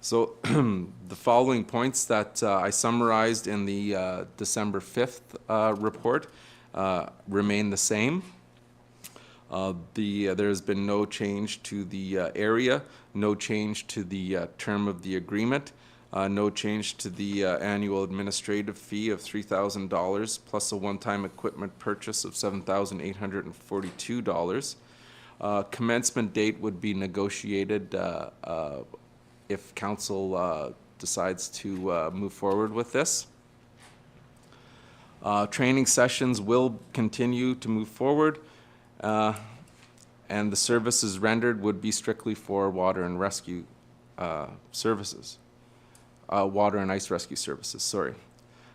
[SPEAKER 12] So the following points that I summarized in the December 5th report remain the same. There's been no change to the area, no change to the term of the agreement, no change to the annual administrative fee of $3,000 plus a one-time equipment purchase of $7,842. Commencement date would be negotiated if council decides to move forward with this. Training sessions will continue to move forward, and the services rendered would be strictly for water and rescue services. Water and ice rescue services, sorry.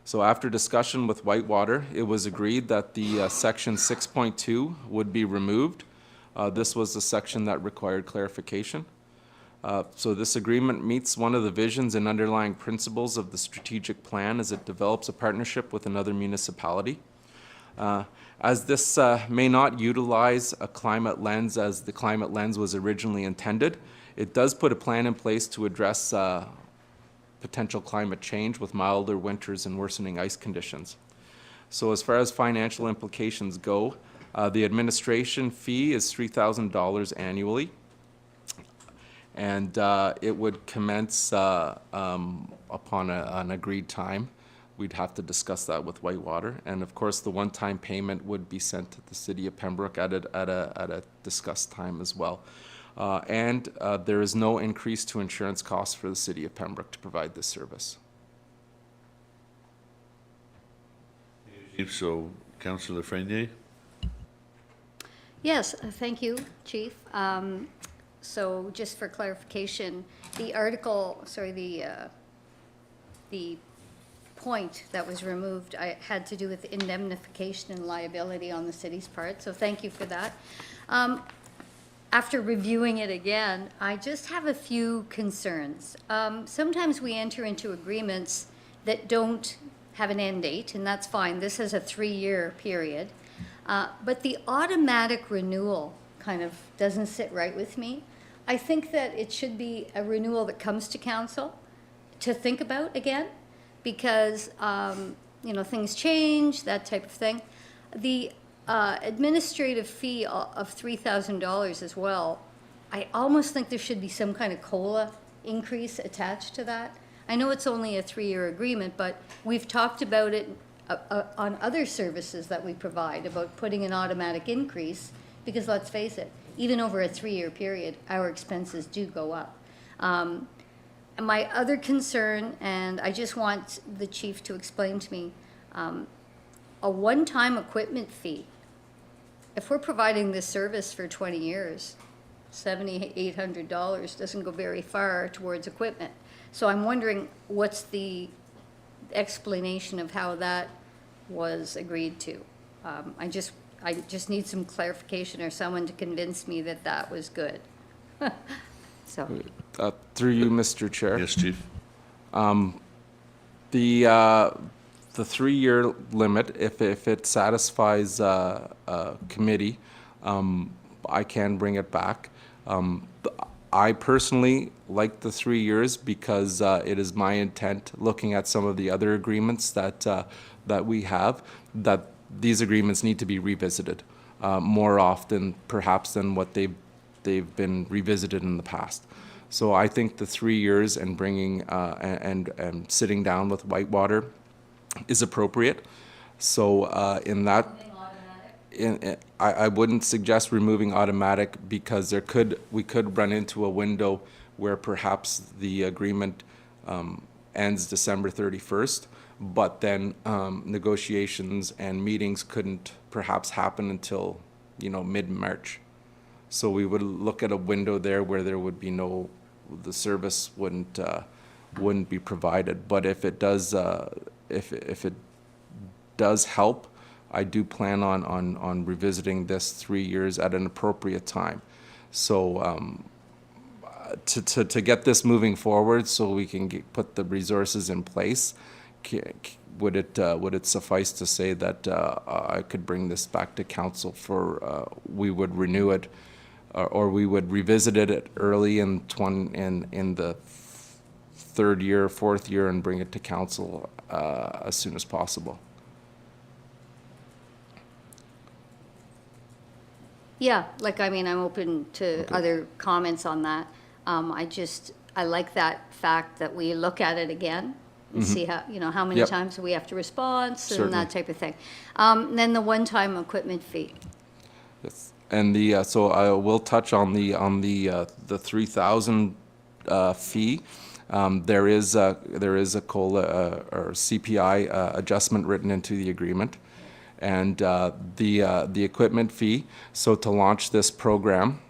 [SPEAKER 12] So after discussion with Whitewater, it was agreed that the section 6.2 would be removed. This was the section that required clarification. So this agreement meets one of the visions and underlying principles of the strategic plan as it develops a partnership with another municipality. As this may not utilize a climate lens as the climate lens was originally intended, it does put a plan in place to address potential climate change with milder winters and worsening ice conditions. So as far as financial implications go, the administration fee is $3,000 annually, and it would commence upon an agreed time. We'd have to discuss that with Whitewater, and of course the one-time payment would be sent to the City of Pembroke at a discussed time as well. And there is no increase to insurance costs for the City of Pembroke to provide this service.
[SPEAKER 10] So, Councillor Frenier?
[SPEAKER 7] Yes, thank you, Chief. So just for clarification, the article, sorry, the point that was removed, I had to do with indemnification and liability on the city's part, so thank you for that. After reviewing it again, I just have a few concerns. Sometimes we enter into agreements that don't have an end date, and that's fine. This has a 3-year period. But the automatic renewal kind of doesn't sit right with me. I think that it should be a renewal that comes to council to think about again, because, you know, things change, that type of thing. The administrative fee of $3,000 as well, I almost think there should be some kind of COLA increase attached to that. I know it's only a 3-year agreement, but we've talked about it on other services that we provide, about putting an automatic increase, because let's face it, even over a 3-year period, our expenses do go up. My other concern, and I just want the chief to explain to me, a one-time equipment fee. If we're providing this service for 20 years, $7,800 doesn't go very far towards equipment. So I'm wondering what's the explanation of how that was agreed to. I just need some clarification or someone to convince me that that was good. So.
[SPEAKER 12] Through you, Mr. Chair.
[SPEAKER 10] Yes, Chief.
[SPEAKER 12] The 3-year limit, if it satisfies a committee, I can bring it back. I personally like the 3 years because it is my intent, looking at some of the other agreements that we have, that these agreements need to be revisited more often, perhaps, than what they've been revisited in the past. So I think the 3 years and bringing and sitting down with Whitewater is appropriate. So in that. I wouldn't suggest removing automatic because we could run into a window where perhaps the agreement ends December 31st, but then negotiations and meetings couldn't perhaps happen until, mid-March. So we would look at a window there where there would be the service wouldn't be provided. But if it does, if it does help, I do plan on revisiting this 3 years at an appropriate time. So to get this moving forward, so we can put the resources in place, would it suffice to say that I could bring this back to council for we would renew it, or we would revisit it early in the third year, fourth year, and bring it to council as soon as possible?
[SPEAKER 7] Yeah, I'm open to other comments on that. I like that fact that we look at it again and see how many
[SPEAKER 12] Yep.
[SPEAKER 7] times we have to respond and
[SPEAKER 12] Certainly.
[SPEAKER 7] that type of thing. Then the one-time equipment fee.
[SPEAKER 12] Yes. And so I will touch on the 3,000 fee. There is a COLA or CPI adjustment written into the agreement, and the equipment fee. So to launch this program,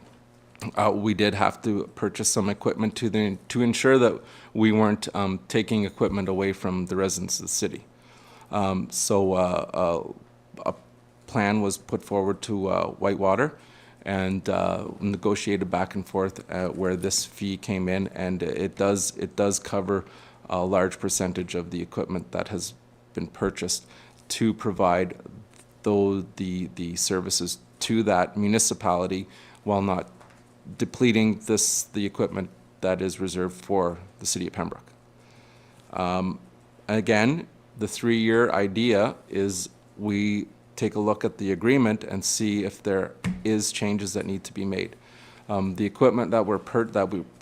[SPEAKER 12] we did have to purchase some equipment to ensure that we weren't taking equipment away from the residents of the city. So a plan was put forward to Whitewater and negotiated back and forth where this fee came in, and it does cover a large percentage of the equipment that has been purchased to provide the services to that municipality while not depleting the equipment that is reserved for the city of Pembroke. Again, the 3-year idea is we take a look at the agreement and see if there is changes that need to be made. The equipment that we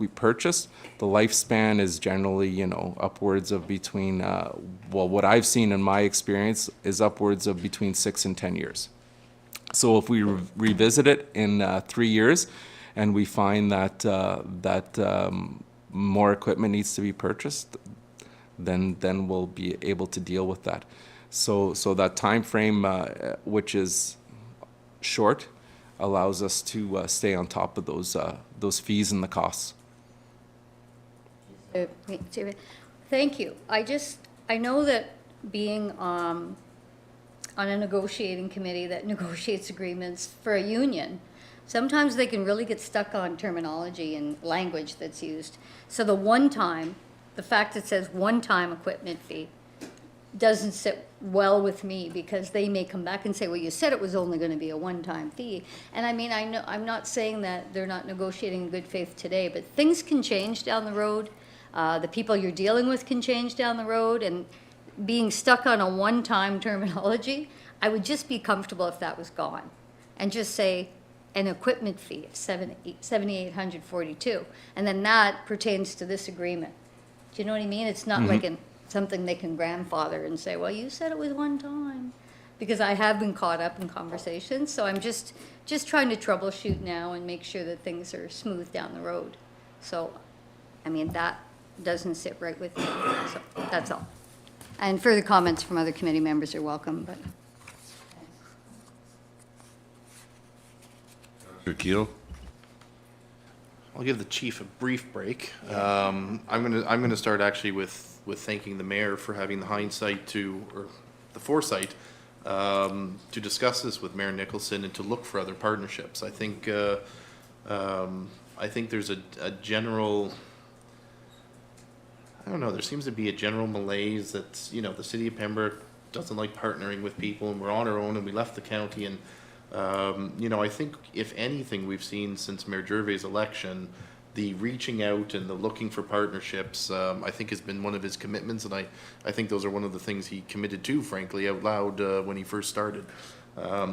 [SPEAKER 12] purchased, the lifespan is generally, upwards of between, what I've seen in my experience is upwards of between 6 and 10 years. So if we revisit it in 3 years and we find that more equipment needs to be purchased, then we'll be able to deal with that. So that time frame, which is short, allows us to stay on top of those fees and the costs.
[SPEAKER 7] Thank you. I know that being on a negotiating committee that negotiates agreements for a union, sometimes they can really get stuck on terminology and language that's used. So the fact that it says one-time equipment fee doesn't sit well with me, because they may come back and say, well, you said it was only going to be a one-time fee. And I know, I'm not saying that they're not negotiating in good faith today, but things can change down the road. The people you're dealing with can change down the road, and being stuck on a one-time terminology, I would just be comfortable if that was gone and just say an equipment fee of $7,842, and then that pertains to this agreement. Do you know what I mean? It's not like something they can grandfather and say, well, you said it was one time, because I have been caught up in conversations. So I'm just trying to troubleshoot now and make sure that things are smooth down the road. So, that doesn't sit right with me. So that's all. And further comments from other committee members are welcome, but.
[SPEAKER 10] Mr. Keel?
[SPEAKER 6] I'll give the chief a brief break. I'm gonna start actually with thanking the mayor for having the foresight to discuss this with Mayor Nicholson and to look for other partnerships. I think there's a general, I don't know, there seems to be a general malaise that, the city of Pembroke doesn't like partnering with people, and we're on our own, and we left the county, and I think if anything we've seen since Mayor Gervais' election, the reaching out and the looking for partnerships, I think has been one of his commitments, and I think those are one of the things he committed to, frankly, out loud when he first started.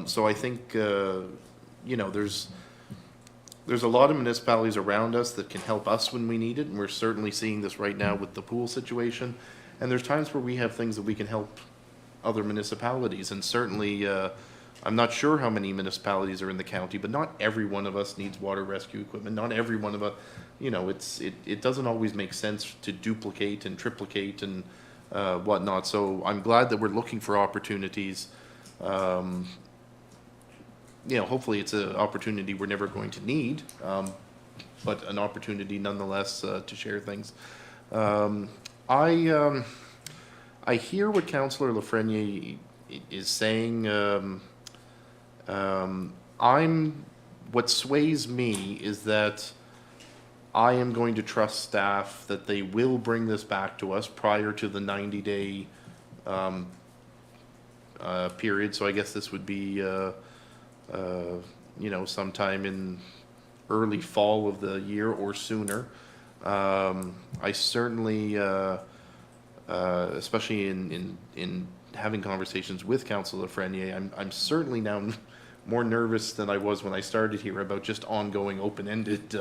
[SPEAKER 6] So I think, there's a lot of municipalities around us that can help us when we need it, and we're certainly seeing this right now with the pool situation. And there's times where we have things that we can help other municipalities, and certainly I'm not sure how many municipalities are in the county, but not every one of us needs water rescue equipment. Not every one of us, you know, it doesn't always make sense to duplicate and triplicate and whatnot. So I'm glad that we're looking for opportunities. You know, hopefully it's an opportunity we're never going to need, but an opportunity nonetheless to share things. I hear what Councillor Lafreniere is saying. What sways me is that I am going to trust staff that they will bring this back to us prior to the 90-day period. So I guess this would be, you know, sometime in early fall of the year or sooner. I certainly, especially in having conversations with Councillor Lafreniere, I'm certainly now more nervous than I was when I started here about just ongoing open-ended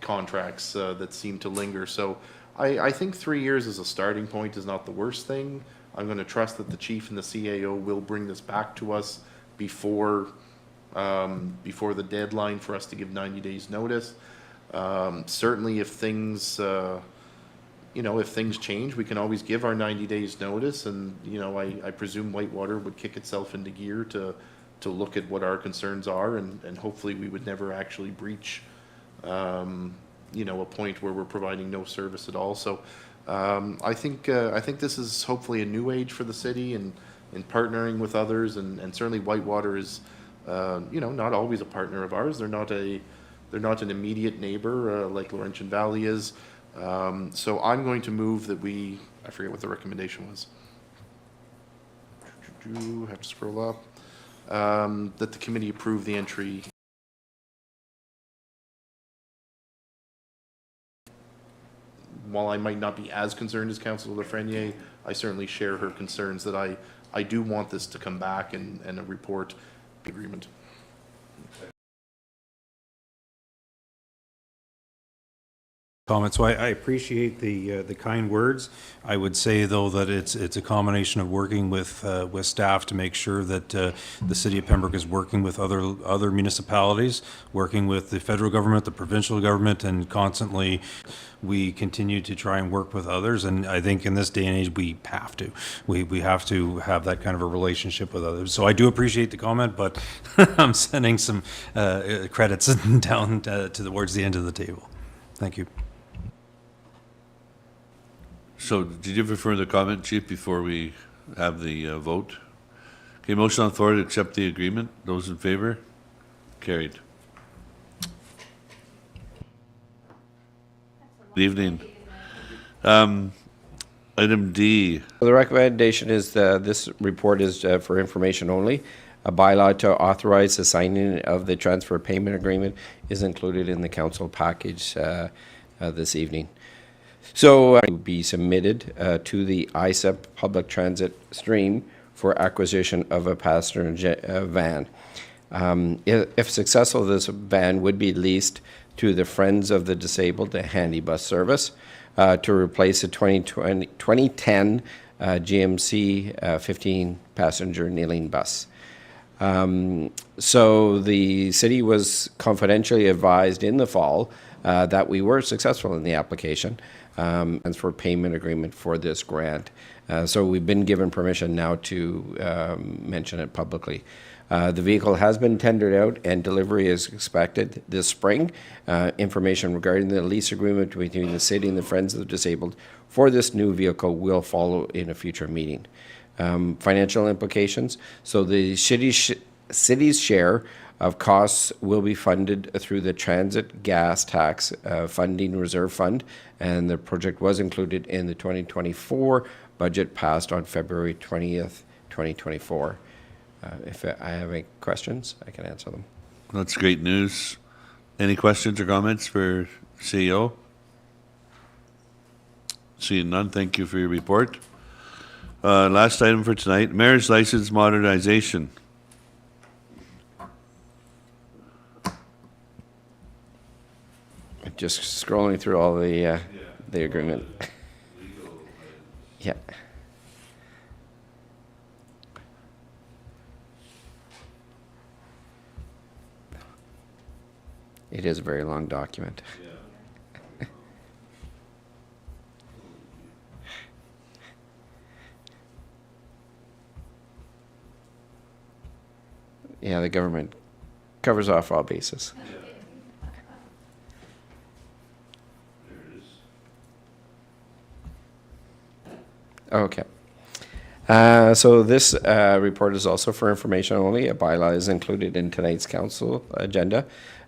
[SPEAKER 6] contracts that seem to linger. So I think 3 years as a starting point is not the worst thing. I'm going to trust that the chief and the CAO will bring this back to us before the deadline for us to give 90 days notice. Certainly if things, you know, if things change, we can always give our 90 days notice, and, you know, I presume Whitewater would kick itself into gear to look at what our concerns are, and hopefully we would never actually breach, you know, a point where we're providing no service at all. So I think this is hopefully a new age for the city, and in partnering with others, and certainly Whitewater is, you know, not always a partner of ours. They're not an immediate neighbor like Laurentian Valley is. So I'm going to move that I forget what the recommendation was. Have to scroll up. That the committee approve the entry. While I might not be as concerned as Councillor Lafreniere, I certainly share her concerns that I do want this to come back and a report agreement.
[SPEAKER 1] Comment. So I appreciate the kind words. I would say, though, that it's a combination of working with staff to make sure that the city of Pembroke is working with other municipalities, working with the federal government, the provincial government, and constantly we continue to try and work with others. And I think in this day and age we have to. We have to have that kind of a relationship with others. So I do appreciate the comment, but I'm sending some credits down towards the end of the table. Thank you.
[SPEAKER 10] So did you have a further comment, Chief, before we have the vote? Okay, motion on the floor to accept the agreement. Those in favor? Carried. Good evening. Item D.
[SPEAKER 13] The recommendation is this report is for information only. A bylaw to authorize the signing of the transfer payment agreement is included in the council package this evening. So it will be submitted to the ISEP public transit stream for acquisition of a passenger van. If successful, this van would be leased to the Friends of the Disabled, a handy bus service, to replace a 2010 GMC 15 passenger kneeling bus. So the city was confidentially advised in the fall that we were successful in the application and for payment agreement for this grant. So we've been given permission now to mention it publicly. The vehicle has been tendered out and delivery is expected this spring. Information regarding the lease agreement between the city and the Friends of the Disabled for this new vehicle will follow in a future meeting. Financial implications. So the city's share of costs will be funded through the Transit Gas Tax Funding Reserve Fund, and the project was included in the 2024 budget passed on February 20th, 2024. If I have any questions, I can answer them.
[SPEAKER 10] That's great news. Any questions or comments for CEO? Seeing none, thank you for your report. Last item for tonight, Mayor's License Modernization.
[SPEAKER 13] Just scrolling through all the agreement. Yeah. It is a very long document. Yeah, the government covers off all bases. Okay. So this report is also for information only. A bylaw is included in tonight's council agenda.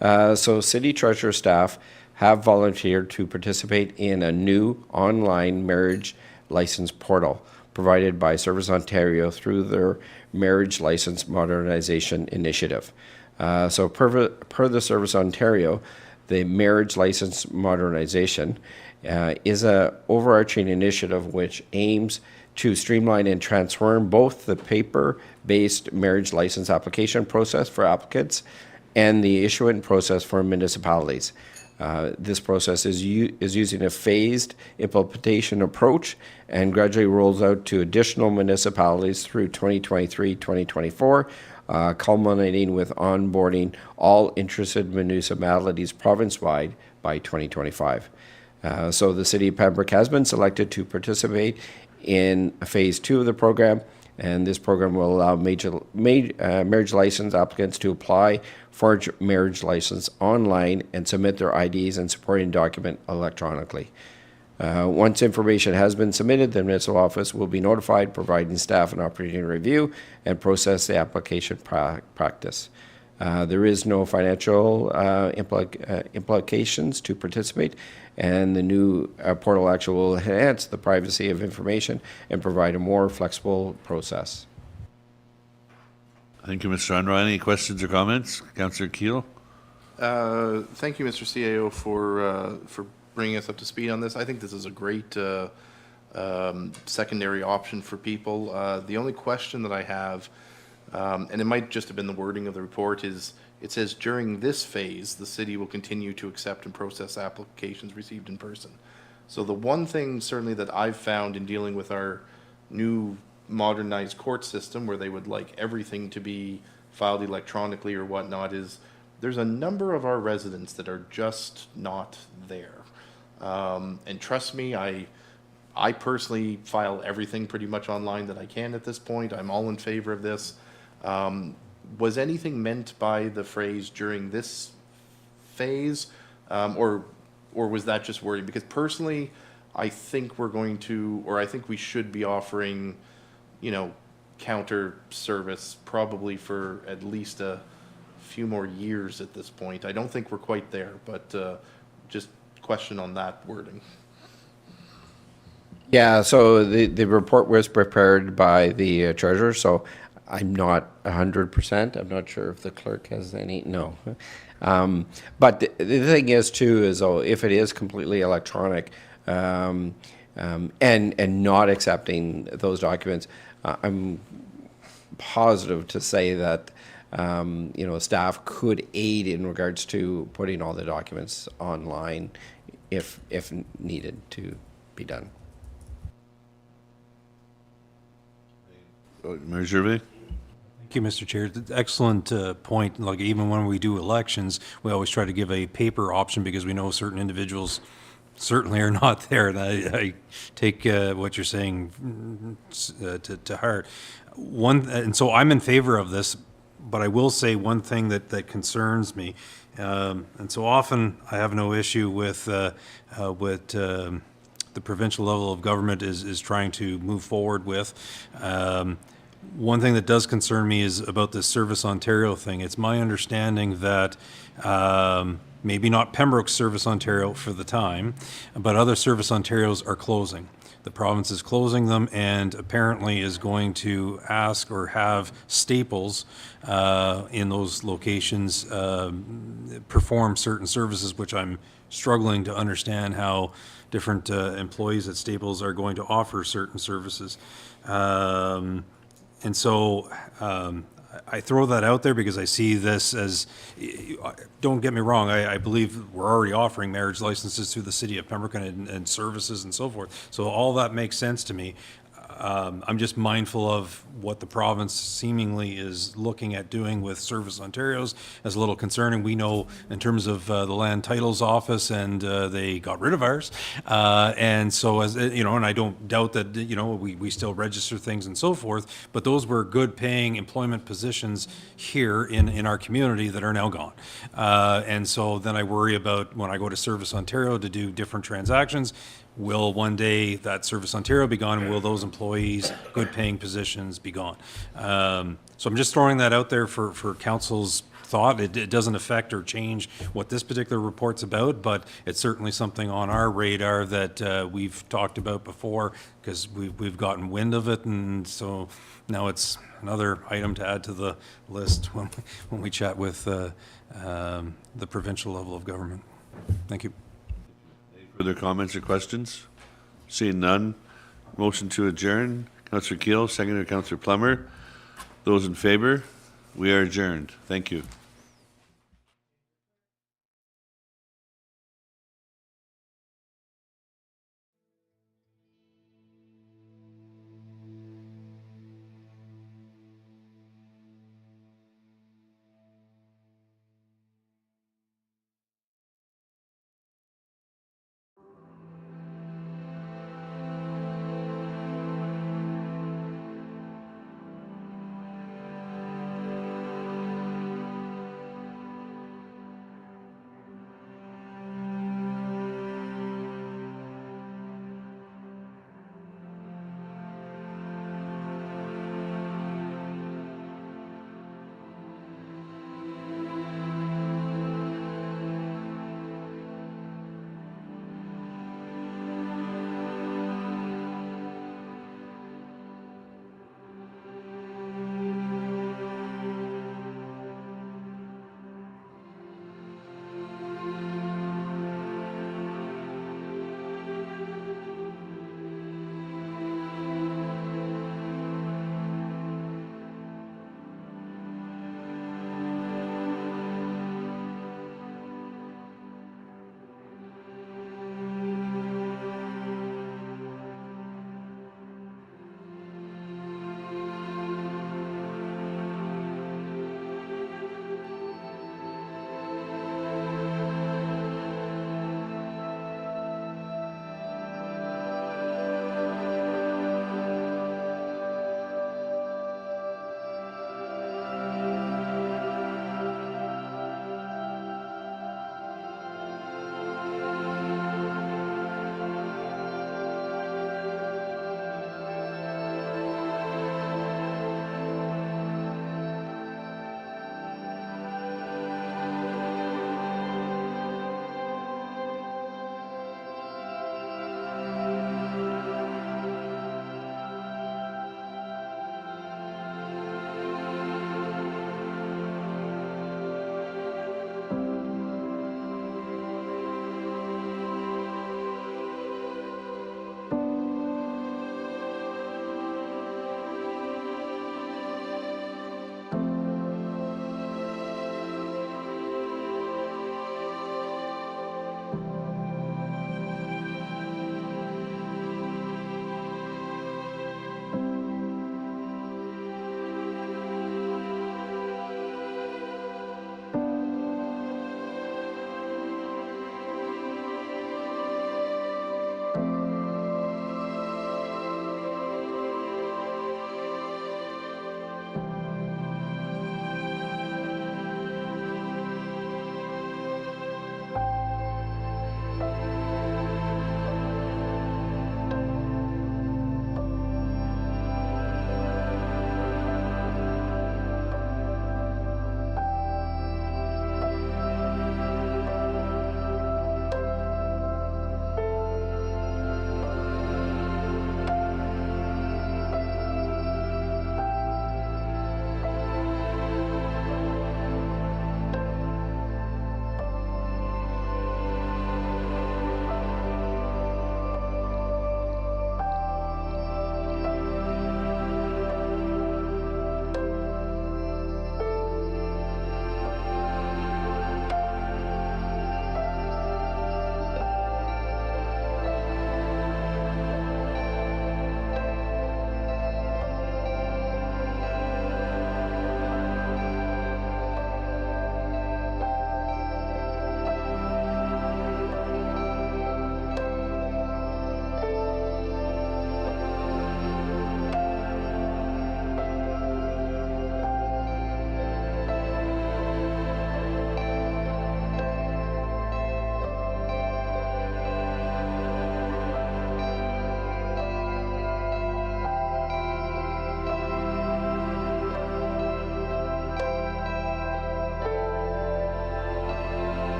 [SPEAKER 13] So city treasurer staff have volunteered to participate in a new online marriage license portal provided by Service Ontario through their Marriage License Modernization Initiative. So per the Service Ontario, the Marriage License Modernization is a overarching initiative which aims to streamline and transform both the paper-based marriage license application process for applicants and the issuance process for municipalities. This process is using a phased implementation approach and gradually rolls out to additional municipalities through 2023-2024, culminating with onboarding all interested municipalities province-wide by 2025. So the City of Pembroke has been selected to participate in phase 2 of the program, and this program will allow marriage license applicants to apply for a marriage license online and submit their IDs and supporting document electronically. Once information has been submitted, the municipal office will be notified, providing staff an opportunity to review and process the application practice. There is no financial implications to participate, and the new portal actually will enhance the privacy of information and provide a more flexible process.
[SPEAKER 10] Thank you, Mr. Unruh. Any questions or comments? Councillor Keel?
[SPEAKER 6] Thank you, Mr. CAO, for bringing us up to speed on this. I think this is a great secondary option for people. The only question that I have, and it might just have been the wording of the report, is it says during this phase, the city will continue to accept and process applications received in person. So the one thing certainly that I've found in dealing with our new modernized court system, where they would like everything to be filed electronically or whatnot, is there's a number of our residents that are just not there. And trust me, I personally file everything pretty much online that I can at this point. I'm all in favor of this. Was anything meant by the phrase during this phase, or was that just wording? Because personally, I think we're going to, or I think we should be offering, counter service probably for at least a few more years at this point. I don't think we're quite there, but just question on that wording.
[SPEAKER 13] Yeah, so the report was prepared by the treasurer, so I'm not 100%. I'm not sure if the clerk has any, no. But the thing is too, is if it is completely electronic and not accepting those documents, I'm positive to say that staff could aid in regards to putting all the documents online if needed to be done.
[SPEAKER 10] Mayor Gervais?
[SPEAKER 1] Thank you, Mr. Chair. Excellent point. Like, even when we do elections, we always try to give a paper option because we know certain individuals certainly are not there. And I take what you're saying to heart. And so I'm in favor of this, but I will say one thing that concerns me. And so often I have no issue with what the provincial level of government is trying to move forward with. One thing that does concern me is about this Service Ontario thing. It's my understanding that maybe not Pembroke Service Ontario for the time, but other Service Ontarios are closing. The province is closing them and apparently is going to ask or have Staples in those locations perform certain services, which I'm struggling to understand how different employees at Staples are going to offer certain services. And so I throw that out there because I see this as, don't get me wrong, I believe we're already offering marriage licenses through the City of Pembroke and services and so forth. So all that makes sense to me. I'm just mindful of what the province seemingly is looking at doing with Service Ontario's as a little concerning. We know in terms of the Land Titles Office, and they got rid of ours. And so, as you know, and I don't doubt that, you know, we still register things and so forth, but those were good paying employment positions here in our community that are now gone. And so then I worry about when I go to Service Ontario to do different transactions, will one day that Service Ontario be gone, and will those employees, good-paying positions, be gone? So I'm just throwing that out there for council's thought. It doesn't affect or change what this particular report's about, but it's certainly something on our radar that we've talked about before, because we've gotten wind of it, and so now it's another item to add to the list when we chat with the provincial level of government. Thank you.
[SPEAKER 10] Further comments or questions? Seeing none, motion to adjourn. Councillor Keel, seconded by Councillor Plummer. Those in favor? We are adjourned. Thank you.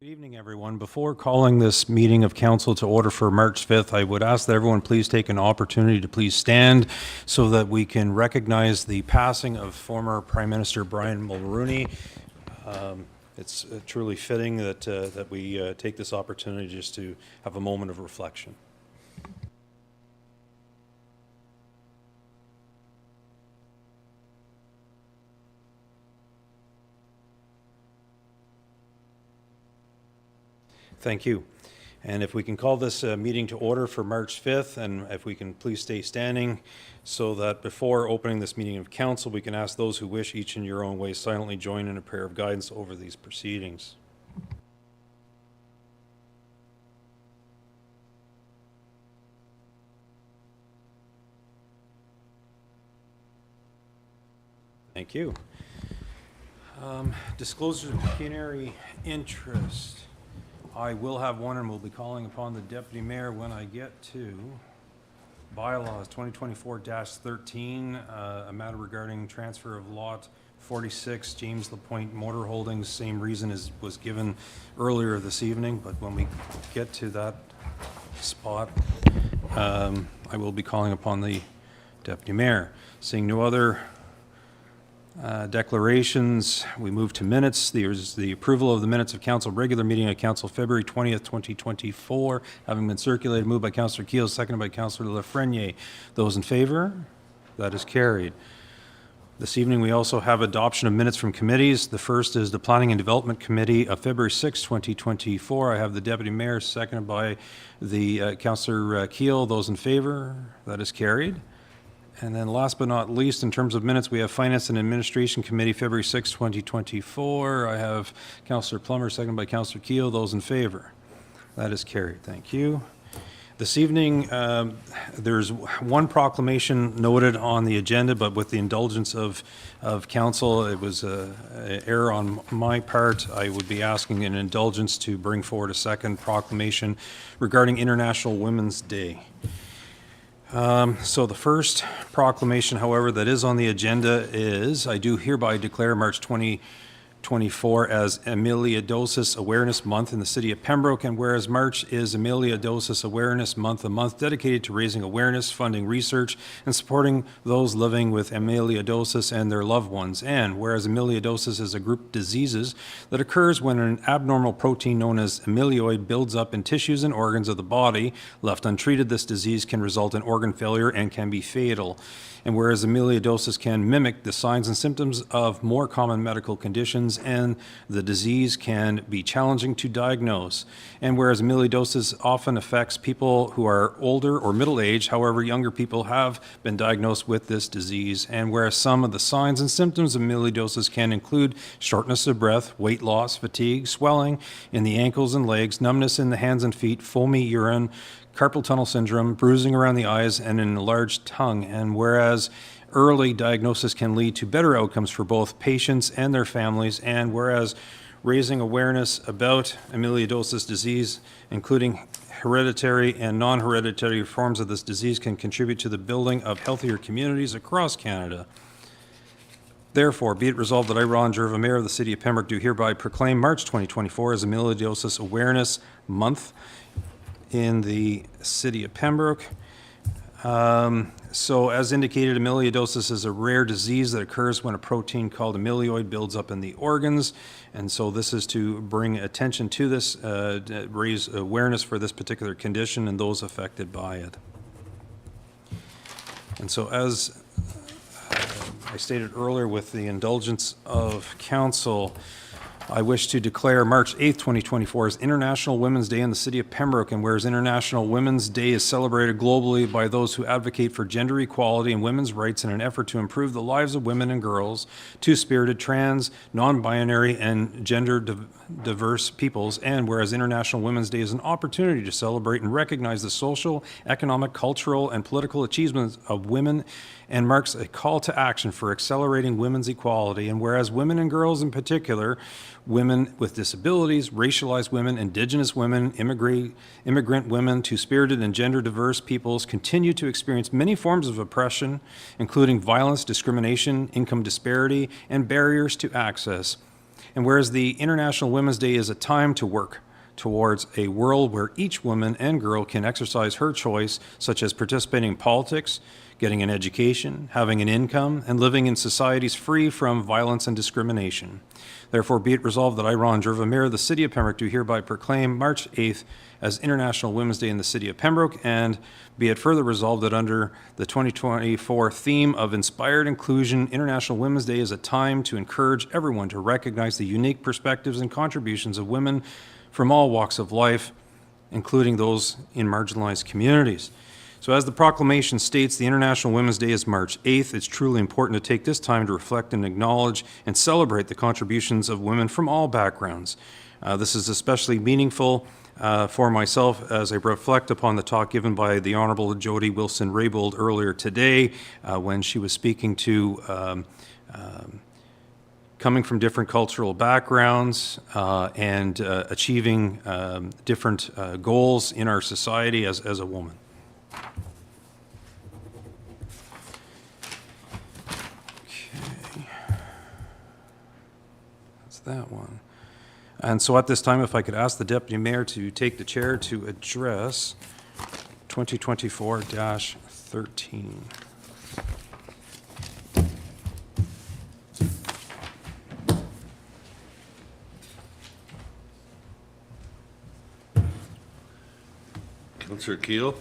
[SPEAKER 1] Good evening, everyone. Before calling this meeting of council to order for March 5th, I would ask that everyone please take an opportunity to please stand so that we can recognize the passing of former Prime Minister Brian Mulroney. It's truly fitting that we take this opportunity just to have a moment of reflection. Thank you. And if we can call this meeting to order for March 5th, and if we can please stay standing so that before opening this meeting of council, we can ask those who wish, each in your own way, silently join in a prayer of guidance over these proceedings. Thank you. Disclosure of pecuniary interest. I will have one, and we'll be calling upon the deputy mayor when I get to bylaws 2024-13, a matter regarding transfer of lot 46, James LaPointe Motor Holdings. Same reason as was given earlier this evening, but when we get to that spot, I will be calling upon the deputy mayor. Seeing no other declarations, we move to minutes. There's the approval of the minutes of council regular meeting of council February 20th, 2024, having been circulated, moved by Councillor Keel, seconded by Councillor Lafreniere. Those in favor? That is carried. This evening, we also have adoption of minutes from committees. The first is the Planning and Development Committee of February 6, 2024. I have the deputy mayor, seconded by the Councillor Keel. Those in favor? That is carried. And then last but not least, in terms of minutes, we have Finance and Administration Committee, February 6, 2024. I have Councillor Plummer, seconded by Councillor Keel. Those in favor? That is carried. Thank you. This evening, there's one proclamation noted on the agenda, but with the indulgence of council, it was an error on my part. I would be asking an indulgence to bring forward a second proclamation regarding International Women's Day. So the first proclamation, however, that is on the agenda is, I do hereby declare March 2024 as Amyloidosis Awareness Month in the city of Pembroke, and whereas March is Amyloidosis Awareness Month, a month dedicated to raising awareness, funding research, and supporting those living with amyloidosis and their loved ones, and whereas amyloidosis is a group of diseases that occurs when an abnormal protein known as amyloid builds up in tissues and organs of the body. Left untreated, this disease can result in organ failure and can be fatal. And whereas amyloidosis can mimic the signs and symptoms of more common medical conditions, and the disease can be challenging to diagnose. And whereas amyloidosis often affects people who are older or middle-aged, however, younger people have been diagnosed with this disease. And whereas some of the signs and symptoms of amyloidosis can include shortness of breath, weight loss, fatigue, swelling in the ankles and legs, numbness in the hands and feet, foamy urine, carpal tunnel syndrome, bruising around the eyes, and an enlarged tongue. And whereas early diagnosis can lead to better outcomes for both patients and their families, and whereas raising awareness about amyloidosis disease, including hereditary and non-hereditary forms of this disease, can contribute to the building of healthier communities across Canada. Therefore, be it resolved that I, Ron Jerva, Mayor of the City of Pembroke, do hereby proclaim March 2024 as Amyloidosis Awareness Month in the City of Pembroke. So as indicated, amyloidosis is a rare disease that occurs when a protein called amyloid builds up in the organs. And so this is to bring attention to this, raise awareness for this particular condition and those affected by it. And so as I stated earlier, with the indulgence of council, I wish to declare March 8th, 2024 as International Women's Day in the City of Pembroke, and whereas International Women's Day is celebrated globally by those who advocate for gender equality and women's rights in an effort to improve the lives of women and girls, two-spirited, trans, non-binary, and gender-diverse peoples, and whereas International Women's Day is an opportunity to celebrate and recognize the social, economic, cultural, and political achievements of women, and marks a call to action for accelerating women's equality, and whereas women and girls in particular, women with disabilities, racialized women, Indigenous women, immigrant women, two-spirited and gender-diverse peoples continue to experience many forms of oppression, including violence, discrimination, income disparity, and barriers to access. And whereas the International Women's Day is a time to work towards a world where each woman and girl can exercise her choice, such as participating in politics, getting an education, having an income, and living in societies free from violence and discrimination. Therefore, be it resolved that I, Ron Jerva, Mayor of the City of Pembroke, do hereby proclaim March 8th as International Women's Day in the City of Pembroke, and be it further resolved that under the 2024 theme of Inspired Inclusion, International Women's Day is a time to encourage everyone to recognize the unique perspectives and contributions of women from all walks of life, including those in marginalized communities. So as the proclamation states, the International Women's Day is March 8th. It's truly important to take this time to reflect and acknowledge and celebrate the contributions of women from all backgrounds. This is especially meaningful for myself as I reflect upon the talk given by the Honourable Jody Wilson-Raybould earlier today when she was speaking to coming from different cultural backgrounds and achieving different goals in our society as a woman. Okay. That's that one. And so at this time, if I could ask the Deputy Mayor to take the chair to address 2024-13.
[SPEAKER 10] Councillor Keel?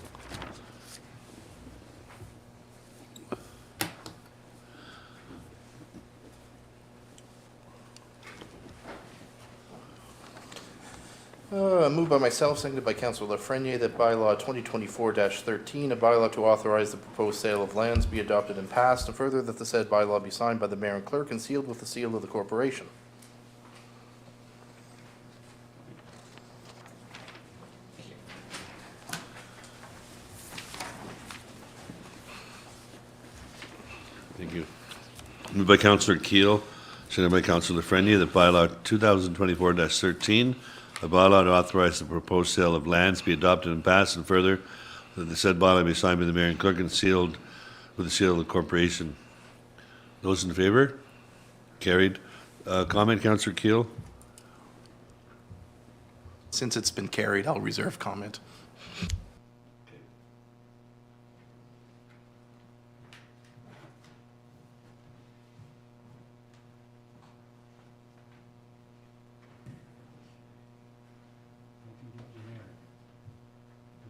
[SPEAKER 6] Moved by myself, seconded by Councillor Lafreniere, that bylaw 2024-13, a bylaw to authorize the proposed sale of lands, be adopted and passed, and further that the said bylaw be signed by the mayor and clerk and sealed with the seal of the corporation.
[SPEAKER 10] Thank you. Moved by Councillor Keel, seconded by Councillor Lafreniere, that bylaw 2024-13, a bylaw to authorize the proposed sale of lands be adopted and passed, and further that the said bylaw be signed by the mayor and clerk and sealed with the seal of the corporation. Those in favour? Carried. Comment, Councillor Keel?
[SPEAKER 6] Since it's been carried, I'll reserve comment.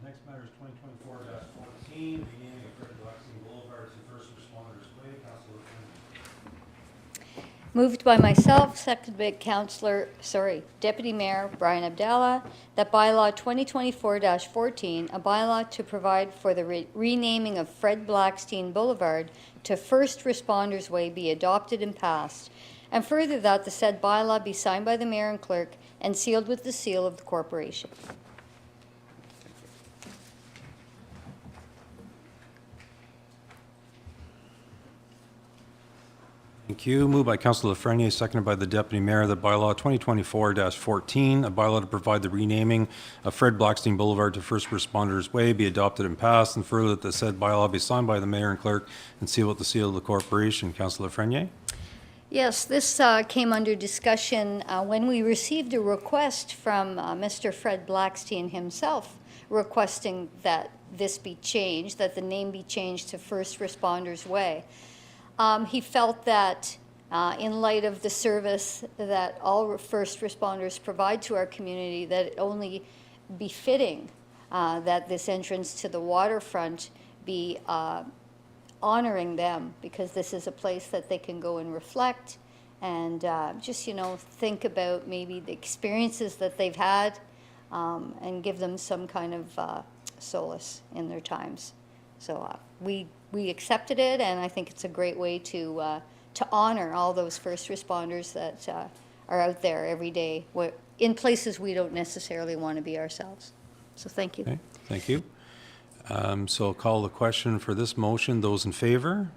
[SPEAKER 1] The next matter is 2024-14, renaming Fred Boulevard to First Responders Way. Councillor Lafreniere.
[SPEAKER 7] Moved by myself, seconded by Deputy Mayor Brian Abdallah, that bylaw 2024-14, a bylaw to provide for the renaming of Fred Blackstein Boulevard to First Responders Way be adopted and passed, and further that the said bylaw be signed by the mayor and clerk and sealed with the seal of the corporation.
[SPEAKER 1] Thank you. Moved by Councillor Lafreniere, seconded by the Deputy Mayor, that bylaw 2024-14, a bylaw to provide the renaming of Fred Blackstein Boulevard to First Responders Way be adopted and passed, and further that the said bylaw be signed by the mayor and clerk and sealed with the seal of the corporation. Councillor Lafreniere?
[SPEAKER 7] Yes, this came under discussion when we received a request from Mr. Fred Blackstein himself requesting that this be changed, that the name be changed to First Responders Way. He felt that in light of the service that all first responders provide to our community, that it only befitting that this entrance to the waterfront be honoring them, because this is a place that they can go and reflect and just, think about maybe the experiences that they've had and give them some kind of solace in their times. So we accepted it, and I think it's a great way to honor all those first responders that are out there every day in places we don't necessarily want to be ourselves. So thank you.
[SPEAKER 1] Okay, thank you. So I'll call the question for this motion. Those in favor?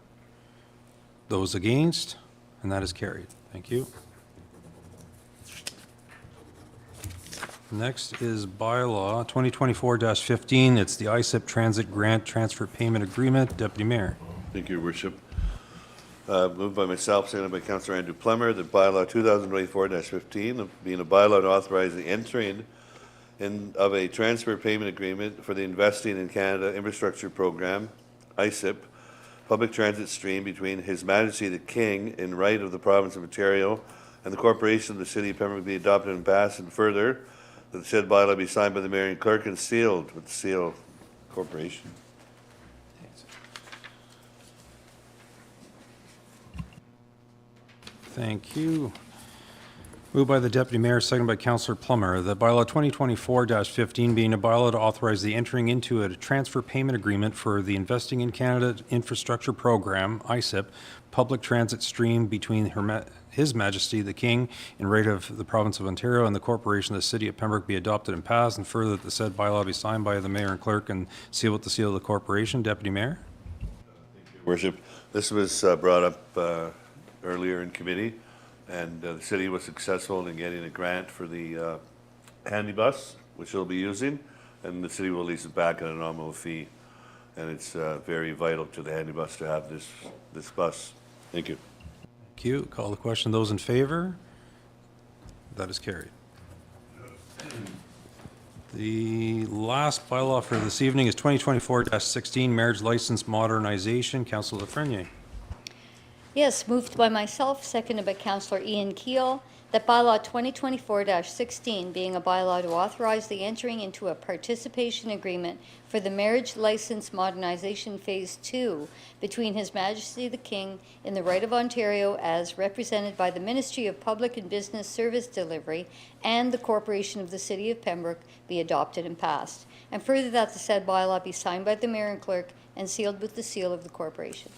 [SPEAKER 1] Those against? And that is carried. Thank you. Next is bylaw 2024-15. It's the ISIP Transit Grant Transfer Payment Agreement. Deputy Mayor.
[SPEAKER 10] Thank you, Your Worship. Moved by myself, seconded by Councillor Andrew Plummer, that bylaw 2024-15, being a bylaw to authorize the entering of a transfer payment agreement for the Investing in Canada Infrastructure Program, ISIP, public transit stream between His Majesty the King in right of the Province of Ontario and the Corporation of the City of Pembroke be adopted and passed, and further, that the said bylaw be signed by the Mayor and Clerk and sealed with the seal of Corporation.
[SPEAKER 1] Thank you. Moved by the Deputy Mayor, seconded by Councillor Plummer, that bylaw 2024-15 being a bylaw to authorize the entering into a transfer payment agreement for the Investing in Canada Infrastructure Program, ISIP, public transit stream between His Majesty the King in right of the Province of Ontario and the Corporation of the City of Pembroke be adopted and passed, and further that the said bylaw be signed by the Mayor and Clerk and sealed with the seal of the Corporation. Deputy Mayor?
[SPEAKER 10] Worship, this was brought up earlier in committee, and the city was successful in getting a grant for the handy bus, which they'll be using, and the city will lease it back at a nominal fee. And it's very vital to the handy bus to have this bus. Thank you.
[SPEAKER 1] Thank you. Call the question. Those in favor? That is carried. The last bylaw for this evening is 2024-16, marriage license modernization. Councillor Lafreniere.
[SPEAKER 7] Yes, moved by myself, seconded by Councillor Ian Keel, that bylaw 2024-16, being a bylaw to authorize the entering into a participation agreement for the marriage license modernization phase 2 between His Majesty the King in the right of Ontario as represented by the Ministry of Public and Business Service Delivery and the Corporation of the City of Pembroke be adopted and passed. And further that the said bylaw be signed by the Mayor and Clerk and sealed with the seal of the Corporation.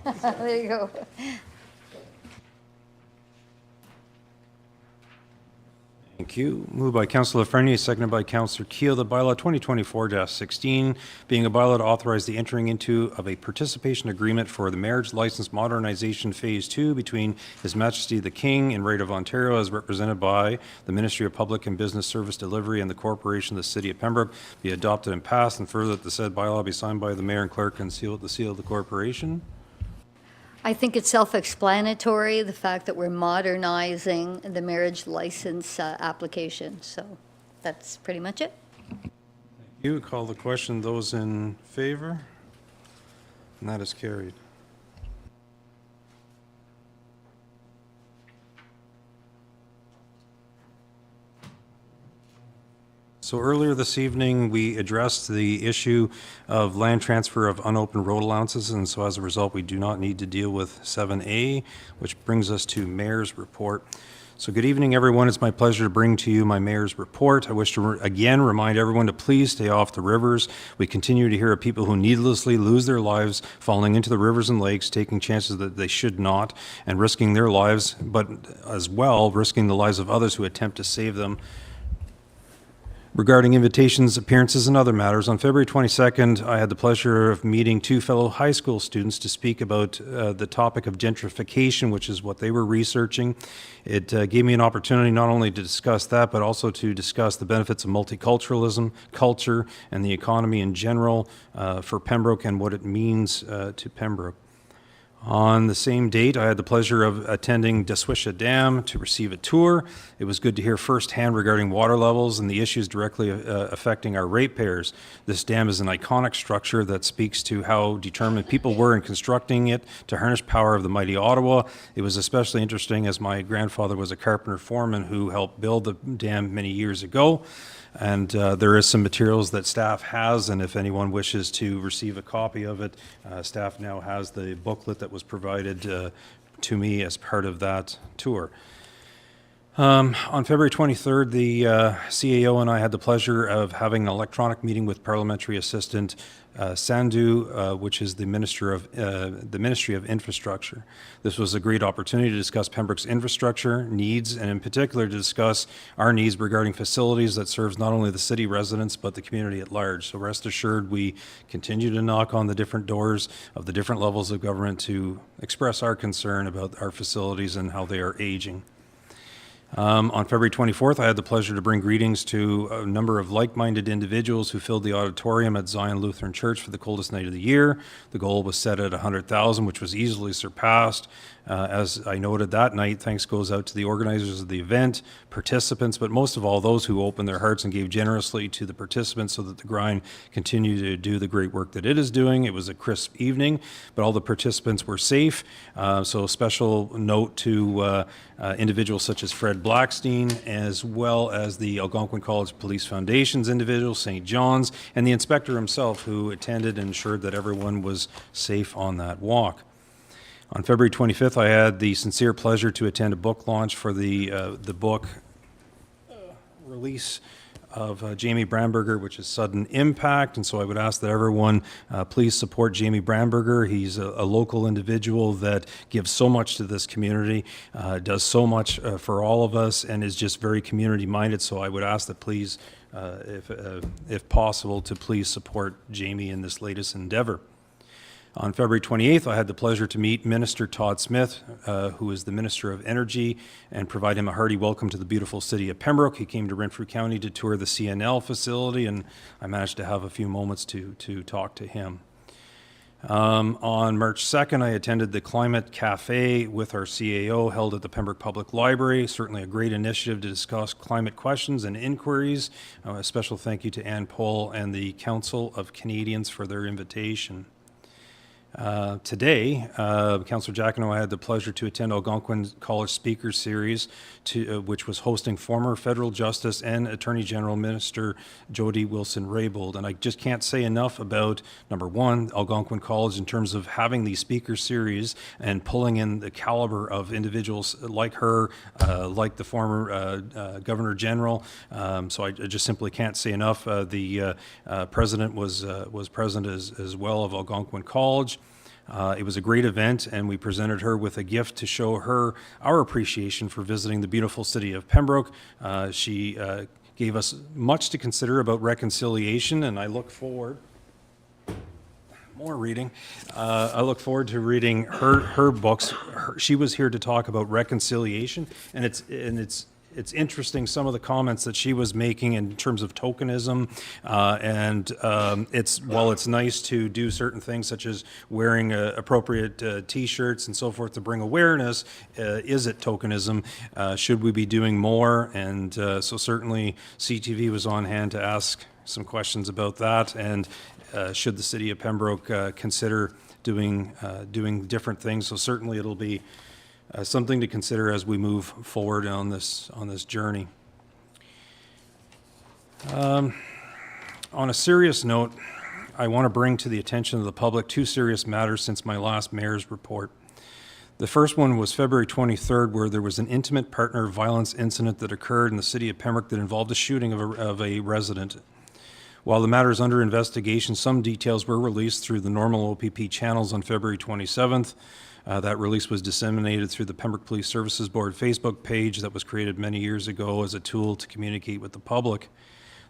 [SPEAKER 7] There you go.
[SPEAKER 1] Thank you. Moved by Councillor Lafreniere, seconded by Councillor Keel, the bylaw 2024-16, being a bylaw to authorize the entering into of a participation agreement for the marriage license modernization phase 2 between His Majesty the King in right of Ontario as represented by the Ministry of Public and Business Service Delivery and the Corporation of the City of Pembroke be adopted and passed, and further that the said bylaw be signed by the Mayor and Clerk and sealed with the seal of the Corporation.
[SPEAKER 7] I think it's self-explanatory, the fact that we're modernizing the marriage license application. So that's pretty much it.
[SPEAKER 1] You call the question. Those in favor? And that is carried. So earlier this evening, we addressed the issue of land transfer of unopened road allowances, and so as a result, we do not need to deal with 7A, which brings us to Mayor's Report. So good evening, everyone. It's my pleasure to bring to you my Mayor's Report. I wish to again remind everyone to please stay off the rivers. We continue to hear of people who needlessly lose their lives falling into the rivers and lakes, taking chances that they should not, and risking their lives, but as well risking the lives of others who attempt to save them. Regarding invitations, appearances, and other matters, on February 22nd, I had the pleasure of meeting two fellow high school students to speak about the topic of gentrification, which is what they were researching. It gave me an opportunity not only to discuss that, but also to discuss the benefits of multiculturalism, culture, and the economy in general for Pembroke and what it means to Pembroke. On the same date, I had the pleasure of attending Daswisha Dam to receive a tour. It was good to hear firsthand regarding water levels and the issues directly affecting our ratepayers. This dam is an iconic structure that speaks to how determined people were in constructing it to harness power of the mighty Ottawa. It was especially interesting as my grandfather was a carpenter foreman who helped build the dam many years ago. And there is some materials that staff has, and if anyone wishes to receive a copy of it, staff now has the booklet that was provided to me as part of that tour. On February 23rd, the CAO and I had the pleasure of having an electronic meeting with Parliamentary Assistant Sandhu, which is the Ministry of Infrastructure. This was a great opportunity to discuss Pembroke's infrastructure needs, and in particular to discuss our needs regarding facilities that serves not only the city residents but the community at large. So rest assured, we continue to knock on the different doors of the different levels of government to express our concern about our facilities and how they are aging. On February 24th, I had the pleasure to bring greetings to a number of like-minded individuals who filled the auditorium at Zion Lutheran Church for the coldest night of the year. The goal was set at 100,000, which was easily surpassed. As I noted that night, thanks goes out to the organizers of the event, participants, but most of all, those who opened their hearts and gave generously to the participants so that the grind continued to do the great work that it is doing. It was a crisp evening, but all the participants were safe. So a special note to individuals such as Fred Blackstein, as well as the Algonquin College Police Foundation's individuals, St. John's, and the inspector himself, who attended and ensured that everyone was safe on that walk. On February 25th, I had the sincere pleasure to attend a book launch for the book release of Jamie Bramberger, which is Sudden Impact. And so I would ask that everyone please support Jamie Bramberger. He's a local individual that gives so much to this community, does so much for all of us, and is just very community-minded. So I would ask that please, if possible, to please support Jamie in this latest endeavor. On February 28th, I had the pleasure to meet Minister Todd Smith, who is the Minister of Energy, and provide him a hearty welcome to the beautiful city of Pembroke. He came to Renfrew County to tour the CNL facility, and I managed to have a few moments to talk to him. On March 2nd, I attended the Climate Cafe with our CAO held at the Pembroke Public Library. Certainly a great initiative to discuss climate questions and inquiries. A special thank you to Ann Pohl and the Council of Canadians for their invitation. Today, Councillor Jacquinot had the pleasure to attend Algonquin College Speaker Series, which was hosting former Federal Justice and Attorney General Minister Jody Wilson-Raybould. And I just can't say enough about, number one, Algonquin College in terms of having these speaker series and pulling in the caliber of individuals like her, like the former Governor General. So I just simply can't say enough. The president was present as well of Algonquin College. It was a great event, and we presented her with a gift to show her our appreciation for visiting the beautiful city of Pembroke. She gave us much to consider about reconciliation, and I look forward more reading. I look forward to reading her books. She was here to talk about reconciliation, and it's interesting some of the comments that she was making in terms of tokenism, and while it's nice to do certain things such as wearing appropriate T-shirts and so forth to bring awareness, is it tokenism? Should we be doing more? And so certainly CTV was on hand to ask some questions about that, and should the city of Pembroke consider doing different things? So certainly it'll be something to consider as we move forward on this journey. On a serious note, I want to bring to the attention of the public two serious matters since my last mayor's report. The first one was February 23rd, where there was an intimate partner violence incident that occurred in the city of Pembroke that involved a shooting of a resident. While the matter is under investigation, some details were released through the normal OPP channels on February 27th. That release was disseminated through the Pembroke Police Services Board Facebook page that was created many years ago as a tool to communicate with the public.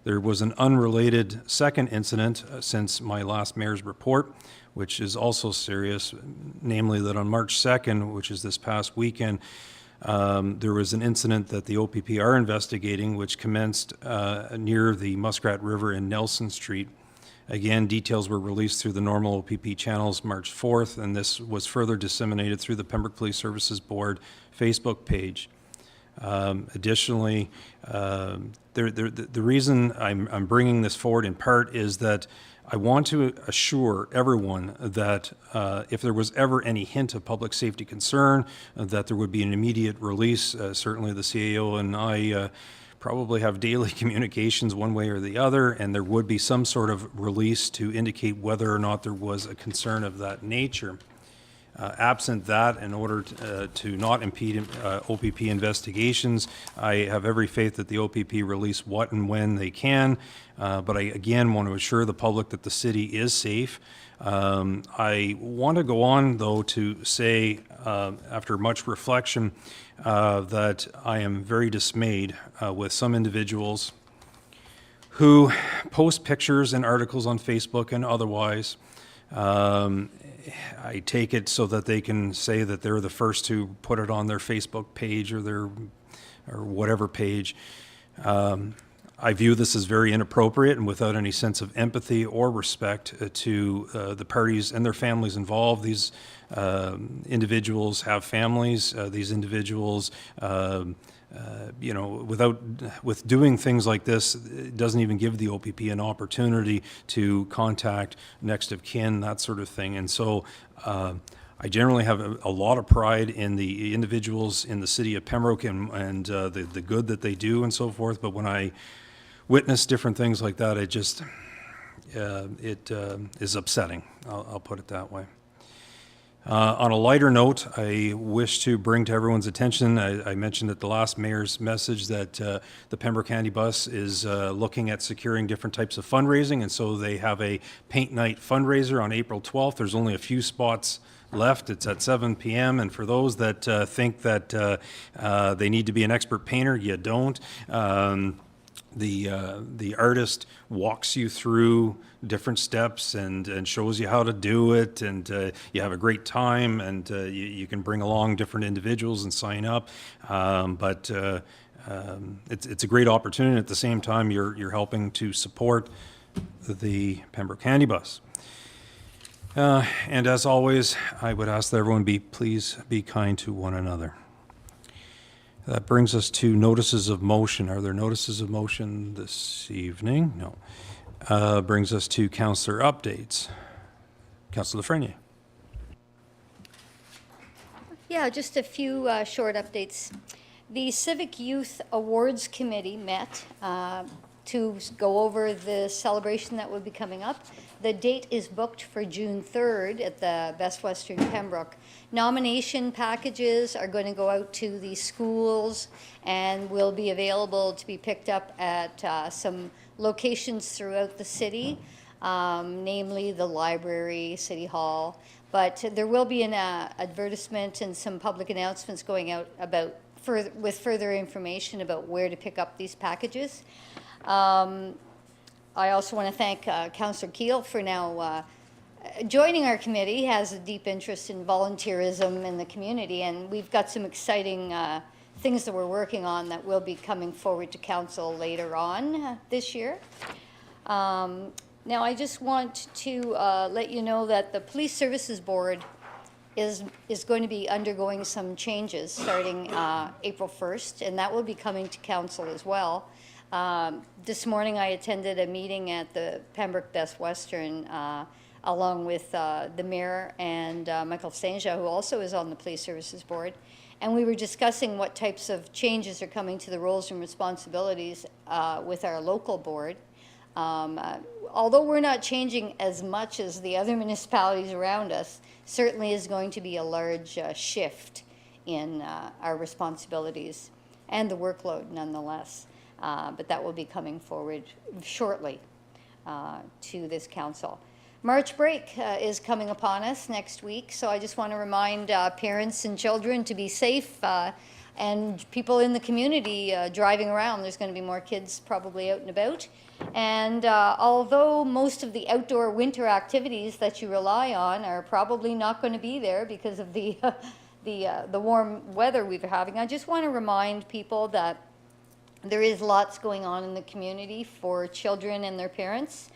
[SPEAKER 1] There was an unrelated second incident since my last mayor's report, which is also serious, namely that on March 2nd, which is this past weekend, there was an incident that the OPP are investigating, which commenced near the Muskrat River in Nelson Street. Again, details were released through the normal OPP channels March 4th, and this was further disseminated through the Pembroke Police Services Board Facebook page. Additionally, the reason I'm bringing this forward in part is that I want to assure everyone that if there was ever any hint of public safety concern, that there would be an immediate release. Certainly the CAO and I probably have daily communications one way or the other, and there would be some sort of release to indicate whether or not there was a concern of that nature. Absent that, in order to not impede OPP investigations, I have every faith that the OPP release what and when they can, but I again want to assure the public that the city is safe. I want to go on, though, to say, after much reflection, that I am very dismayed with some individuals who post pictures and articles on Facebook and otherwise. I take it so that they can say that they're the first to put it on their Facebook page or or whatever page. I view this as very inappropriate and without any sense of empathy or respect to the parties and their families involved. These individuals have families. These individuals, with doing things like this, it doesn't even give the OPP an opportunity to contact next of kin, that sort of thing. And so I generally have a lot of pride in the individuals in the city of Pembroke and the good that they do and so forth. But when I witness different things like that, it is upsetting. I'll put it that way. On a lighter note, I wish to bring to everyone's attention, I mentioned at the last mayor's message that the Pembroke Handy Bus is looking at securing different types of fundraising, and so they have a paint night fundraiser on April 12th. There's only a few spots left. It's at 7 p.m. And for those that think that they need to be an expert painter, you don't. The artist walks you through different steps and shows you how to do it, and you have a great time, and you can bring along different individuals and sign up. It's a great opportunity. At the same time, you're helping to support the Pembroke Handy Bus. And as always, I would ask that everyone please be kind to one another. That brings us to notices of motion. Are there notices of motion this evening? No. Brings us to councillor updates. Councillor Lafreniere.
[SPEAKER 7] Yeah, just a few short updates. The Civic Youth Awards Committee met to go over the celebration that will be coming up. The date is booked for June 3rd at the Best Western Pembroke. Nomination packages are going to go out to the schools and will be available to be picked up at some locations throughout the city, namely the library, City Hall. But there will be an advertisement and some public announcements going out with further information about where to pick up these packages. I also want to thank Councillor Keel for now joining our committee. He has a deep interest in volunteerism in the community, and we've got some exciting things that we're working on that will be coming forward to council later on this year. Now, I just want to let you know that the Police Services Board is going to be undergoing some changes starting April 1st, and that will be coming to council as well. This morning I attended a meeting at the Pembroke Best Western along with the mayor and Michael Stangia, who also is on the Police Services Board. And we were discussing what types of changes are coming to the roles and responsibilities with our local board. Although we're not changing as much as the other municipalities around us, certainly is going to be a large shift in our responsibilities and the workload nonetheless. But that will be coming forward shortly to this council. March break is coming upon us next week, so I just want to remind parents and children to be safe and people in the community driving around. There's going to be more kids probably out and about. And although most of the outdoor winter activities that you rely on are probably not going to be there because of the warm weather we've been having, I just want to remind people that there is lots going on in the community for children and their parents.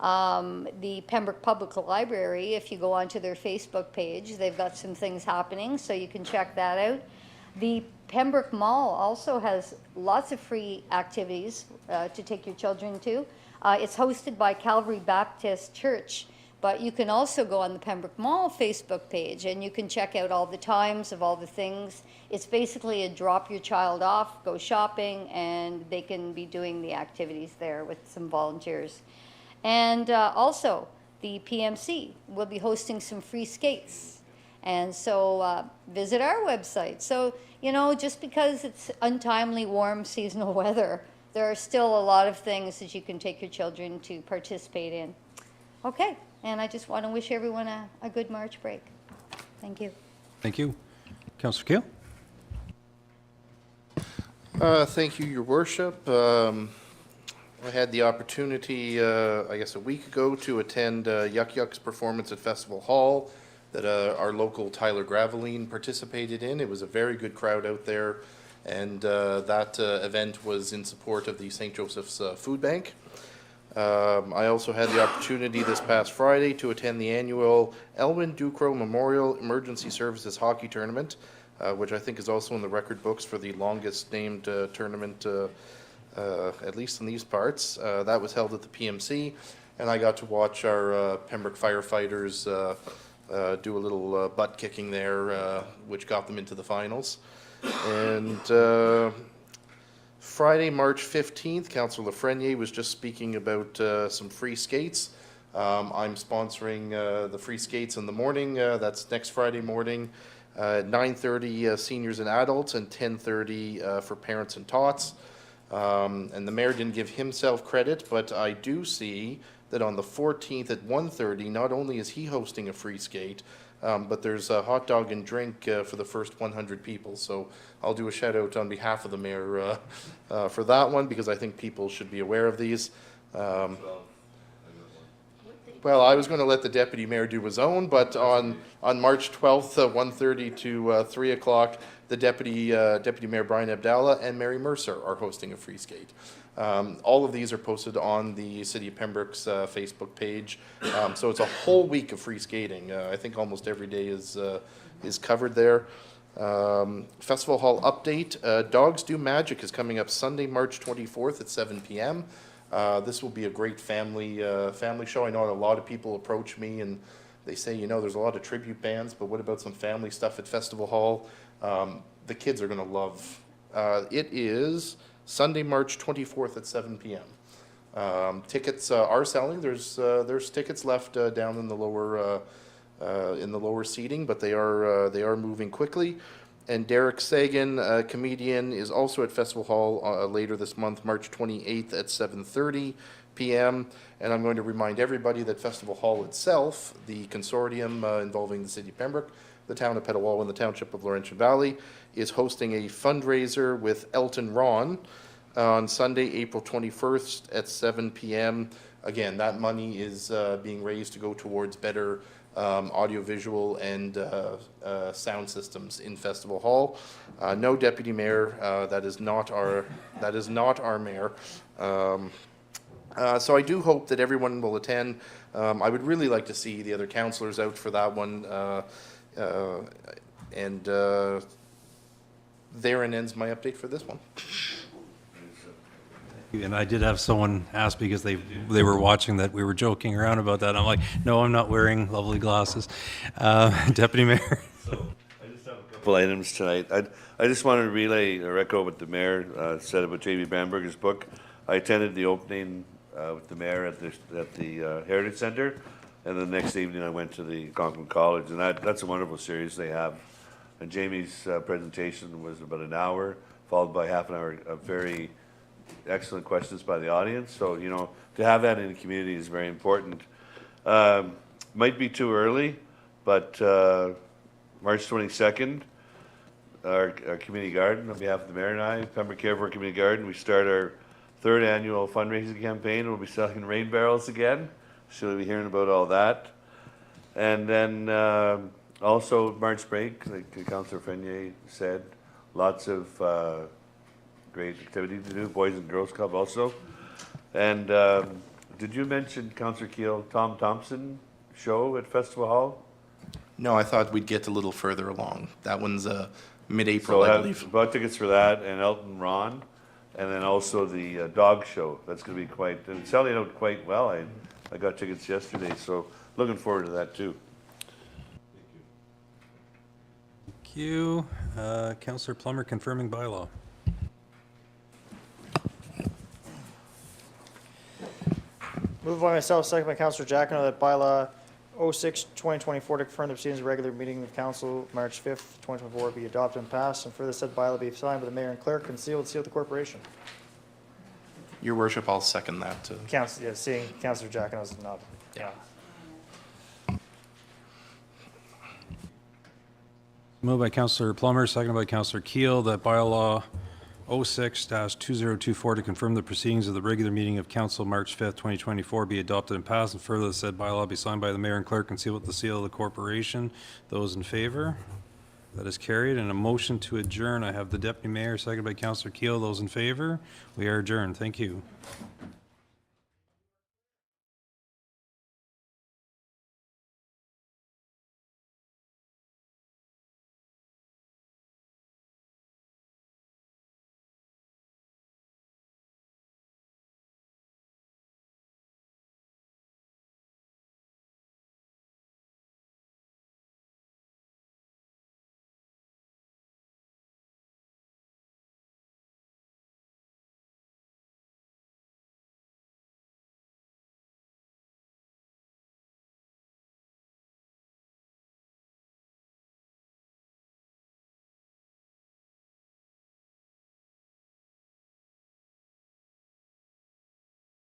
[SPEAKER 7] The Pembroke Public Library, if you go onto their Facebook page, they've got some things happening, so you can check that out. The Pembroke Mall also has lots of free activities to take your children to. It's hosted by Calvary Baptist Church, but you can also go on the Pembroke Mall Facebook page and you can check out all the times of all the things. It's basically a drop your child off, go shopping, and they can be doing the activities there with some volunteers. And also, the PMC will be hosting some free skates. And so visit our website. So, you know, just because it's untimely warm seasonal weather, there are still a lot of things that you can take your children to participate in. Okay, and I just want to wish everyone a good March break. Thank you.
[SPEAKER 1] Thank you. Councillor Keel?
[SPEAKER 6] Thank you, Your Worship. I had the opportunity, I guess a week ago, to attend Yuck Yuck's performance at Festival Hall that our local Tyler Graveline participated in. It was a very good crowd out there, And that event was in support of the St. Joseph's Food Bank. I also had the opportunity this past Friday to attend the annual Elwyn Ducrow Memorial Emergency Services Hockey Tournament, which I think is also in the record books for the longest named tournament, at least in these parts. That was held at the PMC, and I got to watch our Pembroke firefighters do a little butt kicking there, which got them into the finals. And Friday, March 15th, Councillor Lafreniere was just speaking about some free skates. I'm sponsoring the free skates in the morning. That's next Friday morning, 9:30 seniors and adults, and 10:30 for parents and tots. And the mayor didn't give himself credit, but I do see that on the 14th at 1:30, not only is he hosting a free skate, but there's a hot dog and drink for the first 100 people. So I'll do a shout out on behalf of the mayor for that one, because I think people should be aware of these. Well, I was going to let the deputy mayor do his own, but on March 12th, 1:30 to 3 o'clock, the deputy mayor Brian Abdallah and Mary Mercer are hosting a free skate. All of these are posted on the City of Pembroke's Facebook page. So it's a whole week of free skating. I think almost every day is covered there. Festival Hall update. Dogs Do Magic is coming up Sunday, March 24th at 7 p.m. This will be a great family show. I know a lot of people approach me and they say, you know, there's a lot of tribute bands, but what about some family stuff at Festival Hall? The kids are going to love. It is Sunday, March 24th at 7 p.m. Tickets are selling. There's tickets left down in the lower seating, but they are moving quickly. And Derek Sagan, a comedian, is also at Festival Hall later this month, March 28th at 7:30 p.m. And I'm going to remind everybody that Festival Hall itself, the consortium involving the City of Pembroke, the town of Petawawa, and the Township of Laurentian Valley, is hosting a fundraiser with Elton Ron on Sunday, April 21st at 7 p.m. Again, that money is being raised to go towards better audiovisual and sound systems in Festival Hall. No deputy mayor. That is not our mayor. So I do hope that everyone will attend. I would really like to see the other councillors out for that one. And therein ends my update for this one.
[SPEAKER 1] And I did have someone ask, because they were watching, that we were joking around about that. I'm like, no, I'm not wearing lovely glasses. Deputy Mayor.
[SPEAKER 10] So I just have a couple items tonight. I just wanted to relay or echo what the mayor said about J.B. Bamberger's book. I attended the opening with the mayor at the Heritage Center, and the next evening I went to the Algonquin College, and that's a wonderful series they have. And Jamie's presentation was about an hour, followed by half an hour of very excellent questions by the audience. So, you know, to have that in the community is very important. Might be too early, but March 22nd, our community garden, on behalf of the mayor and I, Pembroke Care for Community Garden, we start our 3rd annual fundraising campaign. We'll be selling rain barrels again, so you'll be hearing about all that. And then also March break, like Councillor Frenier said, lots of great activity to do, Boys and Girls Club also. And did you mention, Councillor Keel, Tom Thompson show at Festival Hall?
[SPEAKER 6] No, I thought we'd get a little further along. That one's mid-April, I believe.
[SPEAKER 10] Bought tickets for that, and Elton Ron, and then also the dog show. That's going to be quite, and it's selling out quite well. I got tickets yesterday, so looking forward to that too.
[SPEAKER 1] Thank you. Councillor Plummer, confirming bylaw.
[SPEAKER 9] Moved by myself, second by Councillor Giacono, that bylaw 06-2024 to confirm the proceedings of regular meeting of council March 5th, 2024 be adopted and passed, and further said bylaw be signed by the mayor and clerk and sealed with the seal of the corporation.
[SPEAKER 6] Your worship, I'll second that.
[SPEAKER 9] Seeing Councillor Giacono's nod. Yeah.
[SPEAKER 1] Moved by Councillor Plummer, seconded by Councillor Keel, that bylaw 06-2024 to confirm the proceedings of the regular meeting of council March 5th, 2024 be adopted and passed, and further said bylaw be signed by the mayor and clerk and sealed with the seal of the corporation. Those in favor? That is carried. And a motion to adjourn. I have the Deputy Mayor, seconded by Councillor Keel. Those in favor? We are adjourned. Thank you.